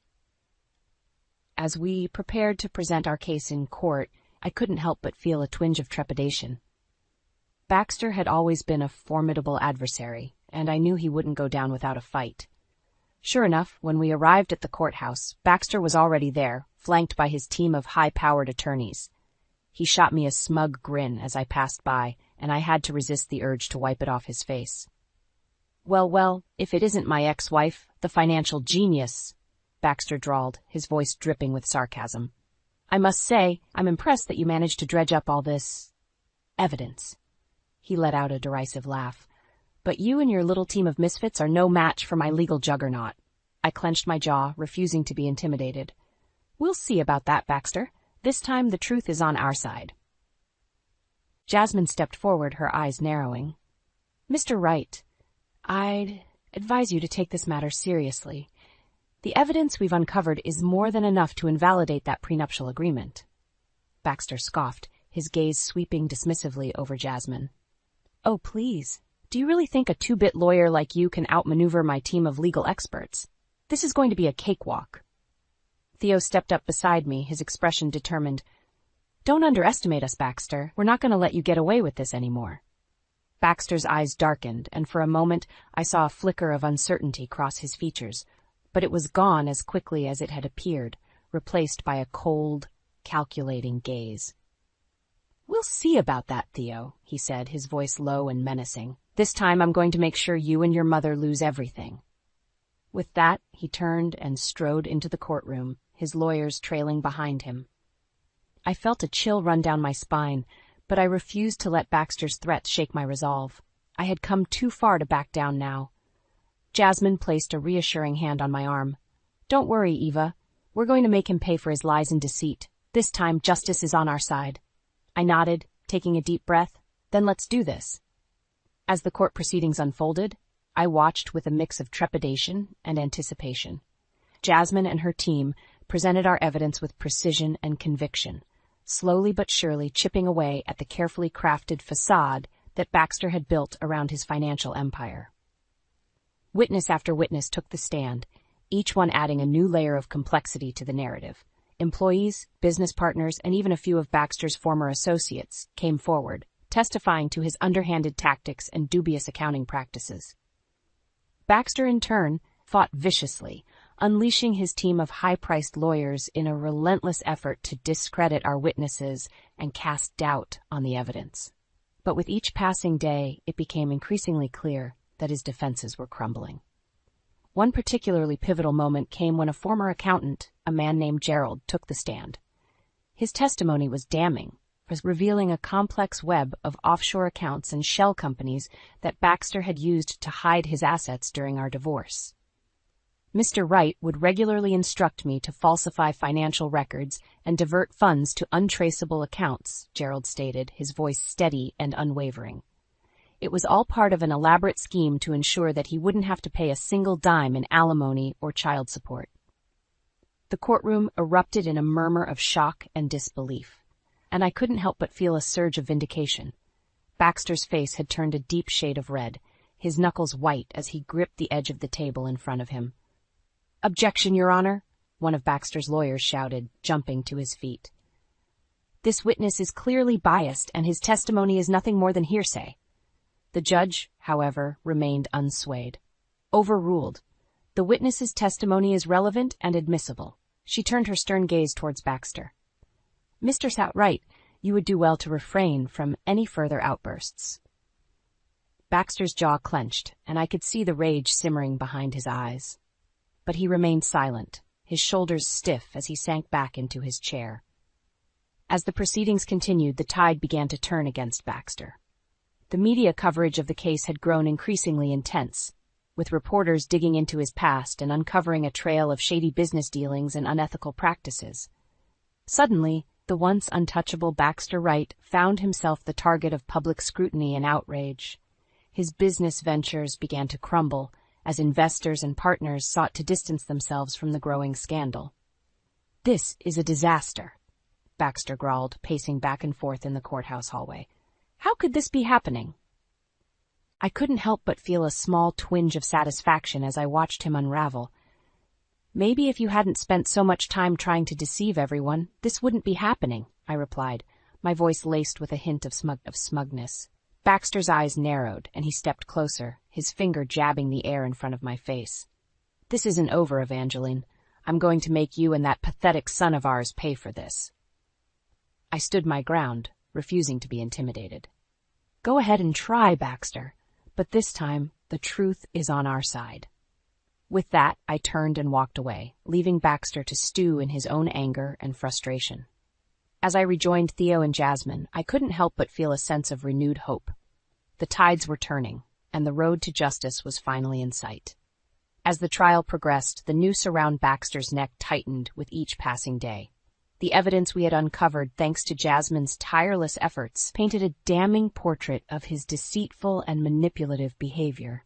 As we prepared to present our case in court, I couldn't help but feel a twinge of trepidation. Baxter had always been a formidable adversary, and I knew he wouldn't go down without a fight. Sure enough, when we arrived at the courthouse, Baxter was already there, flanked by his team of high-powered attorneys. He shot me a smug grin as I passed by, and I had to resist the urge to wipe it off his face. Well, if it isn't my ex-wife, the financial genius," Baxter drawled, his voice dripping with sarcasm. "I must say, I'm impressed that you managed to dredge up all this evidence." He let out a derisive laugh. "But you and your little team of misfits are no match for my legal juggernaut." I clenched my jaw, refusing to be intimidated. "We'll see about that, Baxter. This time the truth is on our side." Jasmine stepped forward, her eyes narrowing. "Mr. Wright, I'd advise you to take this matter seriously. The evidence we've uncovered is more than enough to invalidate that prenuptial agreement." Baxter scoffed, his gaze sweeping dismissively over Jasmine. "Oh, please. Do you really think a two-bit lawyer like you can outmaneuver my team of legal experts? This is going to be a cakewalk." Theo stepped up beside me, his expression determined. "Don't underestimate us, Baxter. We're not going to let you get away with this anymore." Baxter's eyes darkened, and for a moment I saw a flicker of uncertainty cross his features, but it was gone as quickly as it had appeared, replaced by a cold, calculating gaze. "We'll see about that, Theo," he said, his voice low and menacing. "This time I'm going to make sure you and your mother lose everything." With that, he turned and strode into the courtroom, his lawyers trailing behind him. I felt a chill run down my spine, but I refused to let Baxter's threats shake my resolve. I had come too far to back down now. Jasmine placed a reassuring hand on my arm. "Don't worry, Eva. We're going to make him pay for his lies and deceit. This time, justice is on our side." I nodded, taking a deep breath. "Then let's do this." As the court proceedings unfolded, I watched with a mix of trepidation and anticipation. Jasmine and her team presented our evidence with precision and conviction, slowly but surely chipping away at the carefully crafted facade that Baxter had built around his financial empire. Witness after witness took the stand, each one adding a new layer of complexity to the narrative. Employees, business partners, and even a few of Baxter's former associates came forward, testifying to his underhanded tactics and dubious accounting practices. Baxter, in turn, fought viciously, unleashing his team of high-priced lawyers in a relentless effort to discredit our witnesses and cast doubt on the evidence. But with each passing day, it became increasingly clear that his defenses were crumbling. One particularly pivotal moment came when a former accountant, a man named Gerald, took the stand. His testimony was damning. revealing a complex web of offshore accounts and shell companies that Baxter had used to hide his assets during our divorce. Mr. Wright would regularly instruct me to falsify financial records and divert funds to untraceable accounts, Gerald stated, his voice steady and unwavering. It was all part of an elaborate scheme to ensure that he wouldn't have to pay a single dime in alimony or child support. The courtroom erupted in a murmur of shock and disbelief, and I couldn't help but feel a surge of vindication. Baxter's face had turned a deep shade of red, his knuckles white as he gripped the edge of the table in front of him. "Objection, Your Honor," one of Baxter's lawyers shouted, jumping to his feet. "This witness is clearly biased, and his testimony is nothing more than hearsay." The judge, however, remained unswayed. "Overruled. The witness's testimony is relevant and admissible." She turned her stern gaze towards Baxter. "Mr. Wright, you would do well to refrain from any further outbursts." Baxter's jaw clenched, and I could see the rage simmering behind his eyes. But he remained silent, his shoulders stiff as he sank back into his chair. As the proceedings continued, the tide began to turn against Baxter. The media coverage of the case had grown increasingly intense, with reporters digging into his past and uncovering a trail of shady business dealings and unethical practices. Suddenly, the once untouchable Baxter Wright found himself the target of public scrutiny and outrage. His business ventures began to crumble as investors and partners sought to distance themselves from the growing scandal. "This is a disaster," Baxter growled, pacing back and forth in the courthouse hallway. "How could this be happening?" I couldn't help but feel a small twinge of satisfaction as I watched him unravel. "Maybe if you hadn't spent so much time trying to deceive everyone, this wouldn't be happening," I replied, my voice laced with a hint of smugness. Baxter's eyes narrowed, and he stepped closer, his finger jabbing the air in front of my face. "This isn't over, Evangeline. I'm going to make you and that pathetic son of ours pay for this." I stood my ground, refusing to be intimidated. "Go ahead and try, Baxter, but this time the truth is on our side." With that, I turned and walked away, leaving Baxter to stew in his own anger and frustration. As I rejoined Theo and Jasmine, I couldn't help but feel a sense of renewed hope. The tides were turning, and the road to justice was finally in sight. As the trial progressed, the noose around Baxter's neck tightened with each passing day. The evidence we had uncovered, thanks to Jasmine's tireless efforts, painted a damning portrait of his deceitful and manipulative behavior.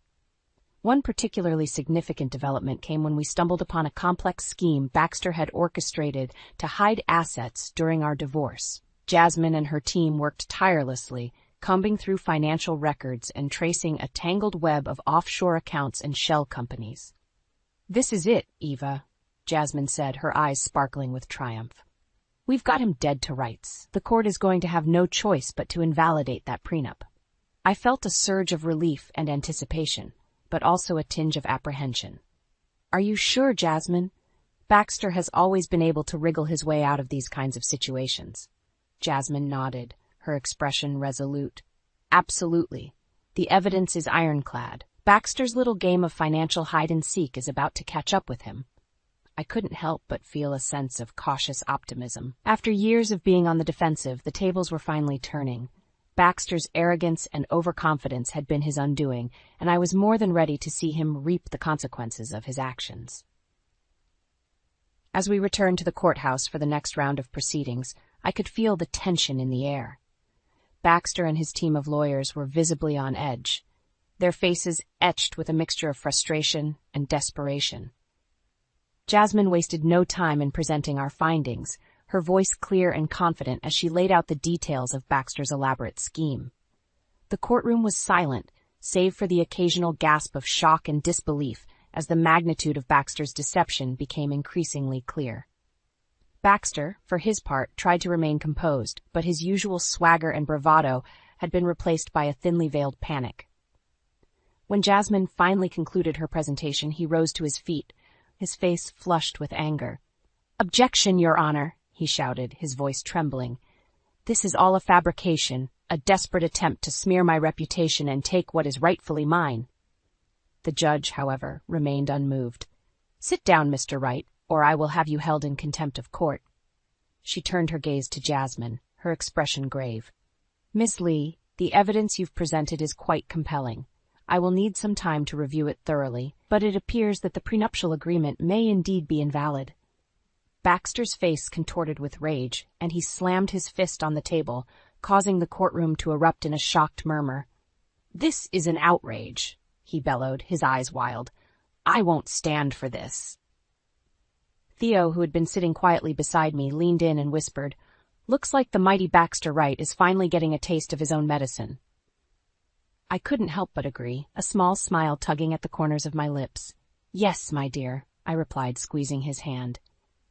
One particularly significant development came when we stumbled upon a complex scheme Baxter had orchestrated to hide assets during our divorce. Jasmine and her team worked tirelessly, combing through financial records and tracing a tangled web of offshore accounts and shell companies. "This is it, Eva," Jasmine said, her eyes sparkling with triumph. "We've got him dead to rights. The court is going to have no choice but to invalidate that prenup." I felt a surge of relief and anticipation, but also a tinge of apprehension. "Are you sure, Jasmine? Baxter has always been able to wriggle his way out of these kinds of situations." Jasmine nodded, her expression resolute. "Absolutely. The evidence is ironclad. Baxter's little game of financial hide-and-seek is about to catch up with him." I couldn't help but feel a sense of cautious optimism. After years of being on the defensive, the tables were finally turning. Baxter's arrogance and overconfidence had been his undoing, and I was more than ready to see him reap the consequences of his actions. As we returned to the courthouse for the next round of proceedings, I could feel the tension in the air. Baxter and his team of lawyers were visibly on edge, their faces etched with a mixture of frustration and desperation. Jasmine wasted no time in presenting our findings, her voice clear and confident as she laid out the details of Baxter's elaborate scheme. The courtroom was silent, save for the occasional gasp of shock and disbelief as the magnitude of Baxter's deception became increasingly clear. Baxter, for his part, tried to remain composed, but his usual swagger and bravado had been replaced by a thinly veiled panic. When Jasmine finally concluded her presentation, he rose to his feet, his face flushed with anger. "Objection, Your Honor," he shouted, his voice trembling. "This is all a fabrication, a desperate attempt to smear my reputation and take what is rightfully mine." The judge, however, remained unmoved. "Sit down, Mr. Wright, or I will have you held in contempt of court." She turned her gaze to Jasmine, her expression grave. "Miss Lee, the evidence you've presented is quite compelling. I will need some time to review it thoroughly, but it appears that the prenuptial agreement may indeed be invalid." Baxter's face contorted with rage, and he slammed his fist on the table, causing the courtroom to erupt in a shocked murmur. "This is an outrage," he bellowed, his eyes wild. "I won't stand for this." Theo, who had been sitting quietly beside me, leaned in and whispered, "Looks like the mighty Baxter Wright is finally getting a taste of his own medicine." I couldn't help but agree, a small smile tugging at the corners of my lips. "Yes, my dear," I replied, squeezing his hand.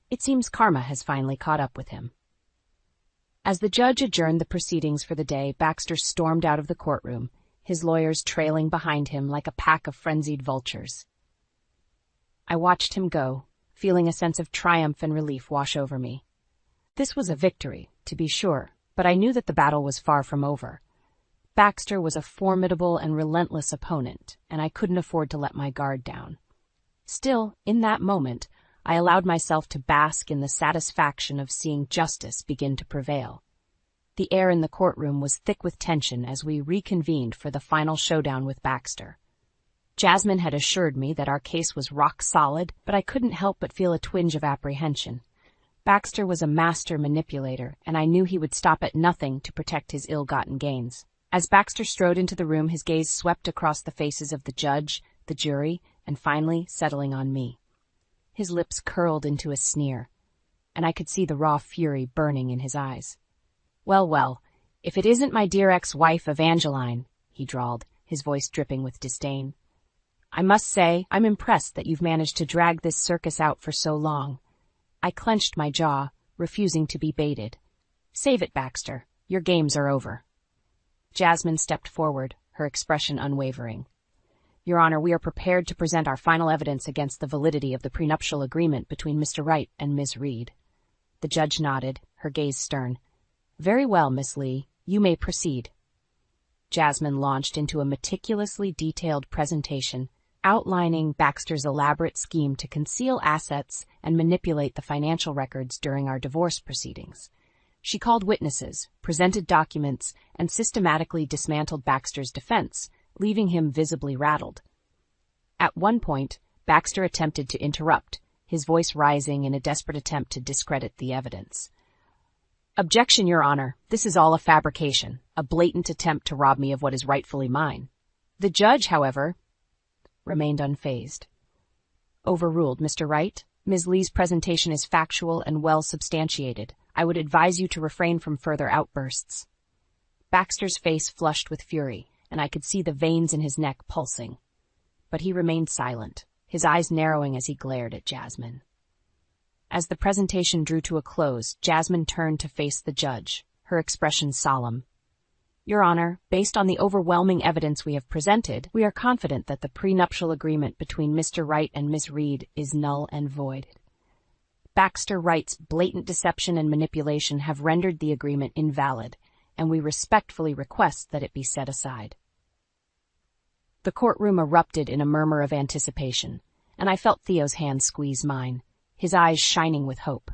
"It seems karma has finally caught up with him." As the judge adjourned the proceedings for the day, Baxter stormed out of the courtroom, his lawyers trailing behind him like a pack of frenzied vultures. I watched him go, feeling a sense of triumph and relief wash over me. This was a victory, to be sure, but I knew that the battle was far from over. Baxter was a formidable and relentless opponent, and I couldn't afford to let my guard down. Still, in that moment, I allowed myself to bask in the satisfaction of seeing justice begin to prevail. The air in the courtroom was thick with tension as we reconvened for the final showdown with Baxter. Jasmine had assured me that our case was rock solid, but I couldn't help but feel a twinge of apprehension. Baxter was a master manipulator, and I knew he would stop at nothing to protect his ill-gotten gains. As Baxter strode into the room, his gaze swept across the faces of the judge, the jury, and finally settling on me. His lips curled into a sneer, and I could see the raw fury burning in his eyes. "Well, well, if it isn't my dear ex-wife Evangeline," he drawled, his voice dripping with disdain. "I must say I'm impressed that you've managed to drag this circus out for so long." I clenched my jaw, refusing to be baited. "Save it, Baxter. Your games are over." Jasmine stepped forward, her expression unwavering. "Your Honor, we are prepared to present our final evidence against the validity of the prenuptial agreement between Mr. Wright and Miss Reed." The judge nodded, her gaze stern. "Very well, Miss Lee. You may proceed." Jasmine launched into a meticulously detailed presentation, outlining Baxter's elaborate scheme to conceal assets and manipulate the financial records during our divorce proceedings. She called witnesses, presented documents, and systematically dismantled Baxter's defense, leaving him visibly rattled. At one point, Baxter attempted to interrupt, his voice rising in a desperate attempt to discredit the evidence. "Objection, Your Honor. This is all a fabrication, a blatant attempt to rob me of what is rightfully mine." The judge, however, remained unfazed. "Overruled, Mr. Wright. Ms. Lee's presentation is factual and well substantiated. I would advise you to refrain from further outbursts." Baxter's face flushed with fury, and I could see the veins in his neck pulsing. But he remained silent, his eyes narrowing as he glared at Jasmine. As the presentation drew to a close, Jasmine turned to face the judge, her expression solemn. "Your Honor, based on the overwhelming evidence we have presented, we are confident that the prenuptial agreement between Mr. Wright and Miss Reed is null and void. Baxter Wright's blatant deception and manipulation have rendered the agreement invalid, and we respectfully request that it be set aside." The courtroom erupted in a murmur of anticipation, and I felt Theo's hand squeeze mine, his eyes shining with hope.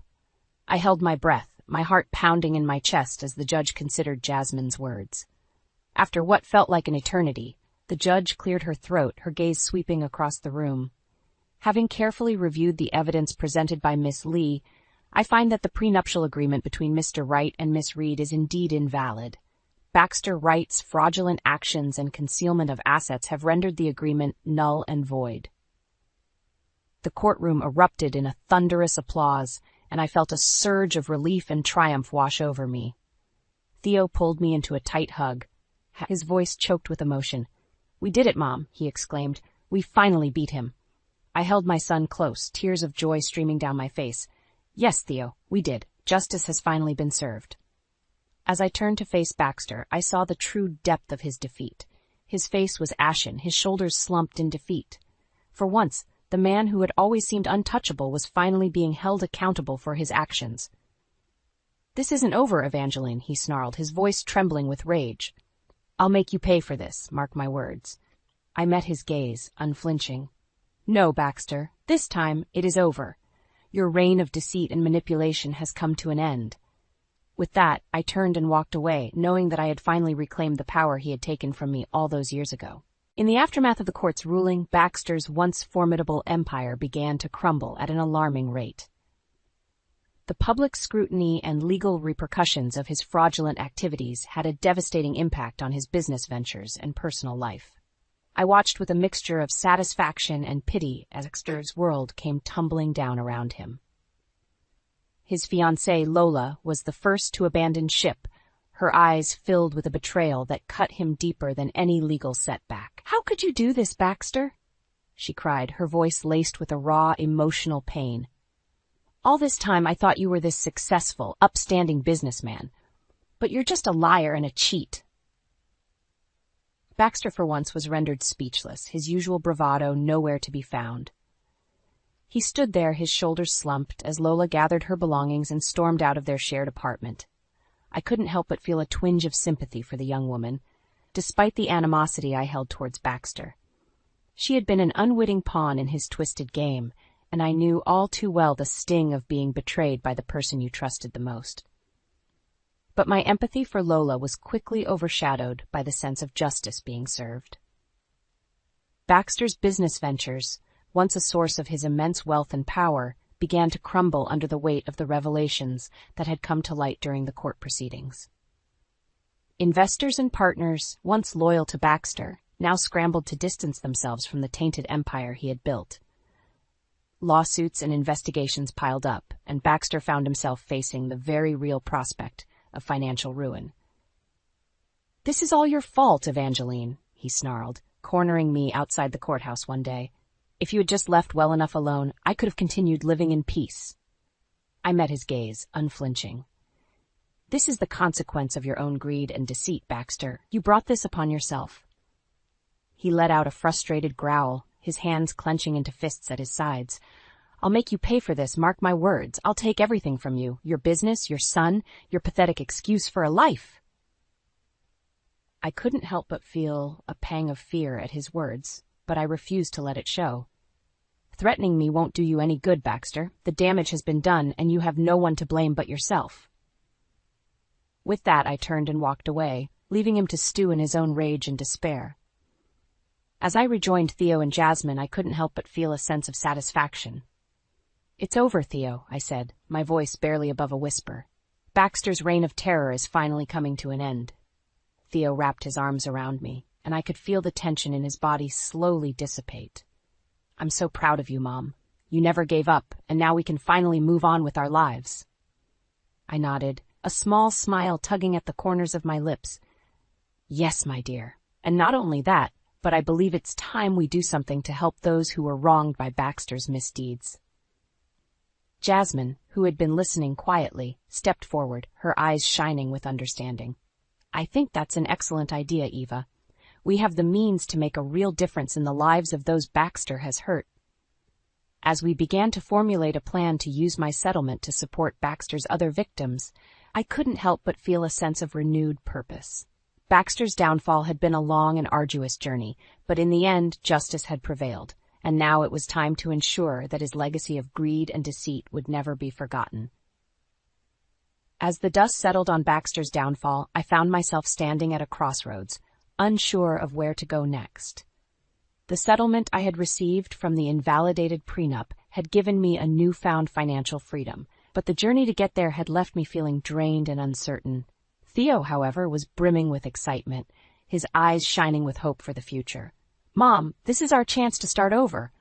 I held my breath, my heart pounding in my chest as the judge considered Jasmine's words. After what felt like an eternity, the judge cleared her throat, her gaze sweeping across the room. "Having carefully reviewed the evidence presented by Miss Lee, I find that the prenuptial agreement between Mr. Wright and Miss Reed is indeed invalid. Baxter Wright's fraudulent actions and concealment of assets have rendered the agreement null and void." The courtroom erupted in a thunderous applause, and I felt a surge of relief and triumph wash over me. Theo pulled me into a tight hug, his voice choked with emotion. "We did it, Mom," he exclaimed. "We finally beat him." I held my son close, tears of joy streaming down my face. "Yes, Theo, we did. Justice has finally been served." As I turned to face Baxter, I saw the true depth of his defeat. His face was ashen, his shoulders slumped in defeat. For once, the man who had always seemed untouchable was finally being held accountable for his actions. "This isn't over, Evangeline," he snarled, his voice trembling with rage. "I'll make you pay for this, mark my words." I met his gaze, unflinching. "No, Baxter, this time it is over. Your reign of deceit and manipulation has come to an end." With that, I turned and walked away, knowing that I had finally reclaimed the power he had taken from me all those years ago. In the aftermath of the court's ruling, Baxter's once formidable empire began to crumble at an alarming rate. The public scrutiny and legal repercussions of his fraudulent activities had a devastating impact on his business ventures and personal life. I watched with a mixture of satisfaction and pity as Baxter's world came tumbling down around him. His fiancée, Lola, was the first to abandon ship, her eyes filled with a betrayal that cut him deeper than any legal setback. "How could you do this, Baxter?" she cried, her voice laced with a raw, emotional pain. "All this time I thought you were this successful, upstanding businessman, but you're just a liar and a cheat." Baxter for once was rendered speechless, his usual bravado nowhere to be found. He stood there, his shoulders slumped, as Lola gathered her belongings and stormed out of their shared apartment. I couldn't help but feel a twinge of sympathy for the young woman, despite the animosity I held towards Baxter. She had been an unwitting pawn in his twisted game, and I knew all too well the sting of being betrayed by the person you trusted the most. But my empathy for Lola was quickly overshadowed by the sense of justice being served. Baxter's business ventures, once a source of his immense wealth and power, began to crumble under the weight of the revelations that had come to light during the court proceedings. Investors and partners, once loyal to Baxter, now scrambled to distance themselves from the tainted empire he had built. Lawsuits and investigations piled up, and Baxter found himself facing the very real prospect of financial ruin. "This is all your fault, Evangeline," he snarled, cornering me outside the courthouse one day. "If you had just left well enough alone, I could have continued living in peace." I met his gaze, unflinching. "This is the consequence of your own greed and deceit, Baxter. You brought this upon yourself." He let out a frustrated growl, his hands clenching into fists at his sides. "I'll make you pay for this, mark my words. I'll take everything from you, your business, your son, your pathetic excuse for a life." I couldn't help but feel a pang of fear at his words, but I refused to let it show. "Threatening me won't do you any good, Baxter. The damage has been done, and you have no one to blame but yourself." With that, I turned and walked away, leaving him to stew in his own rage and despair. As I rejoined Theo and Jasmine, I couldn't help but feel a sense of satisfaction. "It's over, Theo," I said, my voice barely above a whisper. "Baxter's reign of terror is finally coming to an end." Theo wrapped his arms around me, and I could feel the tension in his body slowly dissipate. "I'm so proud of you, Mom. You never gave up, and now we can finally move on with our lives." I nodded, a small smile tugging at the corners of my lips. "Yes, my dear. And not only that, but I believe it's time we do something to help those who were wronged by Baxter's misdeeds." Jasmine, who had been listening quietly, stepped forward, her eyes shining with understanding. "I think that's an excellent idea, Eva. We have the means to make a real difference in the lives of those Baxter has hurt." As we began to formulate a plan to use my settlement to support Baxter's other victims, I couldn't help but feel a sense of renewed purpose. Baxter's downfall had been a long and arduous journey, but in the end, justice had prevailed, and now it was time to ensure that his legacy of greed and deceit would never be forgotten. As the dust settled on Baxter's downfall, I found myself standing at a crossroads, unsure of where to go next. The settlement I had received from the invalidated prenup had given me a newfound financial freedom, but the journey to get there had left me feeling drained and uncertain. Theo, however, was brimming with excitement, his eyes shining with hope for the future. "Mom, this is our chance to start over.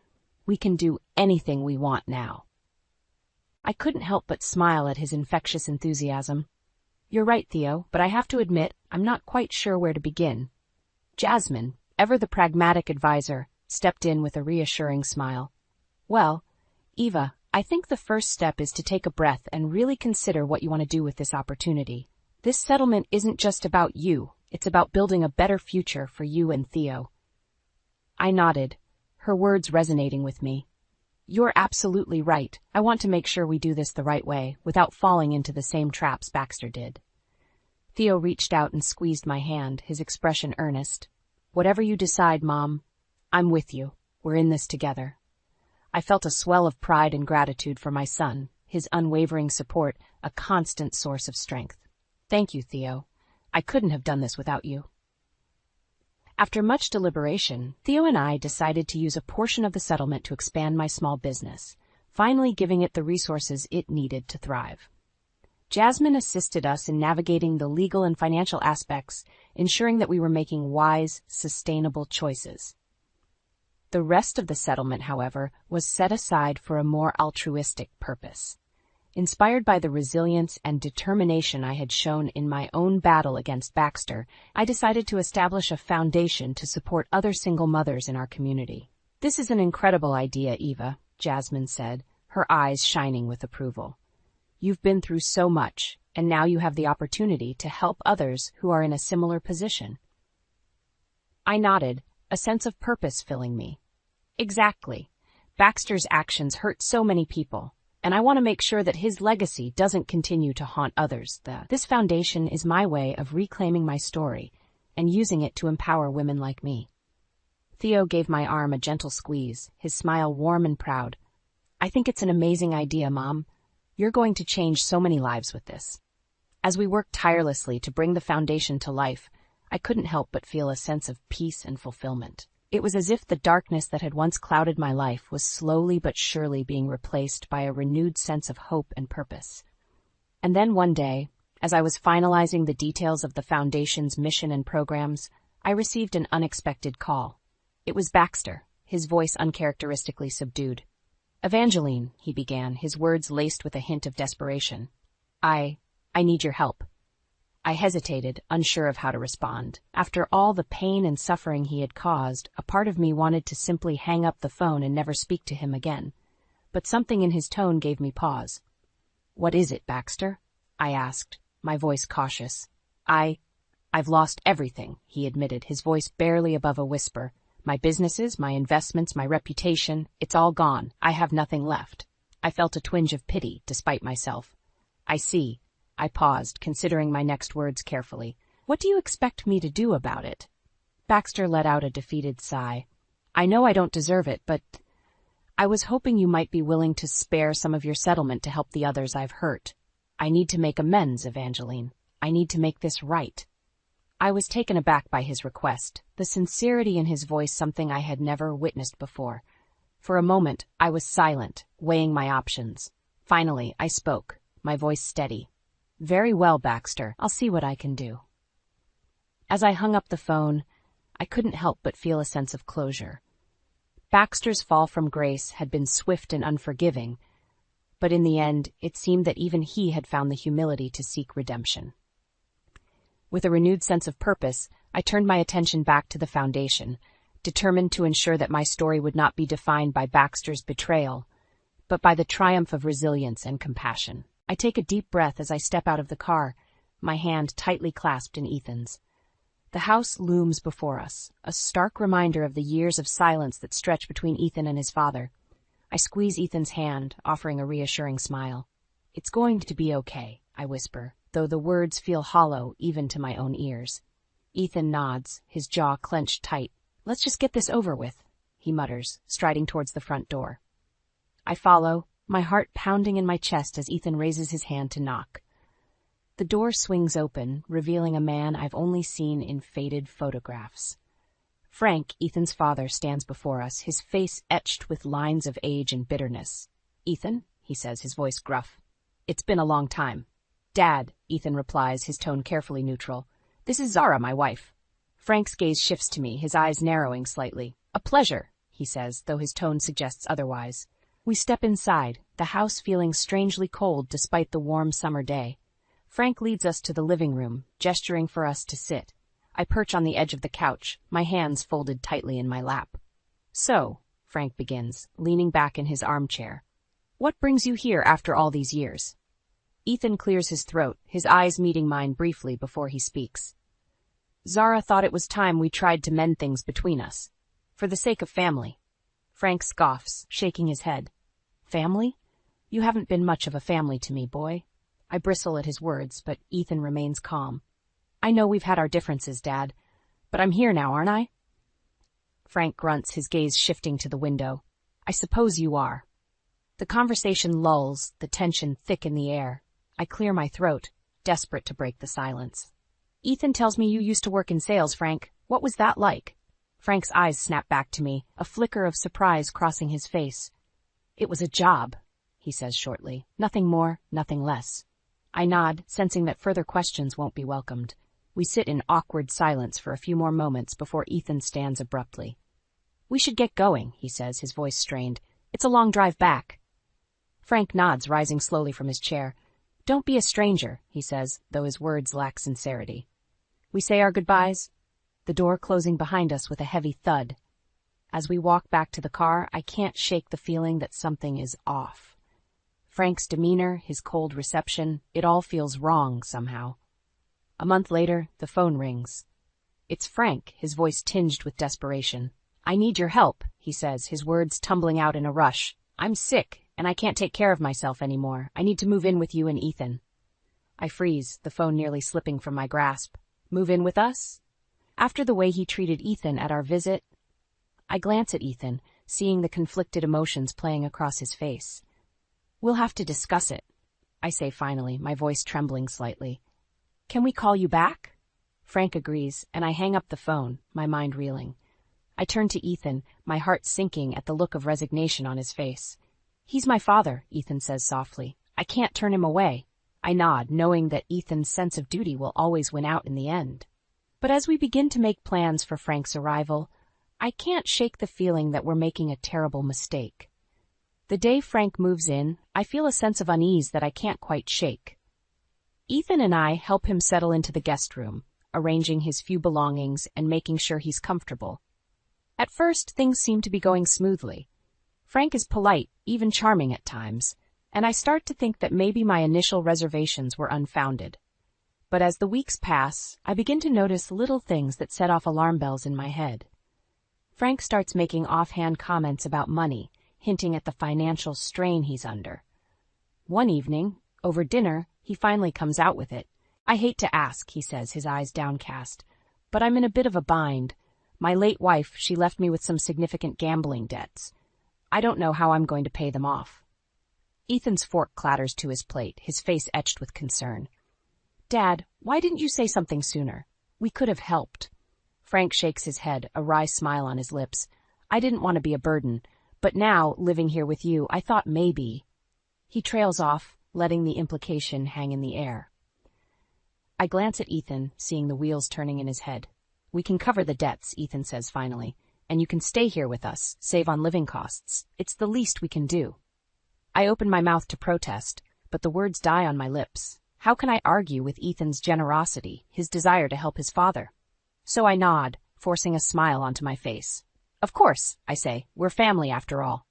We can do anything we want now." I couldn't help but smile at his infectious enthusiasm. "You're right, Theo, but I have to admit, I'm not quite sure where to begin." Jasmine, ever the pragmatic advisor, stepped in with a reassuring smile. "Well, Eva, I think the first step is to take a breath and really consider what you want to do with this opportunity. This settlement isn't just about you, it's about building a better future for you and Theo." I nodded, her words resonating with me. "You're absolutely right. I want to make sure we do this the right way, without falling into the same traps Baxter did." Theo reached out and squeezed my hand, his expression earnest. "Whatever you decide, Mom, I'm with you. We're in this together." I felt a swell of pride and gratitude for my son, his unwavering support, a constant source of strength. Thank you, Theo. I couldn't have done this without you. After much deliberation, Theo and I decided to use a portion of the settlement to expand my small business, finally giving it the resources it needed to thrive. Jasmine assisted us in navigating the legal and financial aspects, ensuring that we were making wise, sustainable choices. The rest of the settlement, however, was set aside for a more altruistic purpose. Inspired by the resilience and determination I had shown in my own battle against Baxter, I decided to establish a foundation to support other single mothers in our community. "This is an incredible idea, Eva," Jasmine said, her eyes shining with approval. "You've been through so much, and now you have the opportunity to help others who are in a similar position." I nodded, a sense of purpose filling me. Exactly. Baxter's actions hurt so many people, and I want to make sure that his legacy doesn't continue to haunt others. This foundation is my way of reclaiming my story and using it to empower women like me. Theo gave my arm a gentle squeeze, his smile warm and proud. "I think it's an amazing idea, Mom. You're going to change so many lives with this." As we worked tirelessly to bring the foundation to life, I couldn't help but feel a sense of peace and fulfillment. It was as if the darkness that had once clouded my life was slowly but surely being replaced by a renewed sense of hope and purpose. And then one day, as I was finalizing the details of the Foundation's mission and programs, I received an unexpected call. It was Baxter, his voice uncharacteristically subdued. "Evangeline," he began, his words laced with a hint of desperation. I need your help." I hesitated, unsure of how to respond. After all the pain and suffering he had caused, a part of me wanted to simply hang up the phone and never speak to him again. But something in his tone gave me pause. "What is it, Baxter?" I asked, my voice cautious. I've lost everything," he admitted, his voice barely above a whisper. "My businesses, my investments, my reputation, it's all gone. I have nothing left." I felt a twinge of pity, despite myself. "I see." I paused, considering my next words carefully. "What do you expect me to do about it?" Baxter let out a defeated sigh. "I know I don't deserve it, but I was hoping you might be willing to spare some of your settlement to help the others I've hurt. I need to make amends, Evangeline. I need to make this right." I was taken aback by his request, the sincerity in his voice something I had never witnessed before. For a moment, I was silent, weighing my options. Finally, I spoke, my voice steady. "Very well, Baxter. I'll see what I can do." As I hung up the phone, I couldn't help but feel a sense of closure. Baxter's fall from grace had been swift and unforgiving, but in the end, it seemed that even he had found the humility to seek redemption. With a renewed sense of purpose, I turned my attention back to the Foundation, determined to ensure that my story would not be defined by Baxter's betrayal, but by the triumph of resilience and compassion. I take a deep breath as I step out of the car, my hand tightly clasped in Ethan's. The house looms before us, a stark reminder of the years of silence that stretch between Ethan and his father. I squeeze Ethan's hand, offering a reassuring smile. "It's going to be okay," I whisper, though the words feel hollow even to my own ears. Ethan nods, his jaw clenched tight. "Let's just get this over with," he mutters, striding towards the front door. I follow, my heart pounding in my chest as Ethan raises his hand to knock. The door swings open, revealing a man I've only seen in faded photographs. Frank, Ethan's father, stands before us, his face etched with lines of age and bitterness. "Ethan," he says, his voice gruff. "It's been a long time." "Dad," Ethan replies, his tone carefully neutral. "This is Zara, my wife." Frank's gaze shifts to me, his eyes narrowing slightly. "A pleasure," he says, though his tone suggests otherwise. We step inside, the house feeling strangely cold despite the warm summer day. Frank leads us to the living room, gesturing for us to sit. I perch on the edge of the couch, my hands folded tightly in my lap. "So," Frank begins, leaning back in his armchair, "what brings you here after all these years?" Ethan clears his throat, his eyes meeting mine briefly before he speaks. "Zara thought it was time we tried to mend things between us. For the sake of family." Frank scoffs, shaking his head. "Family? You haven't been much of a family to me, boy." I bristle at his words, but Ethan remains calm. "I know we've had our differences, Dad, but I'm here now, aren't I?" Frank grunts, his gaze shifting to the window. "I suppose you are." The conversation lulls, the tension thick in the air. I clear my throat. desperate to break the silence. Ethan tells me you used to work in sales, Frank. What was that like? Frank's eyes snap back to me, a flicker of surprise crossing his face. It was a job, he says shortly. Nothing more, nothing less. I nod, sensing that further questions won't be welcomed. We sit in awkward silence for a few more moments before Ethan stands abruptly. We should get going, he says, his voice strained. It's a long drive back. Frank nods, rising slowly from his chair. Don't be a stranger, he says, though his words lack sincerity. We say our goodbyes, the door closing behind us with a heavy thud. As we walk back to the car, I can't shake the feeling that something is off. Frank's demeanor, his cold reception, it all feels wrong somehow. A month later, the phone rings. It's Frank, his voice tinged with desperation. I need your help, he says, his words tumbling out in a rush. I'm sick, and I can't take care of myself anymore. I need to move in with you and Ethan. I freeze, the phone nearly slipping from my grasp. Move in with us? After the way he treated Ethan at our visit, I glance at Ethan, seeing the conflicted emotions playing across his face. We'll have to discuss it, I say finally, my voice trembling slightly. Can we call you back? Frank agrees, and I hang up the phone, my mind reeling. I turn to Ethan, my heart sinking at the look of resignation on his face. He's my father, Ethan says softly. I can't turn him away. I nod, knowing that Ethan's sense of duty will always win out in the end. But as we begin to make plans for Frank's arrival, I can't shake the feeling that we're making a terrible mistake. The day Frank moves in, I feel a sense of unease that I can't quite shake. Ethan and I help him settle into the guest room, arranging his few belongings and making sure he's comfortable. At first, things seem to be going smoothly. Frank is polite, even charming at times, and I start to think that maybe my initial reservations were unfounded. But as the weeks pass, I begin to notice little things that set off alarm bells in my head. Frank starts making offhand comments about money, hinting at the financial strain he's under. One evening, over dinner, he finally comes out with it. I hate to ask, he says, his eyes downcast, but I'm in a bit of a bind. My late wife, she left me with some significant gambling debts. I don't know how I'm going to pay them off. Ethan's fork clatters to his plate, his face etched with concern. Dad, why didn't you say something sooner? We could have helped. Frank shakes his head, a wry smile on his lips. I didn't want to be a burden, but now, living here with you, I thought maybe. He trails off, letting the implication hang in the air. I glance at Ethan, seeing the wheels turning in his head. We can cover the debts, Ethan says finally, and you can stay here with us, save on living costs. It's the least we can do. I open my mouth to protest, but the words die on my lips. How can I argue with Ethan's generosity, his desire to help his father? So I nod, forcing a smile onto my face. Of course, I say, we're family after all.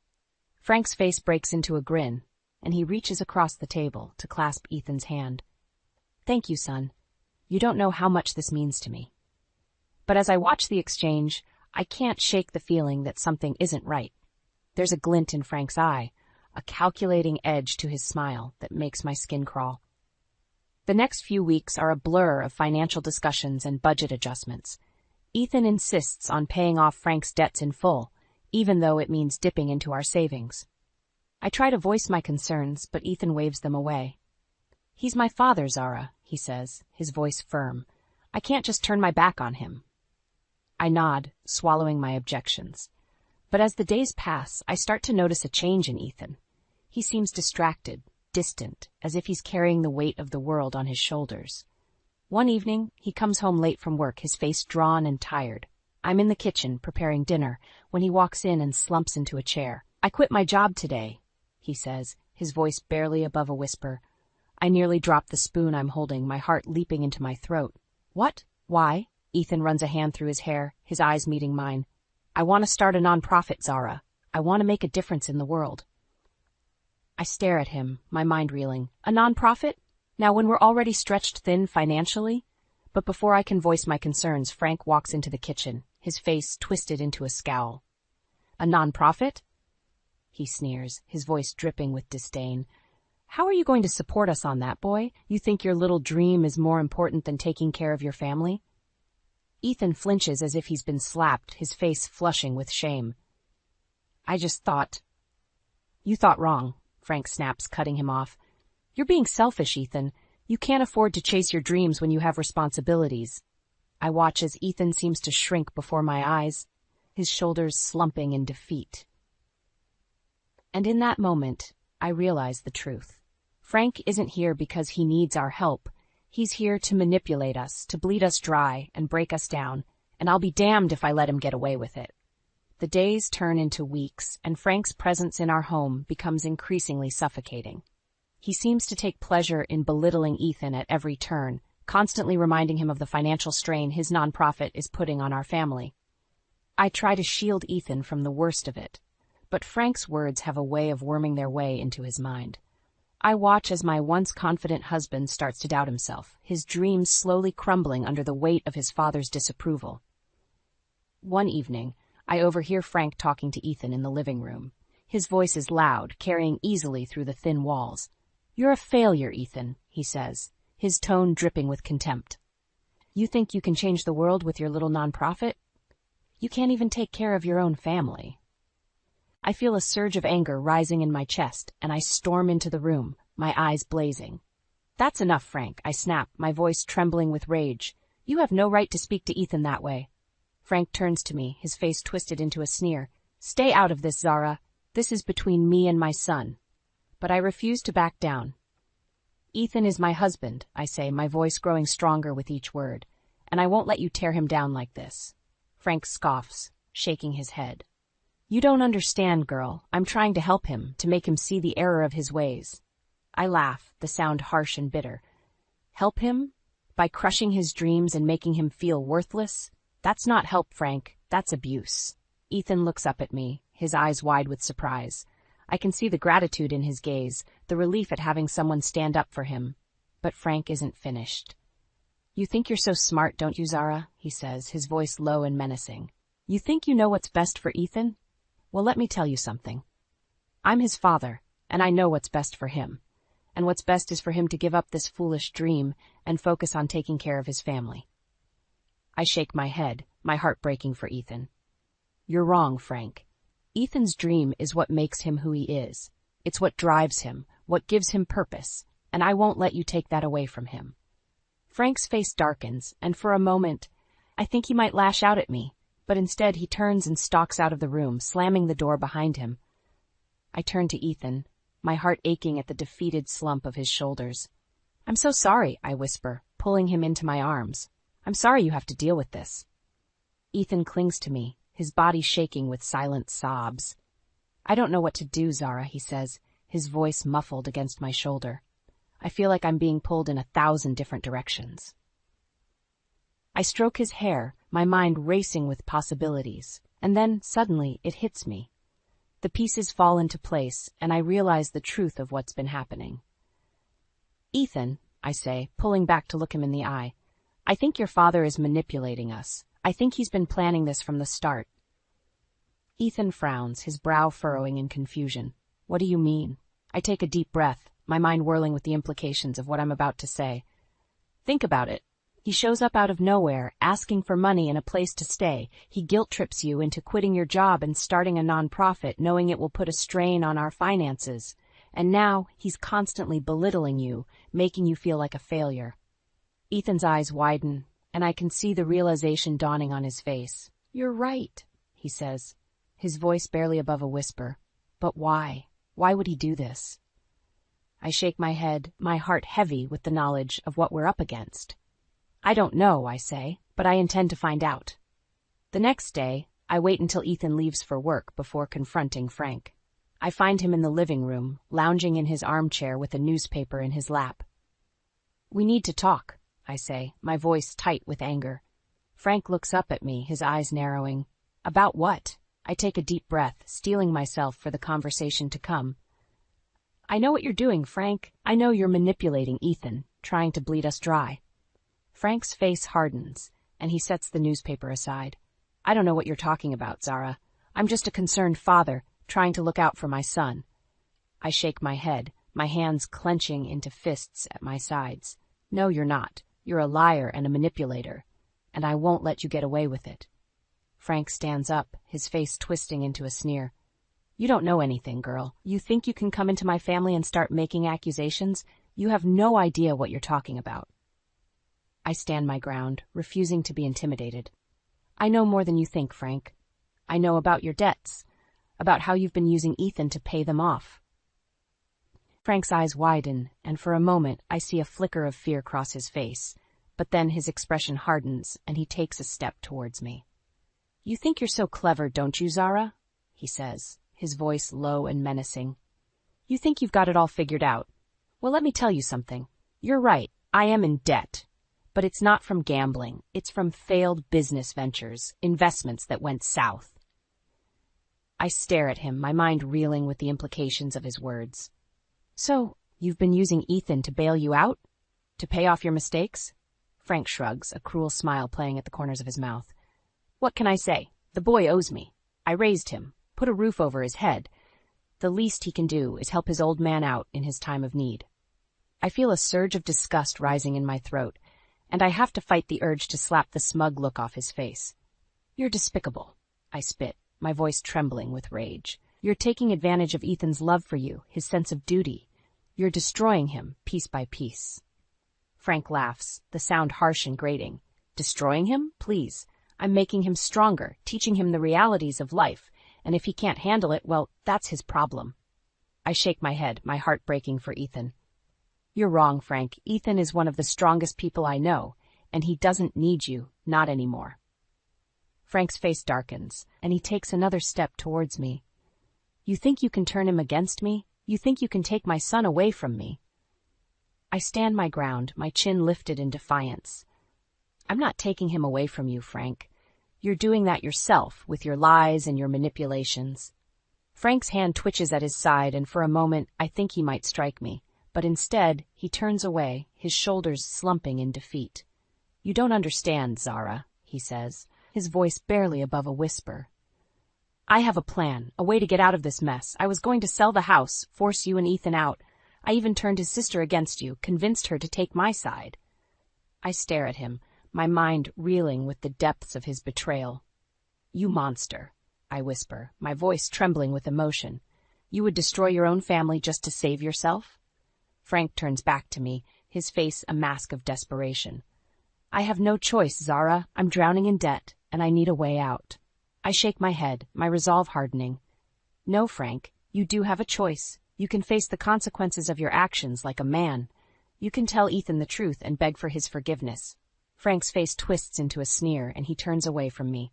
Frank's face breaks into a grin, and he reaches across the table to clasp Ethan's hand. Thank you, son. You don't know how much this means to me. But as I watch the exchange, I can't shake the feeling that something isn't right. There's a glint in Frank's eye, a calculating edge to his smile that makes my skin crawl. The next few weeks are a blur of financial discussions and budget adjustments. Ethan insists on paying off Frank's debts in full, even though it means dipping into our savings. I try to voice my concerns, but Ethan waves them away. He's my father, Zara, he says, his voice firm. I can't just turn my back on him. I nod, swallowing my objections. But as the days pass, I start to notice a change in Ethan. He seems distracted, distant, as if he's carrying the weight of the world on his shoulders. One evening, he comes home late from work, his face drawn and tired. I'm in the kitchen, preparing dinner, when he walks in and slumps into a chair. I quit my job today, he says, his voice barely above a whisper. I nearly drop the spoon I'm holding, my heart leaping into my throat. What? Why? Ethan runs a hand through his hair, his eyes meeting mine. I want to start a nonprofit, Zara. I want to make a difference in the world. I stare at him, my mind reeling. A nonprofit? Now when we're already stretched thin financially? But before I can voice my concerns, Frank walks into the kitchen, his face twisted into a scowl. A nonprofit? He sneers, his voice dripping with disdain. How are you going to support us on that, boy? You think your little dream is more important than taking care of your family? Ethan flinches as if he's been slapped, his face flushing with shame. I just thought. You thought wrong, Frank snaps, cutting him off. You're being selfish, Ethan. You can't afford to chase your dreams when you have responsibilities. I watch as Ethan seems to shrink before my eyes, his shoulders slumping in defeat. And in that moment, I realize the truth. Frank isn't here because he needs our help. He's here to manipulate us, to bleed us dry and break us down, and I'll be damned if I let him get away with it. The days turn into weeks, and Frank's presence in our home becomes increasingly suffocating. He seems to take pleasure in belittling Ethan at every turn, constantly reminding him of the financial strain his nonprofit is putting on our family. I try to shield Ethan from the worst of it, but Frank's words have a way of worming their way into his mind. I watch as my once confident husband starts to doubt himself, his dreams slowly crumbling under the weight of his father's disapproval. One evening, I overhear Frank talking to Ethan in the living room. His voice is loud, carrying easily through the thin walls. "You're a failure, Ethan," he says, his tone dripping with contempt. "You think you can change the world with your little nonprofit? You can't even take care of your own family." I feel a surge of anger rising in my chest, and I storm into the room, my eyes blazing. "That's enough, Frank," I snap, my voice trembling with rage. "You have no right to speak to Ethan that way." Frank turns to me, his face twisted into a sneer. "Stay out of this, Zara. This is between me and my son." But I refuse to back down. "Ethan is my husband," I say, my voice growing stronger with each word, "and I won't let you tear him down like this." Frank scoffs, shaking his head. "You don't understand, girl. I'm trying to help him, to make him see the error of his ways." I laugh, the sound harsh and bitter. "Help him? By crushing his dreams and making him feel worthless? That's not help, Frank. That's abuse." Ethan looks up at me, his eyes wide with surprise. I can see the gratitude in his gaze, the relief at having someone stand up for him. But Frank isn't finished. "You think you're so smart, don't you, Zara?" he says, his voice low and menacing. "You think you know what's best for Ethan? Well, let me tell you something. I'm his father, and I know what's best for him. And what's best is for him to give up this foolish dream and focus on taking care of his family." I shake my head, my heart breaking for Ethan. "You're wrong, Frank. Ethan's dream is what makes him who he is. It's what drives him, what gives him purpose, and I won't let you take that away from him." Frank's face darkens, and for a moment, I think he might lash out at me, but instead he turns and stalks out of the room, slamming the door behind him. I turn to Ethan, my heart aching at the defeated slump of his shoulders. "I'm so sorry," I whisper, pulling him into my arms. "I'm sorry you have to deal with this." Ethan clings to me, his body shaking with silent sobs. "I don't know what to do, Zara," he says, his voice muffled against my shoulder. "I feel like I'm being pulled in 1,000 different directions." I stroke his hair, my mind racing with possibilities, and then, suddenly, it hits me. The pieces fall into place, and I realize the truth of what's been happening. "Ethan," I say, pulling back to look him in the eye, "I think your father is manipulating us. I think he's been planning this from the start." Ethan frowns, his brow furrowing in confusion. "What do you mean?" I take a deep breath, my mind whirling with the implications of what I'm about to say. "Think about it. He shows up out of nowhere, asking for money and a place to stay. He guilt-trips you into quitting your job and starting a nonprofit, knowing it will put a strain on our finances. And now he's constantly belittling you, making you feel like a failure." Ethan's eyes widen, and I can see the realization dawning on his face. "You're right," he says, his voice barely above a whisper. "But why? Why would he do this?" I shake my head, my heart heavy with the knowledge of what we're up against. "I don't know," I say, "but I intend to find out." The next day, I wait until Ethan leaves for work before confronting Frank. I find him in the living room, lounging in his armchair with a newspaper in his lap. "We need to talk," I say, my voice tight with anger. Frank looks up at me, his eyes narrowing. "About what?" I take a deep breath, steeling myself for the conversation to come. "I know what you're doing, Frank. I know you're manipulating Ethan, trying to bleed us dry." Frank's face hardens, and he sets the newspaper aside. "I don't know what you're talking about, Zara. I'm just a concerned father, trying to look out for my son." I shake my head, my hands clenching into fists at my sides. "No, you're not. You're a liar and a manipulator, and I won't let you get away with it." Frank stands up, his face twisting into a sneer. "You don't know anything, girl. You think you can come into my family and start making accusations? You have no idea what you're talking about. I stand my ground, refusing to be intimidated. I know more than you think, Frank. I know about your debts, about how you've been using Ethan to pay them off. Frank's eyes widen, and for a moment I see a flicker of fear cross his face, but then his expression hardens and he takes a step towards me. You think you're so clever, don't you, Zara? He says, his voice low and menacing. You think you've got it all figured out. Well, let me tell you something. You're right, I am in debt. But it's not from gambling, it's from failed business ventures, investments that went south. I stare at him, my mind reeling with the implications of his words. So, you've been using Ethan to bail you out? To pay off your mistakes? Frank shrugs, a cruel smile playing at the corners of his mouth. What can I say? The boy owes me. I raised him, put a roof over his head. The least he can do is help his old man out in his time of need. I feel a surge of disgust rising in my throat, and I have to fight the urge to slap the smug look off his face. You're despicable, I spit, my voice trembling with rage. You're taking advantage of Ethan's love for you, his sense of duty. You're destroying him, piece by piece. Frank laughs, the sound harsh and grating. Destroying him? Please. I'm making him stronger, teaching him the realities of life, and if he can't handle it, well, that's his problem. I shake my head, my heart breaking for Ethan. You're wrong, Frank. Ethan is one of the strongest people I know, and he doesn't need you, not anymore. Frank's face darkens, and he takes another step towards me. You think you can turn him against me? You think you can take my son away from me? I stand my ground, my chin lifted in defiance. I'm not taking him away from you, Frank. You're doing that yourself, with your lies and your manipulations. Frank's hand twitches at his side, and for a moment I think he might strike me, but instead he turns away, his shoulders slumping in defeat. You don't understand, Zara, he says, his voice barely above a whisper. I have a plan, a way to get out of this mess. I was going to sell the house, force you and Ethan out. I even turned his sister against you, convinced her to take my side. I stare at him, my mind reeling with the depths of his betrayal. You monster, I whisper, my voice trembling with emotion. You would destroy your own family just to save yourself? Frank turns back to me, his face a mask of desperation. I have no choice, Zara. I'm drowning in debt, and I need a way out. I shake my head, my resolve hardening. No, Frank, you do have a choice. You can face the consequences of your actions like a man. You can tell Ethan the truth and beg for his forgiveness. Frank's face twists into a sneer, and he turns away from me.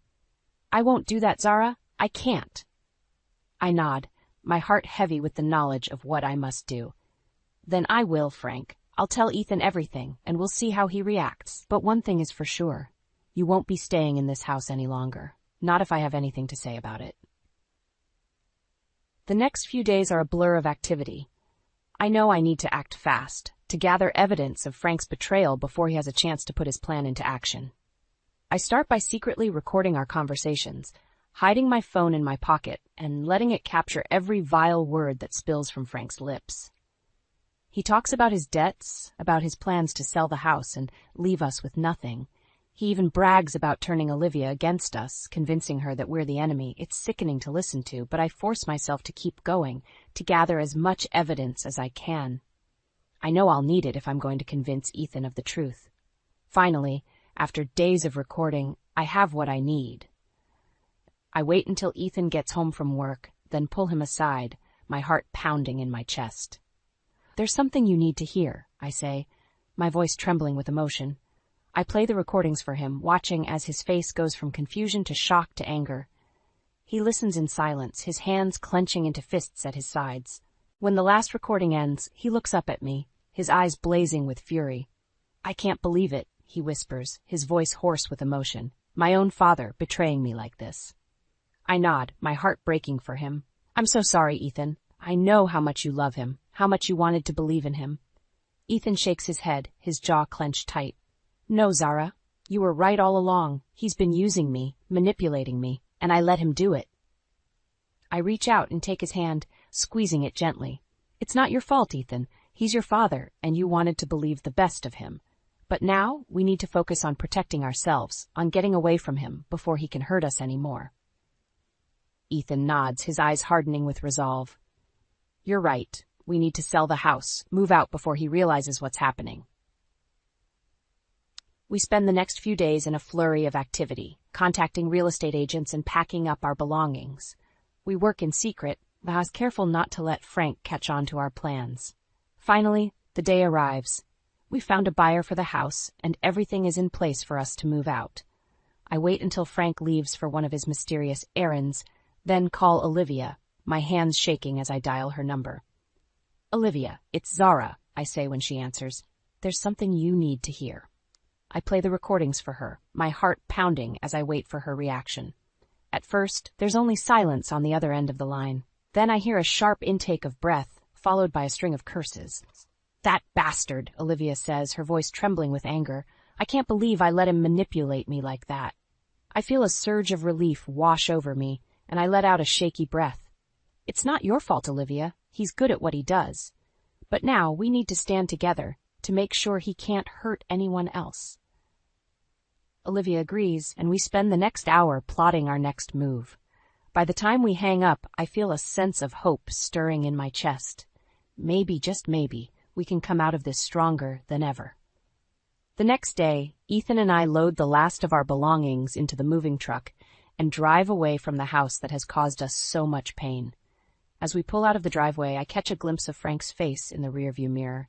I won't do that, Zara. I can't. I nod, my heart heavy with the knowledge of what I must do. Then I will, Frank. I'll tell Ethan everything, and we'll see how he reacts. But one thing is for sure. You won't be staying in this house any longer. Not if I have anything to say about it. The next few days are a blur of activity. I know I need to act fast, to gather evidence of Frank's betrayal before he has a chance to put his plan into action. I start by secretly recording our conversations, hiding my phone in my pocket and letting it capture every vile word that spills from Frank's lips. He talks about his debts, about his plans to sell the house and leave us with nothing. He even brags about turning Olivia against us, convincing her that we're the enemy. It's sickening to listen to, but I force myself to keep going, to gather as much evidence as I can. I know I'll need it if I'm going to convince Ethan of the truth. Finally, after days of recording, I have what I need. I wait until Ethan gets home from work, then pull him aside, my heart pounding in my chest. There's something you need to hear, I say, my voice trembling with emotion. I play the recordings for him, watching as his face goes from confusion to shock to anger. He listens in silence, his hands clenching into fists at his sides. When the last recording ends, he looks up at me, his eyes blazing with fury. I can't believe it, he whispers, his voice hoarse with emotion. My own father betraying me like this. I nod, my heart breaking for him. I'm so sorry, Ethan. I know how much you love him, how much you wanted to believe in him. Ethan shakes his head, his jaw clenched tight. No, Zara, you were right all along. He's been using me, manipulating me, and I let him do it. I reach out and take his hand, squeezing it gently. It's not your fault, Ethan. He's your father, and you wanted to believe the best of him. But now we need to focus on protecting ourselves, on getting away from him before he can hurt us anymore. Ethan nods, his eyes hardening with resolve. You're right. We need to sell the house, move out before he realizes what's happening. We spend the next few days in a flurry of activity, contacting real estate agents and packing up our belongings. We work in secret, but I was careful not to let Frank catch on to our plans. Finally, the day arrives. We found a buyer for the house, and everything is in place for us to move out. I wait until Frank leaves for one of his mysterious errands, then call Olivia, my hands shaking as I dial her number. "Olivia, it's Zara," I say when she answers. "There's something you need to hear." I play the recordings for her, my heart pounding as I wait for her reaction. At first, there's only silence on the other end of the line. Then I hear a sharp intake of breath, followed by a string of curses. "That bastard," Olivia says, her voice trembling with anger. "I can't believe I let him manipulate me like that." I feel a surge of relief wash over me, and I let out a shaky breath. "It's not your fault, Olivia. He's good at what he does. But now we need to stand together to make sure he can't hurt anyone else." Olivia agrees, and we spend the next hour plotting our next move. By the time we hang up, I feel a sense of hope stirring in my chest. Maybe, just maybe, we can come out of this stronger than ever. The next day, Ethan and I load the last of our belongings into the moving truck and drive away from the house that has caused us so much pain. As we pull out of the driveway, I catch a glimpse of Frank's face in the rearview mirror.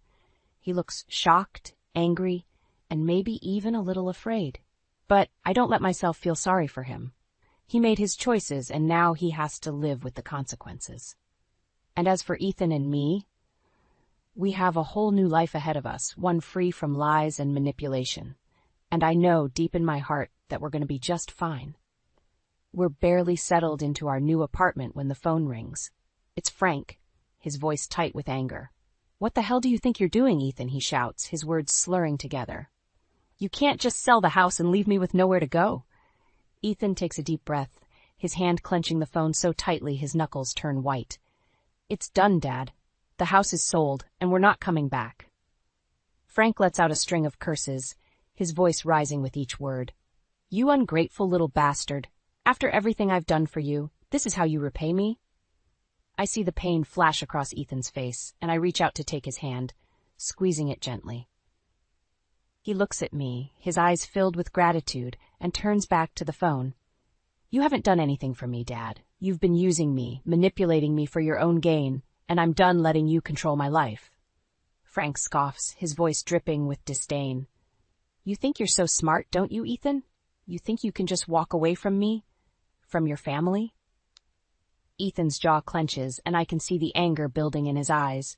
He looks shocked, angry, and maybe even a little afraid. But I don't let myself feel sorry for him. He made his choices, and now he has to live with the consequences. And as for Ethan and me, we have a whole new life ahead of us, one free from lies and manipulation. And I know deep in my heart that we're going to be just fine. We're barely settled into our new apartment when the phone rings. It's Frank, his voice tight with anger. "What the hell do you think you're doing, Ethan?" he shouts, his words slurring together. "You can't just sell the house and leave me with nowhere to go." Ethan takes a deep breath, his hand clenching the phone so tightly his knuckles turn white. "It's done, Dad. The house is sold, and we're not coming back." Frank lets out a string of curses, his voice rising with each word. "You ungrateful little bastard. After everything I've done for you, this is how you repay me?" I see the pain flash across Ethan's face, and I reach out to take his hand, squeezing it gently. He looks at me, his eyes filled with gratitude, and turns back to the phone. "You haven't done anything for me, Dad. You've been using me, manipulating me for your own gain, and I'm done letting you control my life." Frank scoffs, his voice dripping with disdain. "You think you're so smart, don't you, Ethan? You think you can just walk away from me? From your family?" Ethan's jaw clenches, and I can see the anger building in his eyes.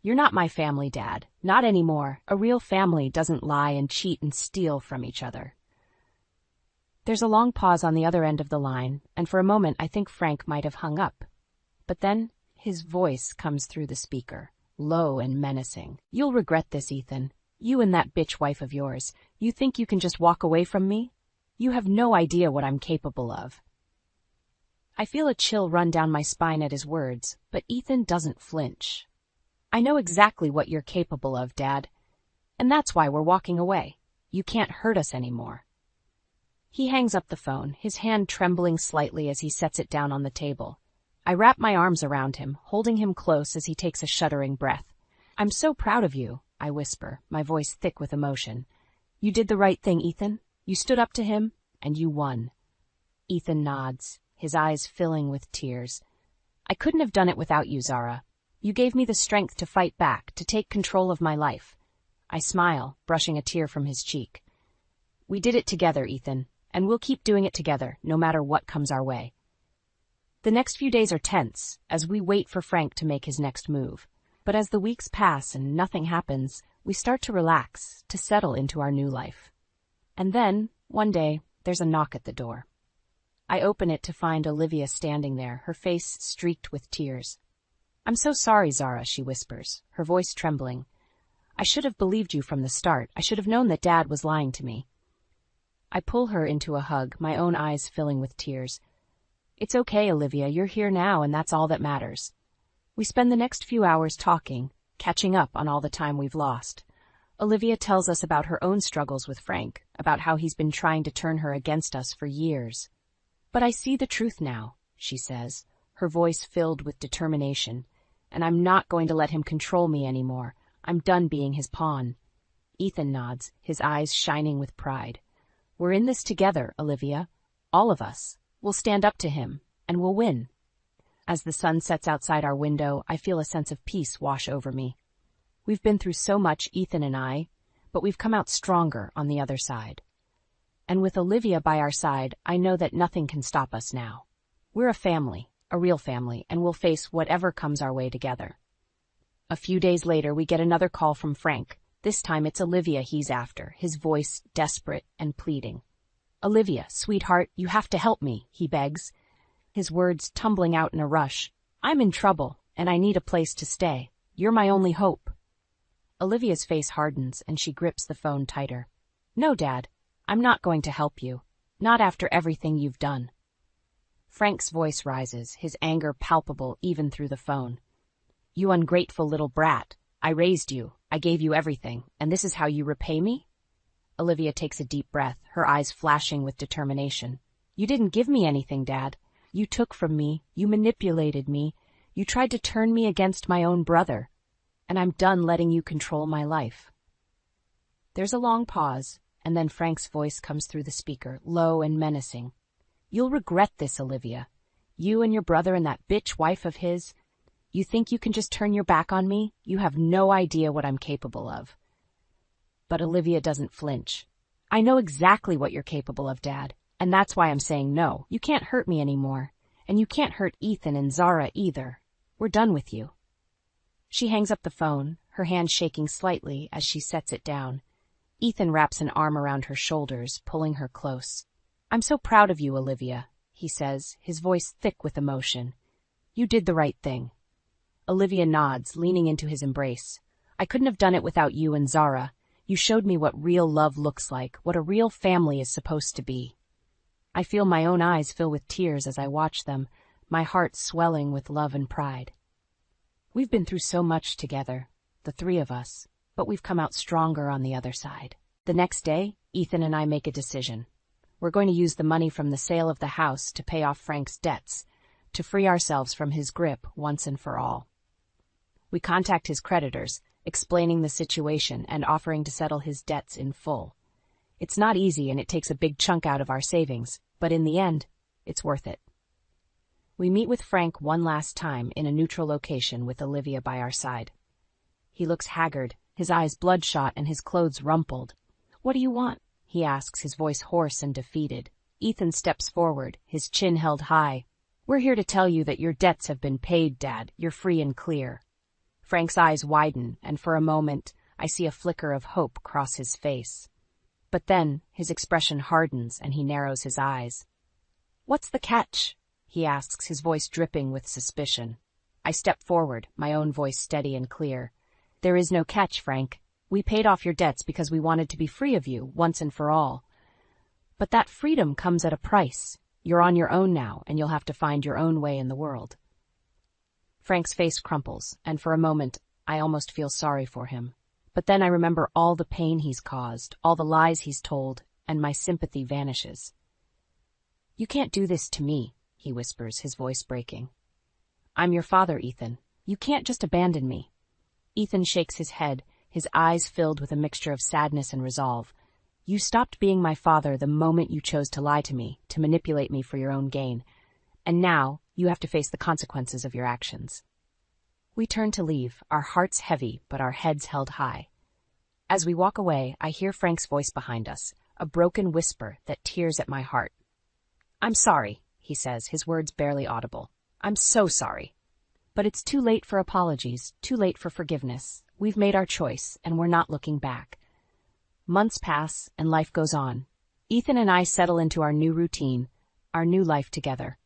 "You're not my family, Dad. Not anymore. A real family doesn't lie and cheat and steal from each other." There's a long pause on the other end of the line, and for a moment I think Frank might have hung up. But then his voice comes through the speaker, low and menacing. "You'll regret this, Ethan. You and that bitch wife of yours. You think you can just walk away from me? You have no idea what I'm capable of." I feel a chill run down my spine at his words, but Ethan doesn't flinch. "I know exactly what you're capable of, Dad. And that's why we're walking away. You can't hurt us anymore." He hangs up the phone, his hand trembling slightly as he sets it down on the table. I wrap my arms around him, holding him close as he takes a shuddering breath. "I'm so proud of you," I whisper, my voice thick with emotion. "You did the right thing, Ethan. You stood up to him, and you won." Ethan nods, his eyes filling with tears. "I couldn't have done it without you, Zara. You gave me the strength to fight back, to take control of my life." I smile, brushing a tear from his cheek. "We did it together, Ethan, and we'll keep doing it together, no matter what comes our way." The next few days are tense, as we wait for Frank to make his next move. But as the weeks pass and nothing happens, we start to relax, to settle into our new life. And then, one day, there's a knock at the door. I open it to find Olivia standing there, her face streaked with tears. "I'm so sorry, Zara," she whispers, her voice trembling. "I should have believed you from the start. I should have known that Dad was lying to me." I pull her into a hug, my own eyes filling with tears. "It's okay, Olivia, you're here now, and that's all that matters." We spend the next few hours talking, catching up on all the time we've lost. Olivia tells us about her own struggles with Frank, about how he's been trying to turn her against us for years. "But I see the truth now," she says, her voice filled with determination. and I'm not going to let him control me anymore. I'm done being his pawn. Ethan nods, his eyes shining with pride. We're in this together, Olivia. All of us. We'll stand up to him, and we'll win. As the sun sets outside our window, I feel a sense of peace wash over me. We've been through so much, Ethan and I, but we've come out stronger on the other side. And with Olivia by our side, I know that nothing can stop us now. We're a family, a real family, and we'll face whatever comes our way together. A few days later, we get another call from Frank. This time it's Olivia he's after, his voice desperate and pleading. Olivia, sweetheart, you have to help me, he begs, his words tumbling out in a rush. I'm in trouble, and I need a place to stay. You're my only hope. Olivia's face hardens, and she grips the phone tighter. No, Dad, I'm not going to help you. Not after everything you've done. Frank's voice rises, his anger palpable even through the phone. You ungrateful little brat. I raised you. I gave you everything, and this is how you repay me? Olivia takes a deep breath, her eyes flashing with determination. You didn't give me anything, Dad. You took from me. You manipulated me. You tried to turn me against my own brother. And I'm done letting you control my life. There's a long pause, and then Frank's voice comes through the speaker, low and menacing. You'll regret this, Olivia. You and your brother and that bitch wife of his. You think you can just turn your back on me? You have no idea what I'm capable of. But Olivia doesn't flinch. I know exactly what you're capable of, Dad, and that's why I'm saying no. You can't hurt me anymore, and you can't hurt Ethan and Zara either. We're done with you. She hangs up the phone, her hand shaking slightly as she sets it down. Ethan wraps an arm around her shoulders, pulling her close. I'm so proud of you, Olivia, he says, his voice thick with emotion. You did the right thing. Olivia nods, leaning into his embrace. I couldn't have done it without you and Zara. You showed me what real love looks like, what a real family is supposed to be. I feel my own eyes fill with tears as I watch them, my heart swelling with love and pride. We've been through so much together, the three of us, but we've come out stronger on the other side. The next day, Ethan and I make a decision. We're going to use the money from the sale of the house to pay off Frank's debts, to free ourselves from his grip once and for all. We contact his creditors, explaining the situation and offering to settle his debts in full. It's not easy and it takes a big chunk out of our savings, but in the end, it's worth it. We meet with Frank one last time in a neutral location with Olivia by our side. He looks haggard, his eyes bloodshot and his clothes rumpled. What do you want? He asks, his voice hoarse and defeated. Ethan steps forward, his chin held high. We're here to tell you that your debts have been paid, Dad. You're free and clear. Frank's eyes widen, and for a moment, I see a flicker of hope cross his face. But then, his expression hardens and he narrows his eyes. What's the catch? He asks, his voice dripping with suspicion. I step forward, my own voice steady and clear. There is no catch, Frank. We paid off your debts because we wanted to be free of you, once and for all. But that freedom comes at a price. You're on your own now, and you'll have to find your own way in the world. Frank's face crumples, and for a moment, I almost feel sorry for him. But then I remember all the pain he's caused, all the lies he's told, and my sympathy vanishes. You can't do this to me, he whispers, his voice breaking. I'm your father, Ethan. You can't just abandon me. Ethan shakes his head, his eyes filled with a mixture of sadness and resolve. You stopped being my father the moment you chose to lie to me, to manipulate me for your own gain. And now, you have to face the consequences of your actions. We turn to leave, our hearts heavy, but our heads held high. As we walk away, I hear Frank's voice behind us, a broken whisper that tears at my heart. I'm sorry, he says, his words barely audible. I'm so sorry. But it's too late for apologies, too late for forgiveness. We've made our choice, and we're not looking back. Months pass, and life goes on. Ethan and I settle into our new routine, our new life together.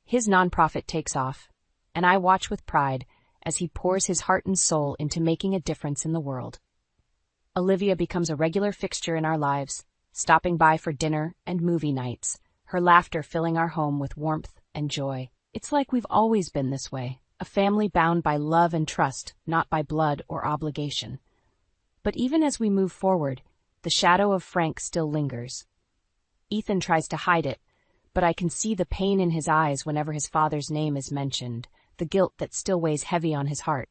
His nonprofit takes off, and I watch with pride as he pours his heart and soul into making a difference in the world. Olivia becomes a regular fixture in our lives, stopping by for dinner and movie nights, her laughter filling our home with warmth and joy. It's like we've always been this way, a family bound by love and trust, not by blood or obligation. But even as we move forward, the shadow of Frank still lingers. Ethan tries to hide it, but I can see the pain in his eyes whenever his father's name is mentioned, the guilt that still weighs heavy on his heart.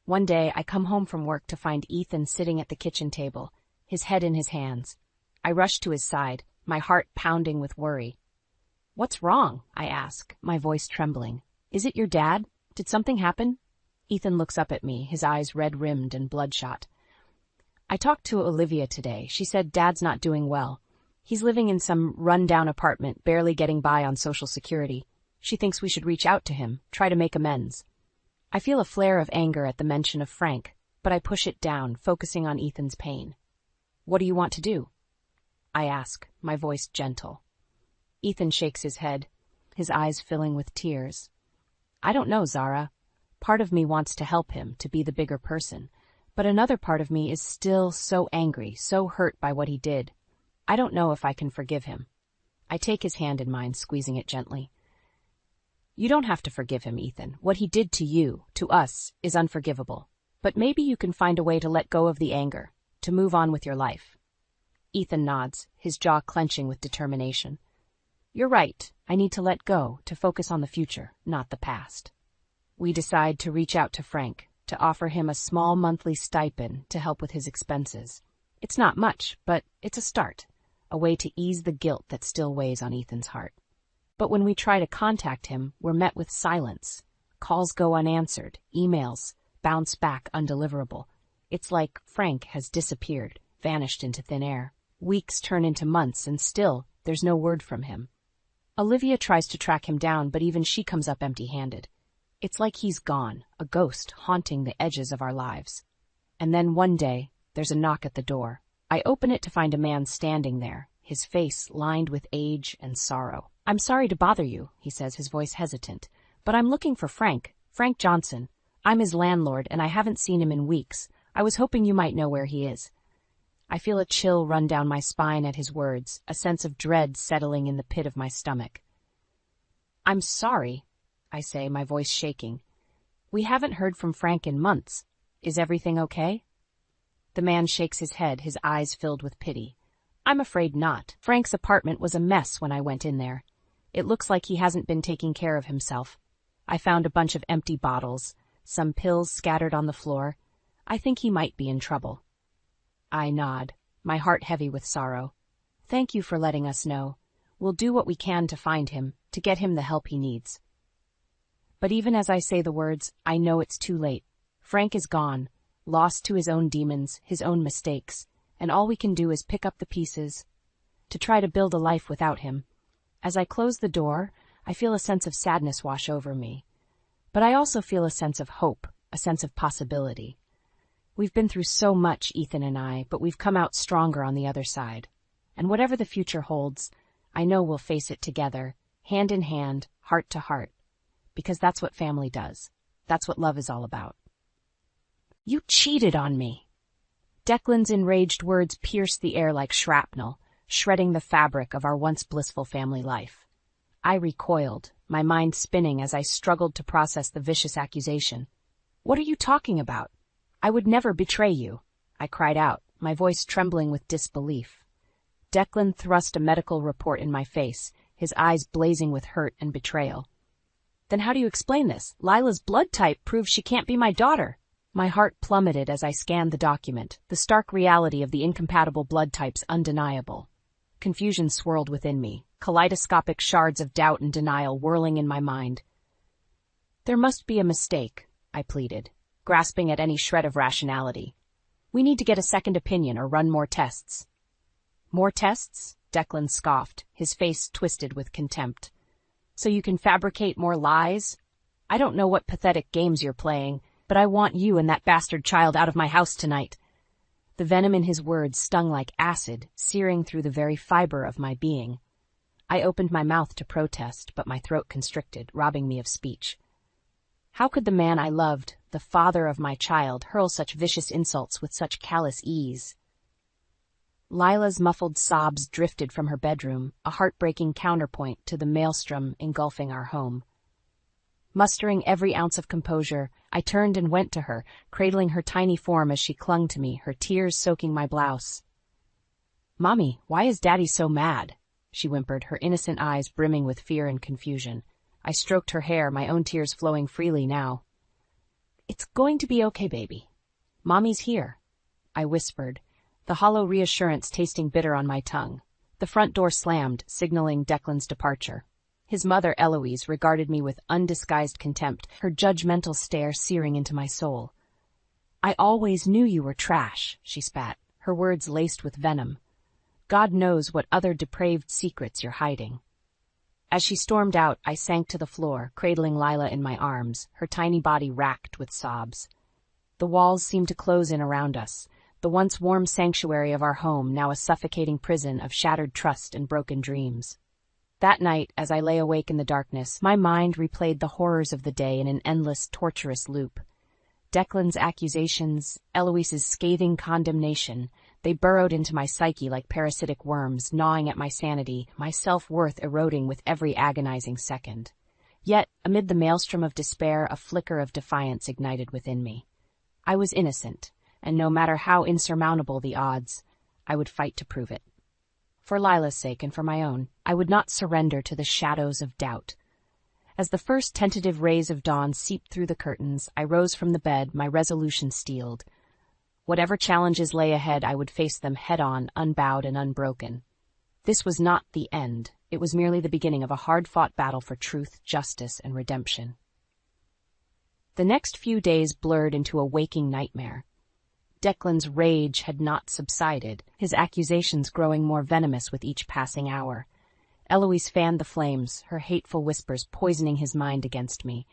One day, I come home from work to find Ethan sitting at the kitchen table, his head in his hands. I rush to his side, my heart pounding with worry. "What's wrong?" I ask, my voice trembling. "Is it your dad? Did something happen?" Ethan looks up at me, his eyes red-rimmed and bloodshot. "I talked to Olivia today. She said Dad's not doing well. He's living in some run-down apartment, barely getting by on Social Security. She thinks we should reach out to him, try to make amends." I feel a flare of anger at the mention of Frank, but I push it down, focusing on Ethan's pain. "What do you want to do?" I ask, my voice gentle. Ethan shakes his head, his eyes filling with tears. "I don't know, Zara. Part of me wants to help him, to be the bigger person, but another part of me is still so angry, so hurt by what he did. I don't know if I can forgive him." I take his hand in mine, squeezing it gently. "You don't have to forgive him, Ethan. What he did to you, to us, is unforgivable. But maybe you can find a way to let go of the anger, to move on with your life." Ethan nods, his jaw clenching with determination. "You're right. I need to let go, to focus on the future, not the past." We decide to reach out to Frank, to offer him a small monthly stipend to help with his expenses. It's not much, but it's a start, a way to ease the guilt that still weighs on Ethan's heart. But when we try to contact him, we're met with silence. Calls go unanswered, emails bounce back undeliverable. It's like Frank has disappeared, vanished into thin air. Weeks turn into months, and still, there's no word from him. Olivia tries to track him down, but even she comes up empty-handed. It's like he's gone, a ghost haunting the edges of our lives. And then one day, there's a knock at the door. I open it to find a man standing there, his face lined with age and sorrow. "I'm sorry to bother you," he says, his voice hesitant, "but I'm looking for Frank Johnson. I'm his landlord, and I haven't seen him in weeks. I was hoping you might know where he is." I feel a chill run down my spine at his words, a sense of dread settling in the pit of my stomach. "I'm sorry," I say, my voice shaking. "We haven't heard from Frank in months. Is everything okay?" The man shakes his head, his eyes filled with pity. "I'm afraid not. Frank's apartment was a mess when I went in there. It looks like he hasn't been taking care of himself. I found a bunch of empty bottles, some pills scattered on the floor. I think he might be in trouble." I nod, my heart heavy with sorrow. "Thank you for letting us know. We'll do what we can to find him, to get him the help he needs." But even as I say the words, I know it's too late. Frank is gone, lost to his own demons, his own mistakes, and all we can do is pick up the pieces, to try to build a life without him. As I close the door, I feel a sense of sadness wash over me. But I also feel a sense of hope, a sense of possibility. We've been through so much, Ethan and I, but we've come out stronger on the other side. And whatever the future holds, I know we'll face it together, hand in hand, heart to heart. Because that's what family does. That's what love is all about. "You cheated on me." Declan's enraged words pierced the air like shrapnel, shredding the fabric of our once blissful family life. I recoiled, my mind spinning as I struggled to process the vicious accusation. "What are you talking about? I would never betray you," I cried out, my voice trembling with disbelief. Declan thrust a medical report in my face, his eyes blazing with hurt and betrayal. "Then how do you explain this? Lila's blood type proves she can't be my daughter." My heart plummeted as I scanned the document, the stark reality of the incompatible blood types undeniable. Confusion swirled within me, kaleidoscopic shards of doubt and denial whirling in my mind. "There must be a mistake," I pleaded, grasping at any shred of rationality. "We need to get a second opinion or run more tests." "More tests?" Declan scoffed, his face twisted with contempt. "So you can fabricate more lies? I don't know what pathetic games you're playing, but I want you and that bastard child out of my house tonight." The venom in his words stung like acid, searing through the very fiber of my being. I opened my mouth to protest, but my throat constricted, robbing me of speech. How could the man I loved, the father of my child, hurl such vicious insults with such callous ease? Lila's muffled sobs drifted from her bedroom, a heartbreaking counterpoint to the maelstrom engulfing our home. Mustering every ounce of composure, I turned and went to her, cradling her tiny form as she clung to me, her tears soaking my blouse. "Mommy, why is Daddy so mad?" she whimpered, her innocent eyes brimming with fear and confusion. I stroked her hair, my own tears flowing freely now. "It's going to be okay, baby. Mommy's here," I whispered, the hollow reassurance tasting bitter on my tongue. The front door slammed, signaling Declan's departure. His mother, Eloise, regarded me with undisguised contempt, her judgmental stare searing into my soul. "I always knew you were trash," she spat, her words laced with venom. "God knows what other depraved secrets you're hiding." As she stormed out, I sank to the floor, cradling Lila in my arms, her tiny body racked with sobs. The walls seemed to close in around us, the once warm sanctuary of our home now a suffocating prison of shattered trust and broken dreams. That night, as I lay awake in the darkness, my mind replayed the horrors of the day in an endless, torturous loop. Declan's accusations, Eloise's scathing condemnation, they burrowed into my psyche like parasitic worms, gnawing at my sanity, my self-worth eroding with every agonizing second. Yet, amid the maelstrom of despair, a flicker of defiance ignited within me. I was innocent, and no matter how insurmountable the odds, I would fight to prove it. For Lila's sake and for my own, I would not surrender to the shadows of doubt. As the first tentative rays of dawn seeped through the curtains, I rose from the bed, my resolution steeled. Whatever challenges lay ahead, I would face them head-on, unbowed and unbroken. This was not the end. It was merely the beginning of a hard-fought battle for truth, justice, and redemption. The next few days blurred into a waking nightmare. Declan's rage had not subsided, his accusations growing more venomous with each passing hour. Eloise fanned the flames, her hateful whispers poisoning his mind against me.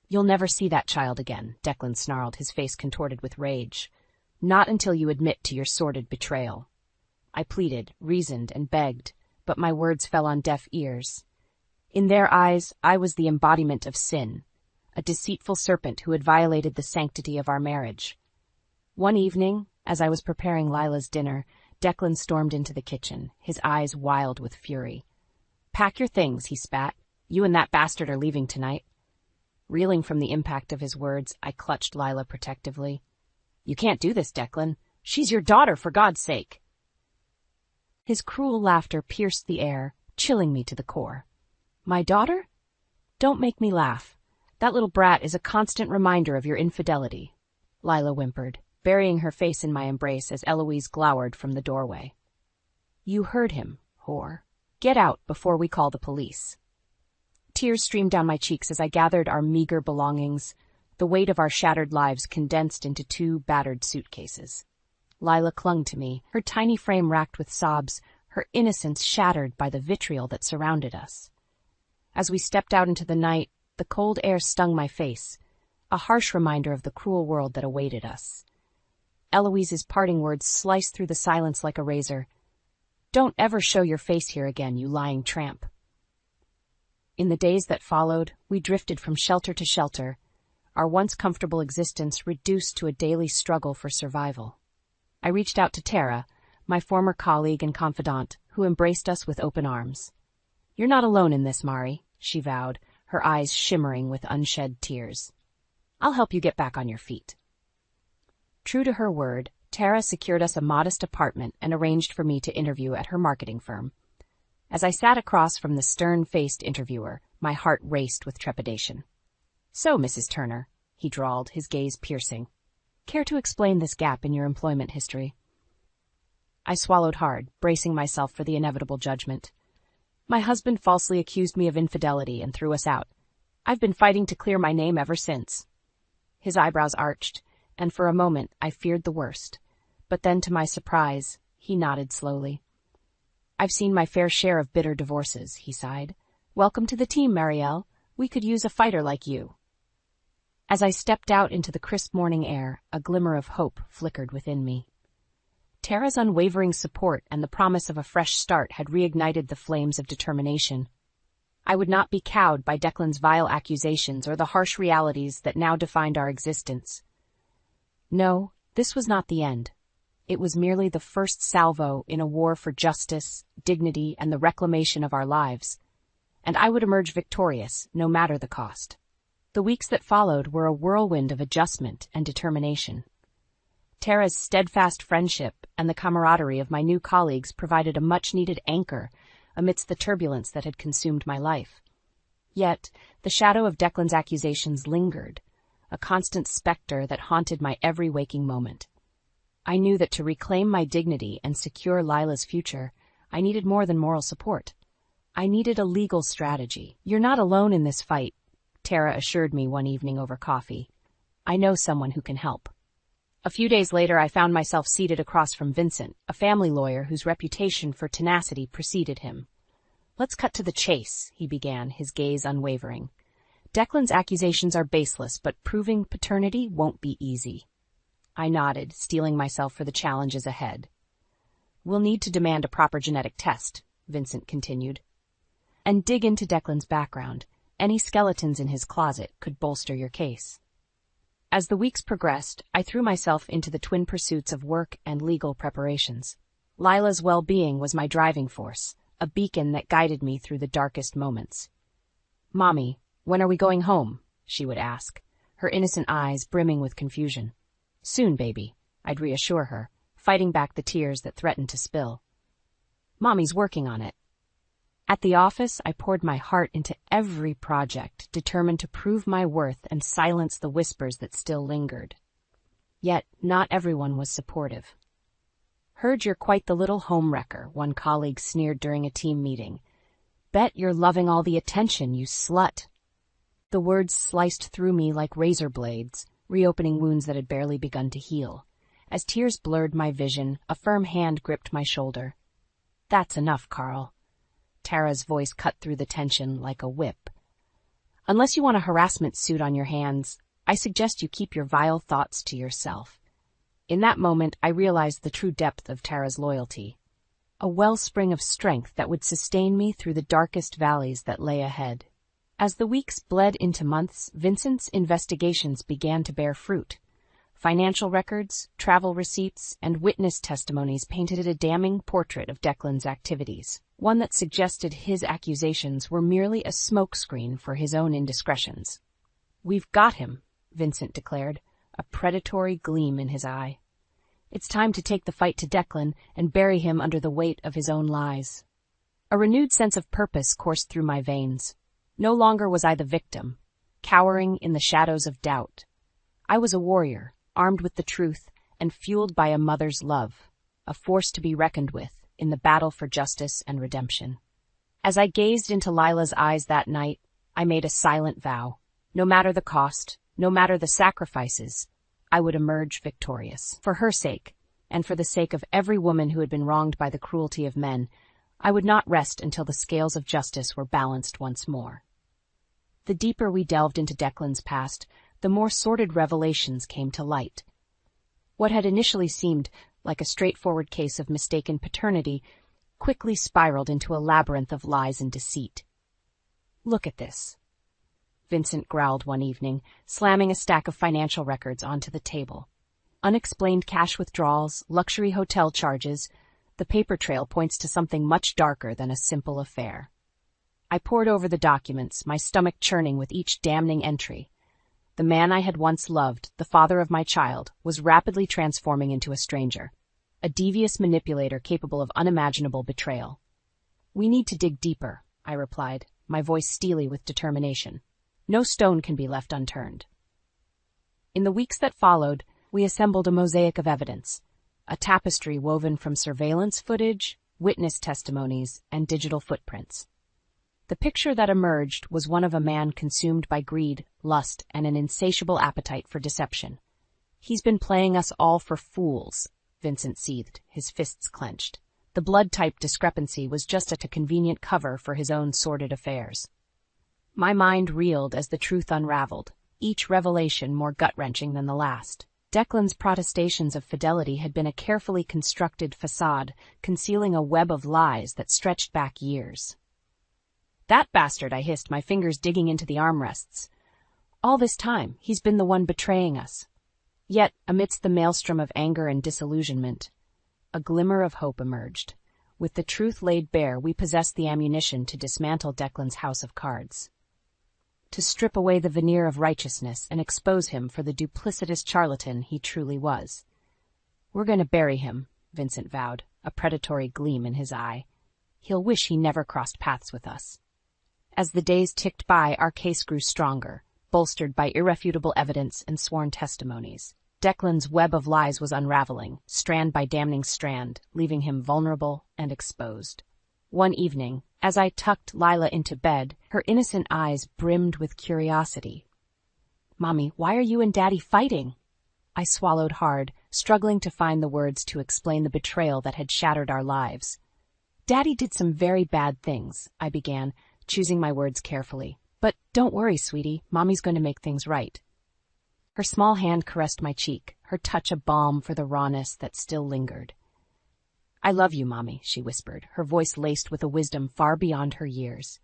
"You'll never see that child again," Declan snarled, his face contorted with rage. "Not until you admit to your sordid betrayal." I pleaded, reasoned, and begged, but my words fell on deaf ears. In their eyes, I was the embodiment of sin, a deceitful serpent who had violated the sanctity of our marriage. One evening, as I was preparing Lila's dinner, Declan stormed into the kitchen, his eyes wild with fury. "Pack your things," he spat. "You and that bastard are leaving tonight." Reeling from the impact of his words, I clutched Lila protectively. "You can't do this, Declan. She's your daughter, for God's sake." His cruel laughter pierced the air, chilling me to the core. "My daughter? Don't make me laugh. That little brat is a constant reminder of your infidelity," Lila whimpered, burying her face in my embrace as Eloise glowered from the doorway. "You heard him, whore. Get out before we call the police." Tears streamed down my cheeks as I gathered our meager belongings, the weight of our shattered lives condensed into 2 battered suitcases. Lila clung to me, her tiny frame racked with sobs, her innocence shattered by the vitriol that surrounded us. As we stepped out into the night, the cold air stung my face, a harsh reminder of the cruel world that awaited us. Eloise's parting words sliced through the silence like a razor. "Don't ever show your face here again, you lying tramp." In the days that followed, we drifted from shelter to shelter, our once comfortable existence reduced to a daily struggle for survival. I reached out to Tara, my former colleague and confidant, who embraced us with open arms. "You're not alone in this, Mari," she vowed, her eyes shimmering with unshed tears. "I'll help you get back on your feet." True to her word, Tara secured us a modest apartment and arranged for me to interview at her marketing firm. As I sat across from the stern-faced interviewer, my heart raced with trepidation. "So, Mrs. Turner," he drawled, his gaze piercing, "care to explain this gap in your employment history?" I swallowed hard, bracing myself for the inevitable judgment. "My husband falsely accused me of infidelity and threw us out. I've been fighting to clear my name ever since." His eyebrows arched, and for a moment I feared the worst. But then, to my surprise, he nodded slowly. "I've seen my fair share of bitter divorces," he sighed. "Welcome to the team, Marielle. We could use a fighter like you." As I stepped out into the crisp morning air, a glimmer of hope flickered within me. Tara's unwavering support and the promise of a fresh start had reignited the flames of determination. I would not be cowed by Declan's vile accusations or the harsh realities that now defined our existence. No, this was not the end. It was merely the first salvo in a war for justice, dignity, and the reclamation of our lives. And I would emerge victorious, no matter the cost. The weeks that followed were a whirlwind of adjustment and determination. Tara's steadfast friendship and the camaraderie of my new colleagues provided a much-needed anchor amidst the turbulence that had consumed my life. Yet, the shadow of Declan's accusations lingered, a constant specter that haunted my every waking moment. I knew that to reclaim my dignity and secure Lila's future, I needed more than moral support. I needed a legal strategy. "You're not alone in this fight," Tara assured me one evening over coffee. "I know someone who can help." A few days later, I found myself seated across from Vincent, a family lawyer whose reputation for tenacity preceded him. "Let's cut to the chase," he began, his gaze unwavering. "Declan's accusations are baseless, but proving paternity won't be easy." I nodded, steeling myself for the challenges ahead. "We'll need to demand a proper genetic test," Vincent continued, "and dig into Declan's background. Any skeletons in his closet could bolster your case." As the weeks progressed, I threw myself into the twin pursuits of work and legal preparations. Lila's well-being was my driving force, a beacon that guided me through the darkest moments. "Mommy, when are we going home?" she would ask, her innocent eyes brimming with confusion. "Soon, baby," I'd reassure her, fighting back the tears that threatened to spill. "Mommy's working on it." At the office, I poured my heart into every project, determined to prove my worth and silence the whispers that still lingered. Yet, not everyone was supportive. "Heard you're quite the little homewrecker," one colleague sneered during a team meeting. "Bet you're loving all the attention, you slut." The words sliced through me like razor blades, reopening wounds that had barely begun to heal. As tears blurred my vision, a firm hand gripped my shoulder. "That's enough, Carl." Tara's voice cut through the tension like a whip. "Unless you want a harassment suit on your hands, I suggest you keep your vile thoughts to yourself." In that moment, I realized the true depth of Tara's loyalty, a wellspring of strength that would sustain me through the darkest valleys that lay ahead. As the weeks bled into months, Vincent's investigations began to bear fruit. Financial records, travel receipts, and witness testimonies painted a damning portrait of Declan's activities, one that suggested his accusations were merely a smokescreen for his own indiscretions. "We've got him," Vincent declared, a predatory gleam in his eye. "It's time to take the fight to Declan and bury him under the weight of his own lies." A renewed sense of purpose coursed through my veins. No longer was I the victim, cowering in the shadows of doubt. I was a warrior, armed with the truth and fueled by a mother's love, a force to be reckoned with in the battle for justice and redemption. As I gazed into Lila's eyes that night, I made a silent vow. No matter the cost, no matter the sacrifices, I would emerge victorious. For her sake, and for the sake of every woman who had been wronged by the cruelty of men, I would not rest until the scales of justice were balanced once more. The deeper we delved into Declan's past, the more sordid revelations came to light. What had initially seemed like a straightforward case of mistaken paternity quickly spiraled into a labyrinth of lies and deceit. "Look at this," Vincent growled one evening, slamming a stack of financial records onto the table. "Unexplained cash withdrawals, luxury hotel charges. The paper trail points to something much darker than a simple affair." I pored over the documents, my stomach churning with each damning entry. The man I had once loved, the father of my child, was rapidly transforming into a stranger, a devious manipulator capable of unimaginable betrayal. "We need to dig deeper," I replied, my voice steely with determination. "No stone can be left unturned." In the weeks that followed, we assembled a mosaic of evidence, a tapestry woven from surveillance footage, witness testimonies, and digital footprints. The picture that emerged was one of a man consumed by greed, lust, and an insatiable appetite for deception. "He's been playing us all for fools," Vincent seethed, his fists clenched. The blood-type discrepancy was just a convenient cover for his own sordid affairs. My mind reeled as the truth unraveled, each revelation more gut-wrenching than the last. Declan's protestations of fidelity had been a carefully constructed facade, concealing a web of lies that stretched back years. "That bastard," I hissed, my fingers digging into the armrests. "All this time, he's been the one betraying us." Yet, amidst the maelstrom of anger and disillusionment, a glimmer of hope emerged. With the truth laid bare, we possessed the ammunition to dismantle Declan's house of cards, to strip away the veneer of righteousness and expose him for the duplicitous charlatan he truly was. "We're going to bury him," Vincent vowed, a predatory gleam in his eye. "He'll wish he never crossed paths with us." As the days ticked by, our case grew stronger, bolstered by irrefutable evidence and sworn testimonies. Declan's web of lies was unraveling, strand by damning strand, leaving him vulnerable and exposed. One evening, as I tucked Lila into bed, her innocent eyes brimmed with curiosity. "Mommy, why are you and Daddy fighting?" I swallowed hard, struggling to find the words to explain the betrayal that had shattered our lives. "Daddy did some very bad things," I began, choosing my words carefully. "But don't worry, sweetie, Mommy's going to make things right." Her small hand caressed my cheek, her touch a balm for the rawness that still lingered. "I love you, Mommy," she whispered, her voice laced with a wisdom far beyond her years.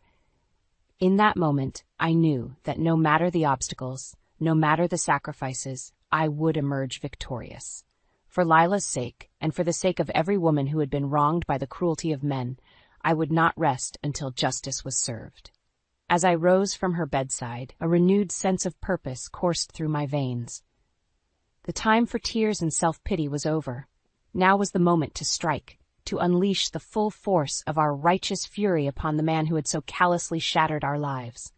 In that moment, I knew that no matter the obstacles, no matter the sacrifices, I would emerge victorious. For Lila's sake, and for the sake of every woman who had been wronged by the cruelty of men, I would not rest until justice was served. As I rose from her bedside, a renewed sense of purpose coursed through my veins. The time for tears and self-pity was over. Now was the moment to strike, to unleash the full force of our righteous fury upon the man who had so callously shattered our lives.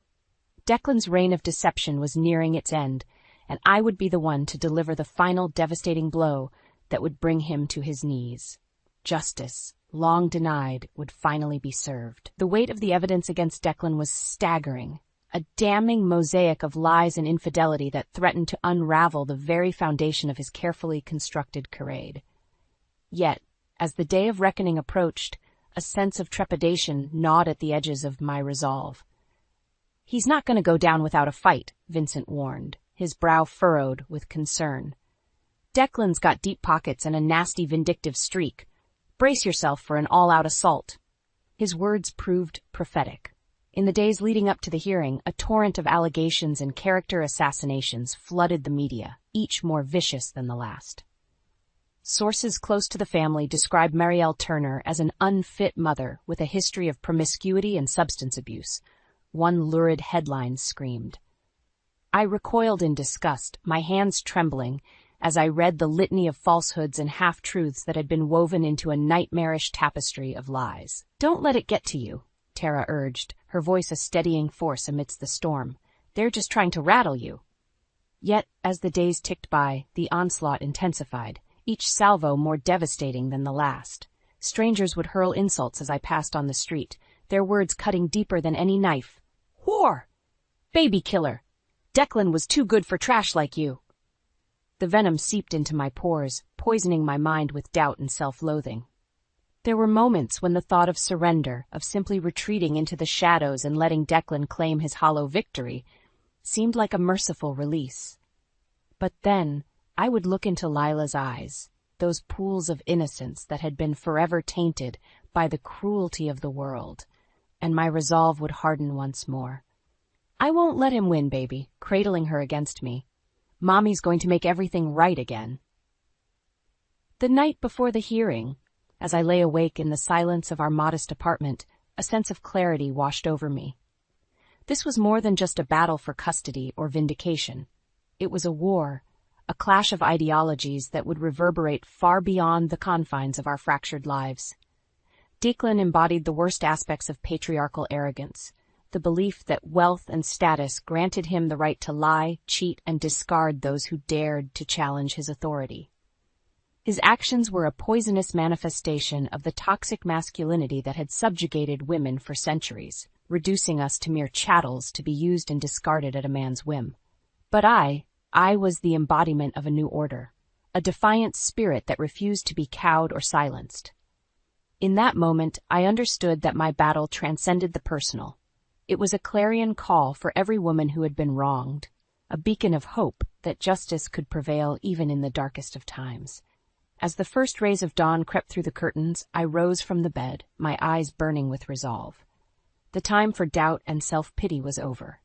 Declan's reign of deception was nearing its end, and I would be the one to deliver the final devastating blow that would bring him to his knees. Justice, long denied, would finally be served. The weight of the evidence against Declan was staggering, a damning mosaic of lies and infidelity that threatened to unravel the very foundation of his carefully constructed charade. Yet, as the day of reckoning approached, a sense of trepidation gnawed at the edges of my resolve. "He's not going to go down without a fight," Vincent warned, his brow furrowed with concern. "Declan's got deep pockets and a nasty vindictive streak. Brace yourself for an all-out assault." His words proved prophetic. In the days leading up to the hearing, a torrent of allegations and character assassinations flooded the media, each more vicious than the last. Sources close to the family described Marielle Turner as an unfit mother with a history of promiscuity and substance abuse. One lurid headline screamed. I recoiled in disgust, my hands trembling, as I read the litany of falsehoods and half-truths that had been woven into a nightmarish tapestry of lies. "Don't let it get to you," Tara urged, her voice a steadying force amidst the storm. "They're just trying to rattle you." Yet, as the days ticked by, the onslaught intensified, each salvo more devastating than the last. Strangers would hurl insults as I passed on the street, their words cutting deeper than any knife. "Whore! Baby killer! Declan was too good for trash like you!" The venom seeped into my pores, poisoning my mind with doubt and self-loathing. There were moments when the thought of surrender, of simply retreating into the shadows and letting Declan claim his hollow victory, seemed like a merciful release. But then, I would look into Lila's eyes, those pools of innocence that had been forever tainted by the cruelty of the world, and my resolve would harden once more. "I won't let him win, baby," cradling her against me. "Mommy's going to make everything right again." The night before the hearing, as I lay awake in the silence of our modest apartment, a sense of clarity washed over me. This was more than just a battle for custody or vindication. It was a war, a clash of ideologies that would reverberate far beyond the confines of our fractured lives. Declan embodied the worst aspects of patriarchal arrogance, the belief that wealth and status granted him the right to lie, cheat, and discard those who dared to challenge his authority. His actions were a poisonous manifestation of the toxic masculinity that had subjugated women for centuries, reducing us to mere chattels to be used and discarded at a man's whim. But I was the embodiment of a new order, a defiant spirit that refused to be cowed or silenced. In that moment, I understood that my battle transcended the personal. It was a clarion call for every woman who had been wronged, a beacon of hope that justice could prevail even in the darkest of times. As the first rays of dawn crept through the curtains, I rose from the bed, my eyes burning with resolve. The time for doubt and self-pity was over.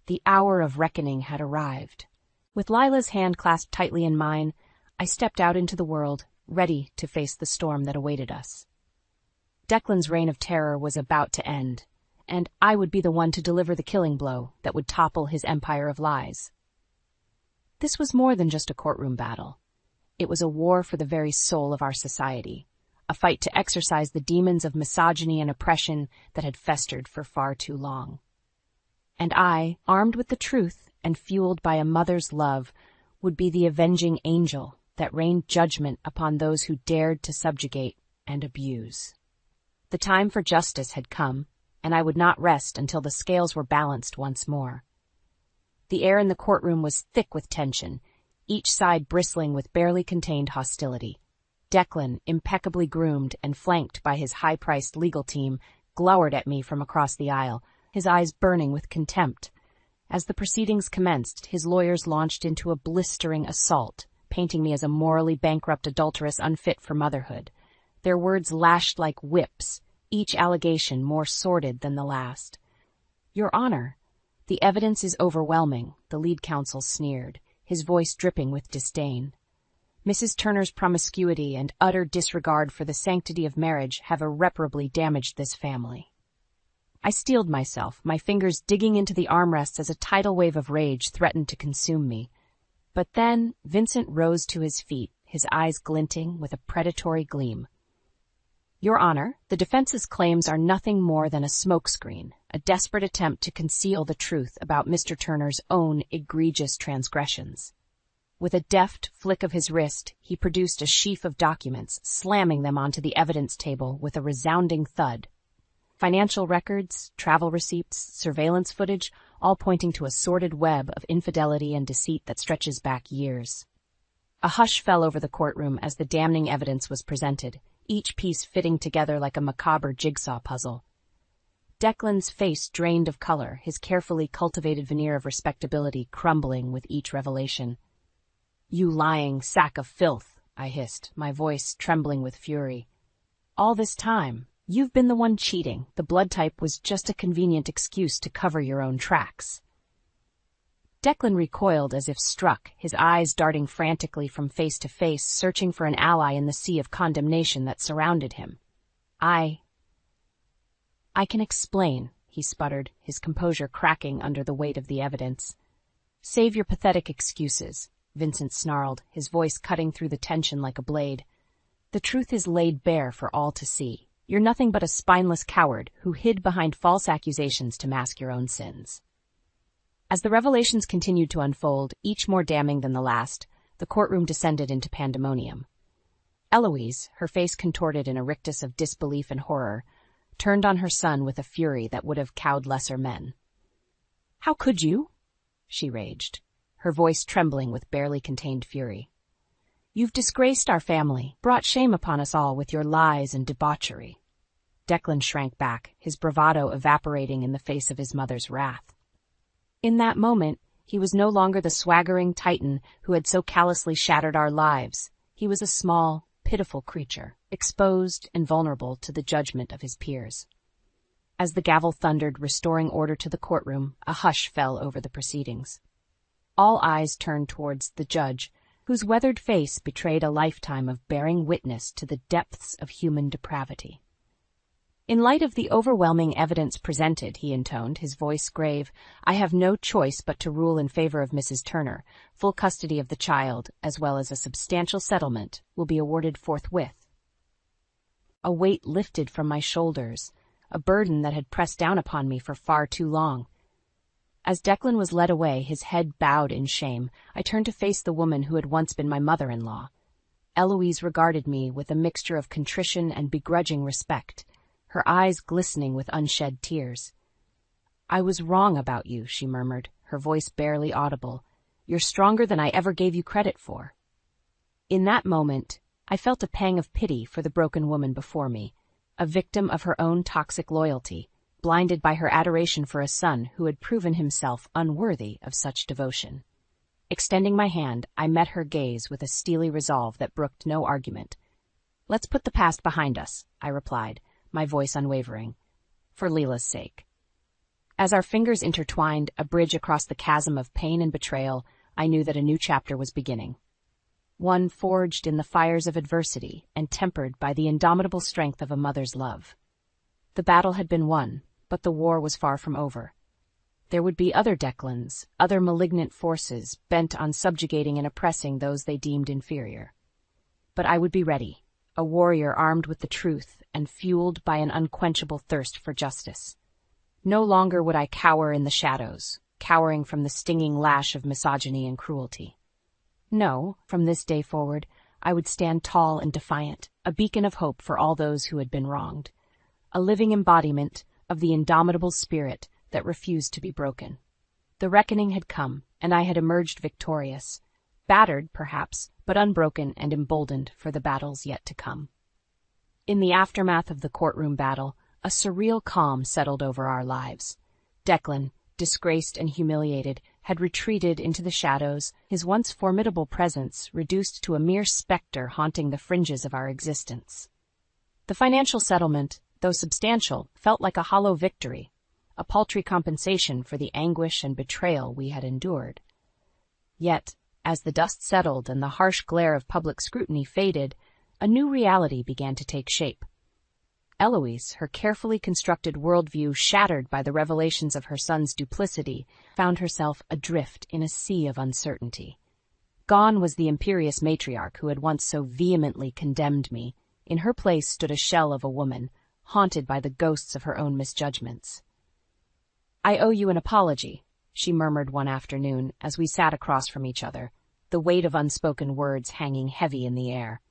The hour of reckoning had arrived. With Lila's hand clasped tightly in mine, I stepped out into the world, ready to face the storm that awaited us. Declan's reign of terror was about to end, and I would be the one to deliver the killing blow that would topple his empire of lies. This was more than just a courtroom battle. It was a war for the very soul of our society, a fight to exorcise the demons of misogyny and oppression that had festered for far too long. And I, armed with the truth and fueled by a mother's love, would be the avenging angel that rained judgment upon those who dared to subjugate and abuse. The time for justice had come, and I would not rest until the scales were balanced once more. The air in the courtroom was thick with tension, each side bristling with barely contained hostility. Declan, impeccably groomed and flanked by his high-priced legal team, glowered at me from across the aisle, his eyes burning with contempt. As the proceedings commenced, his lawyers launched into a blistering assault, painting me as a morally bankrupt adulteress unfit for motherhood. Their words lashed like whips, each allegation more sordid than the last. "Your Honor, the evidence is overwhelming," the lead counsel sneered, his voice dripping with disdain. "Mrs. Turner's promiscuity and utter disregard for the sanctity of marriage have irreparably damaged this family." I steeled myself, my fingers digging into the armrests as a tidal wave of rage threatened to consume me. But then Vincent rose to his feet, his eyes glinting with a predatory gleam. "Your Honor, the defense's claims are nothing more than a smokescreen, a desperate attempt to conceal the truth about Mr. Turner's own egregious transgressions." With a deft flick of his wrist, he produced a sheaf of documents, slamming them onto the evidence table with a resounding thud. Financial records, travel receipts, surveillance footage, all pointing to a sordid web of infidelity and deceit that stretches back years. A hush fell over the courtroom as the damning evidence was presented, each piece fitting together like a macabre jigsaw puzzle. Declan's face drained of color, his carefully cultivated veneer of respectability crumbling with each revelation. "You lying sack of filth," I hissed, my voice trembling with fury. "All this time, you've been the one cheating. The blood type was just a convenient excuse to cover your own tracks." Declan recoiled as if struck, his eyes darting frantically from face to face, searching for an ally in the sea of condemnation that surrounded him. I can explain," he sputtered, his composure cracking under the weight of the evidence. "Save your pathetic excuses," Vincent snarled, his voice cutting through the tension like a blade. "The truth is laid bare for all to see. You're nothing but a spineless coward who hid behind false accusations to mask your own sins." As the revelations continued to unfold, each more damning than the last, the courtroom descended into pandemonium. Eloise, her face contorted in a rictus of disbelief and horror, turned on her son with a fury that would have cowed lesser men. "How could you?" she raged, her voice trembling with barely contained fury. "You've disgraced our family, brought shame upon us all with your lies and debauchery." Declan shrank back, his bravado evaporating in the face of his mother's wrath. In that moment, he was no longer the swaggering titan who had so callously shattered our lives. He was a small, pitiful creature, exposed and vulnerable to the judgment of his peers. As the gavel thundered, restoring order to the courtroom, a hush fell over the proceedings. All eyes turned towards the judge, whose weathered face betrayed a lifetime of bearing witness to the depths of human depravity. "In light of the overwhelming evidence presented," he intoned, his voice grave, "I have no choice but to rule in favor of Mrs. Turner. Full custody of the child, as well as a substantial settlement, will be awarded forthwith." A weight lifted from my shoulders, a burden that had pressed down upon me for far too long. As Declan was led away, his head bowed in shame, I turned to face the woman who had once been my mother-in-law. Eloise regarded me with a mixture of contrition and begrudging respect, her eyes glistening with unshed tears. "I was wrong about you," she murmured, her voice barely audible. "You're stronger than I ever gave you credit for." In that moment, I felt a pang of pity for the broken woman before me, a victim of her own toxic loyalty, blinded by her adoration for a son who had proven himself unworthy of such devotion. Extending my hand, I met her gaze with a steely resolve that brooked no argument. "Let's put the past behind us," I replied, my voice unwavering, "for Leela's sake." As our fingers intertwined, a bridge across the chasm of pain and betrayal, I knew that a new chapter was beginning. One forged in the fires of adversity and tempered by the indomitable strength of a mother's love. The battle had been won, but the war was far from over. There would be other Declans, other malignant forces bent on subjugating and oppressing those they deemed inferior. But I would be ready, a warrior armed with the truth and fueled by an unquenchable thirst for justice. No longer would I cower in the shadows, cowering from the stinging lash of misogyny and cruelty. No, from this day forward, I would stand tall and defiant, a beacon of hope for all those who had been wronged, a living embodiment of the indomitable spirit that refused to be broken. The reckoning had come, and I had emerged victorious, battered, perhaps, but unbroken and emboldened for the battles yet to come. In the aftermath of the courtroom battle, a surreal calm settled over our lives. Declan, disgraced and humiliated, had retreated into the shadows, his once formidable presence reduced to a mere specter haunting the fringes of our existence. The financial settlement, though substantial, felt like a hollow victory, a paltry compensation for the anguish and betrayal we had endured. Yet, as the dust settled and the harsh glare of public scrutiny faded, a new reality began to take shape. Eloise, her carefully constructed worldview shattered by the revelations of her son's duplicity, found herself adrift in a sea of uncertainty. Gone was the imperious matriarch who had once so vehemently condemned me. In her place stood a shell of a woman, haunted by the ghosts of her own misjudgments. "I owe you an apology," she murmured one afternoon as we sat across from each other, the weight of unspoken words hanging heavy in the air.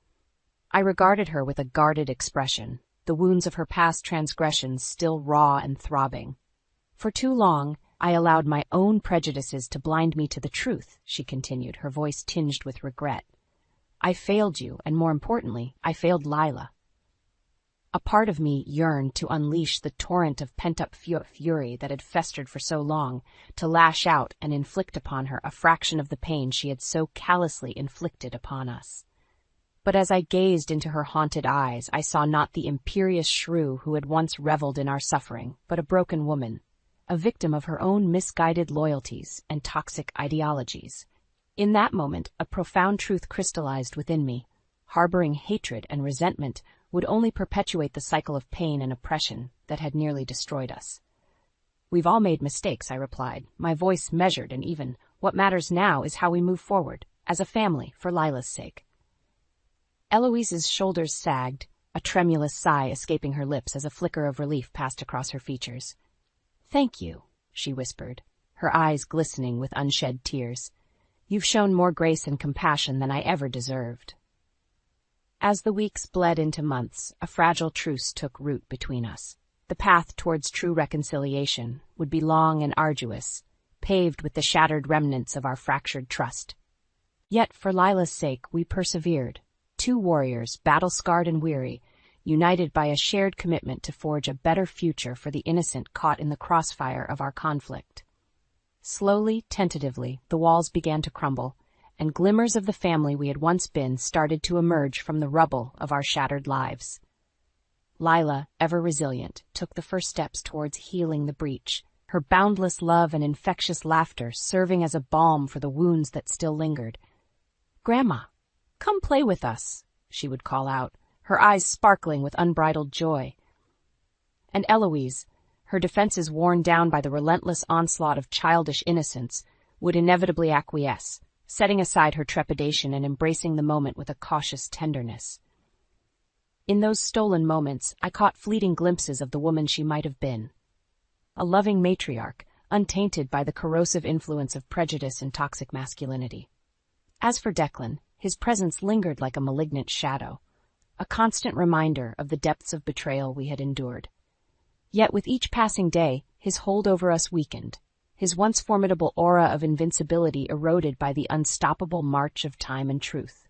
I regarded her with a guarded expression, the wounds of her past transgressions still raw and throbbing. "For too long, I allowed my own prejudices to blind me to the truth," she continued, her voice tinged with regret. "I failed you, and more importantly, I failed Lila." A part of me yearned to unleash the torrent of pent-up fury that had festered for so long, to lash out and inflict upon her a fraction of the pain she had so callously inflicted upon us. But as I gazed into her haunted eyes, I saw not the imperious shrew who had once reveled in our suffering, but a broken woman, a victim of her own misguided loyalties and toxic ideologies. In that moment, a profound truth crystallized within me. Harboring hatred and resentment would only perpetuate the cycle of pain and oppression that had nearly destroyed us. "We've all made mistakes," I replied, my voice measured and even. "What matters now is how we move forward, as a family, for Lila's sake." Eloise's shoulders sagged, a tremulous sigh escaping her lips as a flicker of relief passed across her features. "Thank you," she whispered, her eyes glistening with unshed tears. "You've shown more grace and compassion than I ever deserved." As the weeks bled into months, a fragile truce took root between us. The path towards true reconciliation would be long and arduous, paved with the shattered remnants of our fractured trust. Yet, for Lila's sake, we persevered. Two warriors, battle-scarred and weary, united by a shared commitment to forge a better future for the innocent caught in the crossfire of our conflict. Slowly, tentatively, the walls began to crumble, and glimmers of the family we had once been started to emerge from the rubble of our shattered lives. Lila, ever resilient, took the first steps towards healing the breach, her boundless love and infectious laughter serving as a balm for the wounds that still lingered. "Grandma, come play with us," she would call out, her eyes sparkling with unbridled joy. And Eloise, her defenses worn down by the relentless onslaught of childish innocence, would inevitably acquiesce, setting aside her trepidation and embracing the moment with a cautious tenderness. In those stolen moments, I caught fleeting glimpses of the woman she might have been. A loving matriarch, untainted by the corrosive influence of prejudice and toxic masculinity. As for Declan, his presence lingered like a malignant shadow, a constant reminder of the depths of betrayal we had endured. Yet with each passing day, his hold over us weakened, his once formidable aura of invincibility eroded by the unstoppable march of time and truth.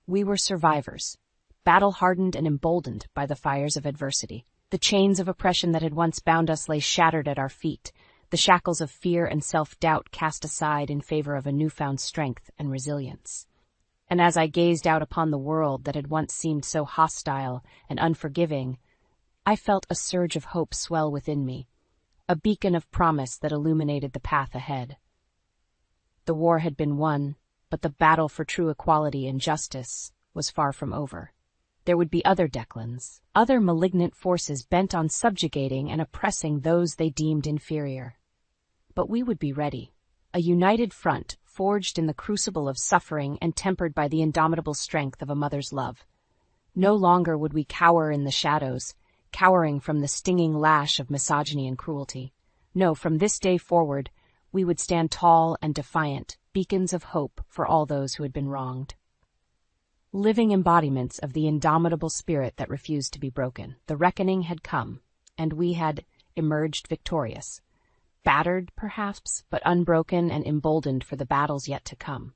We were survivors, battle-hardened and emboldened by the fires of adversity. The chains of oppression that had once bound us lay shattered at our feet, the shackles of fear and self-doubt cast aside in favor of a newfound strength and resilience. And as I gazed out upon the world that had once seemed so hostile and unforgiving, I felt a surge of hope swell within me, a beacon of promise that illuminated the path ahead. The war had been won, but the battle for true equality and justice was far from over. There would be other Declans, other malignant forces bent on subjugating and oppressing those they deemed inferior. But we would be ready, a united front forged in the crucible of suffering and tempered by the indomitable strength of a mother's love. No longer would we cower in the shadows, cowering from the stinging lash of misogyny and cruelty. No, from this day forward, we would stand tall and defiant, beacons of hope for all those who had been wronged. Living embodiments of the indomitable spirit that refused to be broken. The reckoning had come, and we had emerged victorious. Battered, perhaps, but unbroken and emboldened for the battles yet to come.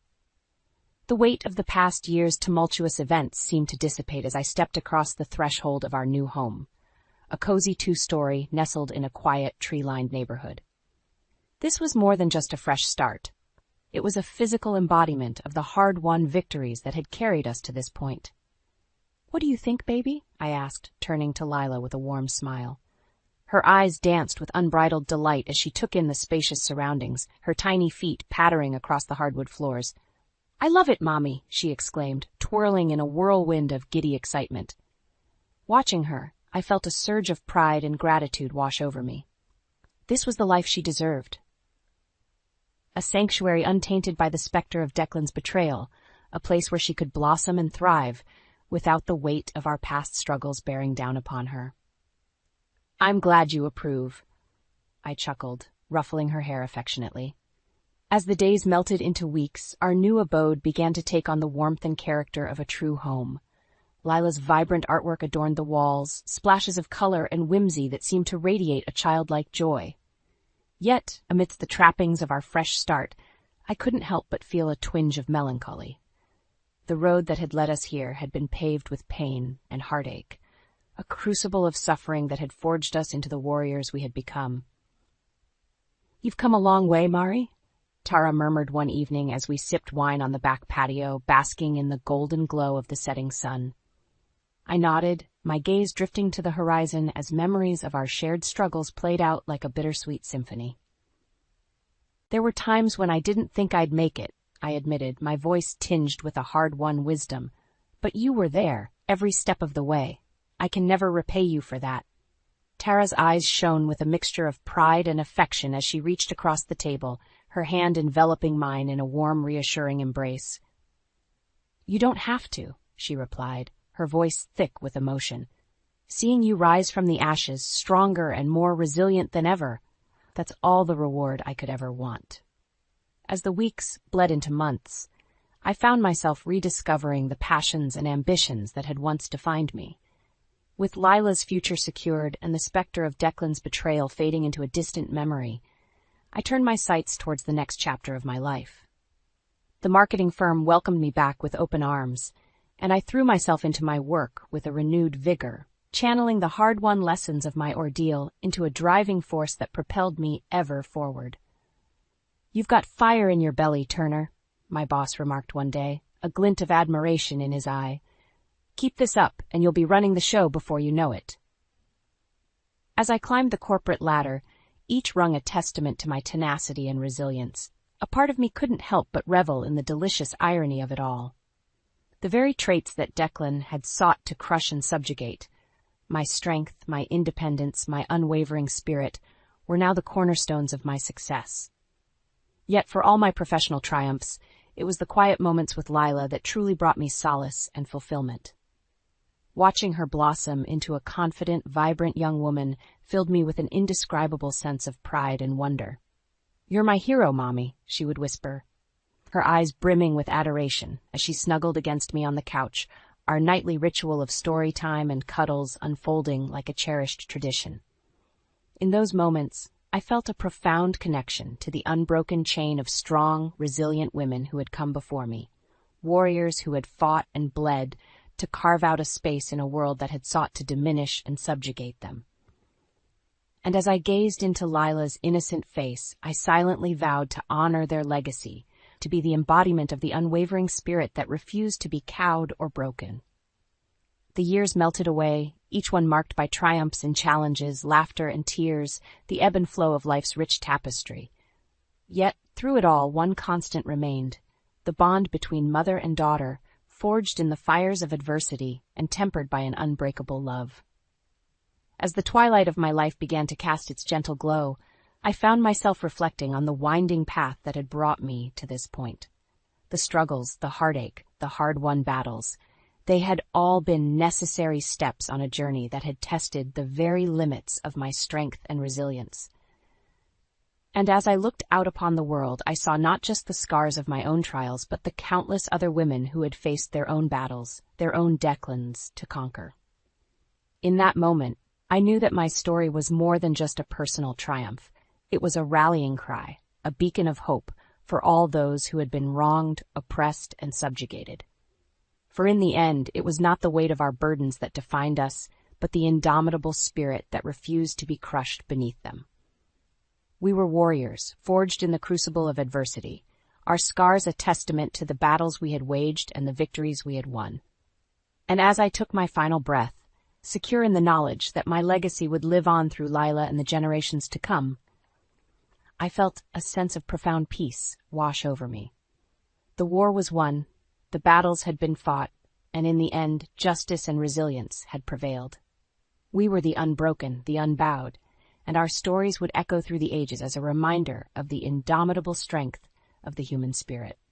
The weight of the past year's tumultuous events seemed to dissipate as I stepped across the threshold of our new home, a cozy two-story nestled in a quiet, tree-lined neighborhood. This was more than just a fresh start. It was a physical embodiment of the hard-won victories that had carried us to this point. "What do you think, baby?" I asked, turning to Lila with a warm smile. Her eyes danced with unbridled delight as she took in the spacious surroundings, her tiny feet pattering across the hardwood floors. "I love it, Mommy," she exclaimed, twirling in a whirlwind of giddy excitement. Watching her, I felt a surge of pride and gratitude wash over me. This was the life she deserved. A sanctuary untainted by the specter of Declan's betrayal, a place where she could blossom and thrive without the weight of our past struggles bearing down upon her. "I'm glad you approve," I chuckled, ruffling her hair affectionately. As the days melted into weeks, our new abode began to take on the warmth and character of a true home. Lila's vibrant artwork adorned the walls, splashes of color and whimsy that seemed to radiate a childlike joy. Yet, amidst the trappings of our fresh start, I couldn't help but feel a twinge of melancholy. The road that had led us here had been paved with pain and heartache, a crucible of suffering that had forged us into the warriors we had become. "You've come a long way, Mari," Tara murmured one evening as we sipped wine on the back patio, basking in the golden glow of the setting sun. I nodded, my gaze drifting to the horizon as memories of our shared struggles played out like a bittersweet symphony. "There were times when I didn't think I'd make it," I admitted, my voice tinged with a hard-won wisdom. "But you were there, every step of the way. I can never repay you for that." Tara's eyes shone with a mixture of pride and affection as she reached across the table, her hand enveloping mine in a warm, reassuring embrace. "You don't have to," she replied, her voice thick with emotion. "Seeing you rise from the ashes, stronger and more resilient than ever, that's all the reward I could ever want." As the weeks bled into months, I found myself rediscovering the passions and ambitions that had once defined me. With Lila's future secured and the specter of Declan's betrayal fading into a distant memory, I turned my sights towards the next chapter of my life. The marketing firm welcomed me back with open arms, and I threw myself into my work with a renewed vigor, channeling the hard-won lessons of my ordeal into a driving force that propelled me ever forward. "You've got fire in your belly, Turner," my boss remarked one day, a glint of admiration in his eye. "Keep this up, and you'll be running the show before you know it." As I climbed the corporate ladder, each rung a testament to my tenacity and resilience. A part of me couldn't help but revel in the delicious irony of it all. The very traits that Declan had sought to crush and subjugate, my strength, my independence, my unwavering spirit, were now the cornerstones of my success. Yet for all my professional triumphs, it was the quiet moments with Lila that truly brought me solace and fulfillment. Watching her blossom into a confident, vibrant young woman filled me with an indescribable sense of pride and wonder. "You're my hero, Mommy," she would whisper, her eyes brimming with adoration as she snuggled against me on the couch, our nightly ritual of story time and cuddles unfolding like a cherished tradition. In those moments, I felt a profound connection to the unbroken chain of strong, resilient women who had come before me, warriors who had fought and bled to carve out a space in a world that had sought to diminish and subjugate them. And as I gazed into Lila's innocent face, I silently vowed to honor their legacy, to be the embodiment of the unwavering spirit that refused to be cowed or broken. The years melted away, each one marked by triumphs and challenges, laughter and tears, the ebb and flow of life's rich tapestry. Yet, through it all, one constant remained, the bond between mother and daughter, forged in the fires of adversity and tempered by an unbreakable love. As the twilight of my life began to cast its gentle glow, I found myself reflecting on the winding path that had brought me to this point. The struggles, the heartache, the hard-won battles, they had all been necessary steps on a journey that had tested the very limits of my strength and resilience. And as I looked out upon the world, I saw not just the scars of my own trials, but the countless other women who had faced their own battles, their own Declans to conquer. In that moment, I knew that my story was more than just a personal triumph. It was a rallying cry, a beacon of hope for all those who had been wronged, oppressed, and subjugated. For in the end, it was not the weight of our burdens that defined us, but the indomitable spirit that refused to be crushed beneath them. We were warriors, forged in the crucible of adversity, our scars a testament to the battles we had waged and the victories we had won. And as I took my final breath, secure in the knowledge that my legacy would live on through Lila and the generations to come, I felt a sense of profound peace wash over me. The war was won, the battles had been fought, and in the end, justice and resilience had prevailed. We were the unbroken, the unbowed, and our stories would echo through the ages as a reminder of the indomitable strength of the human spirit.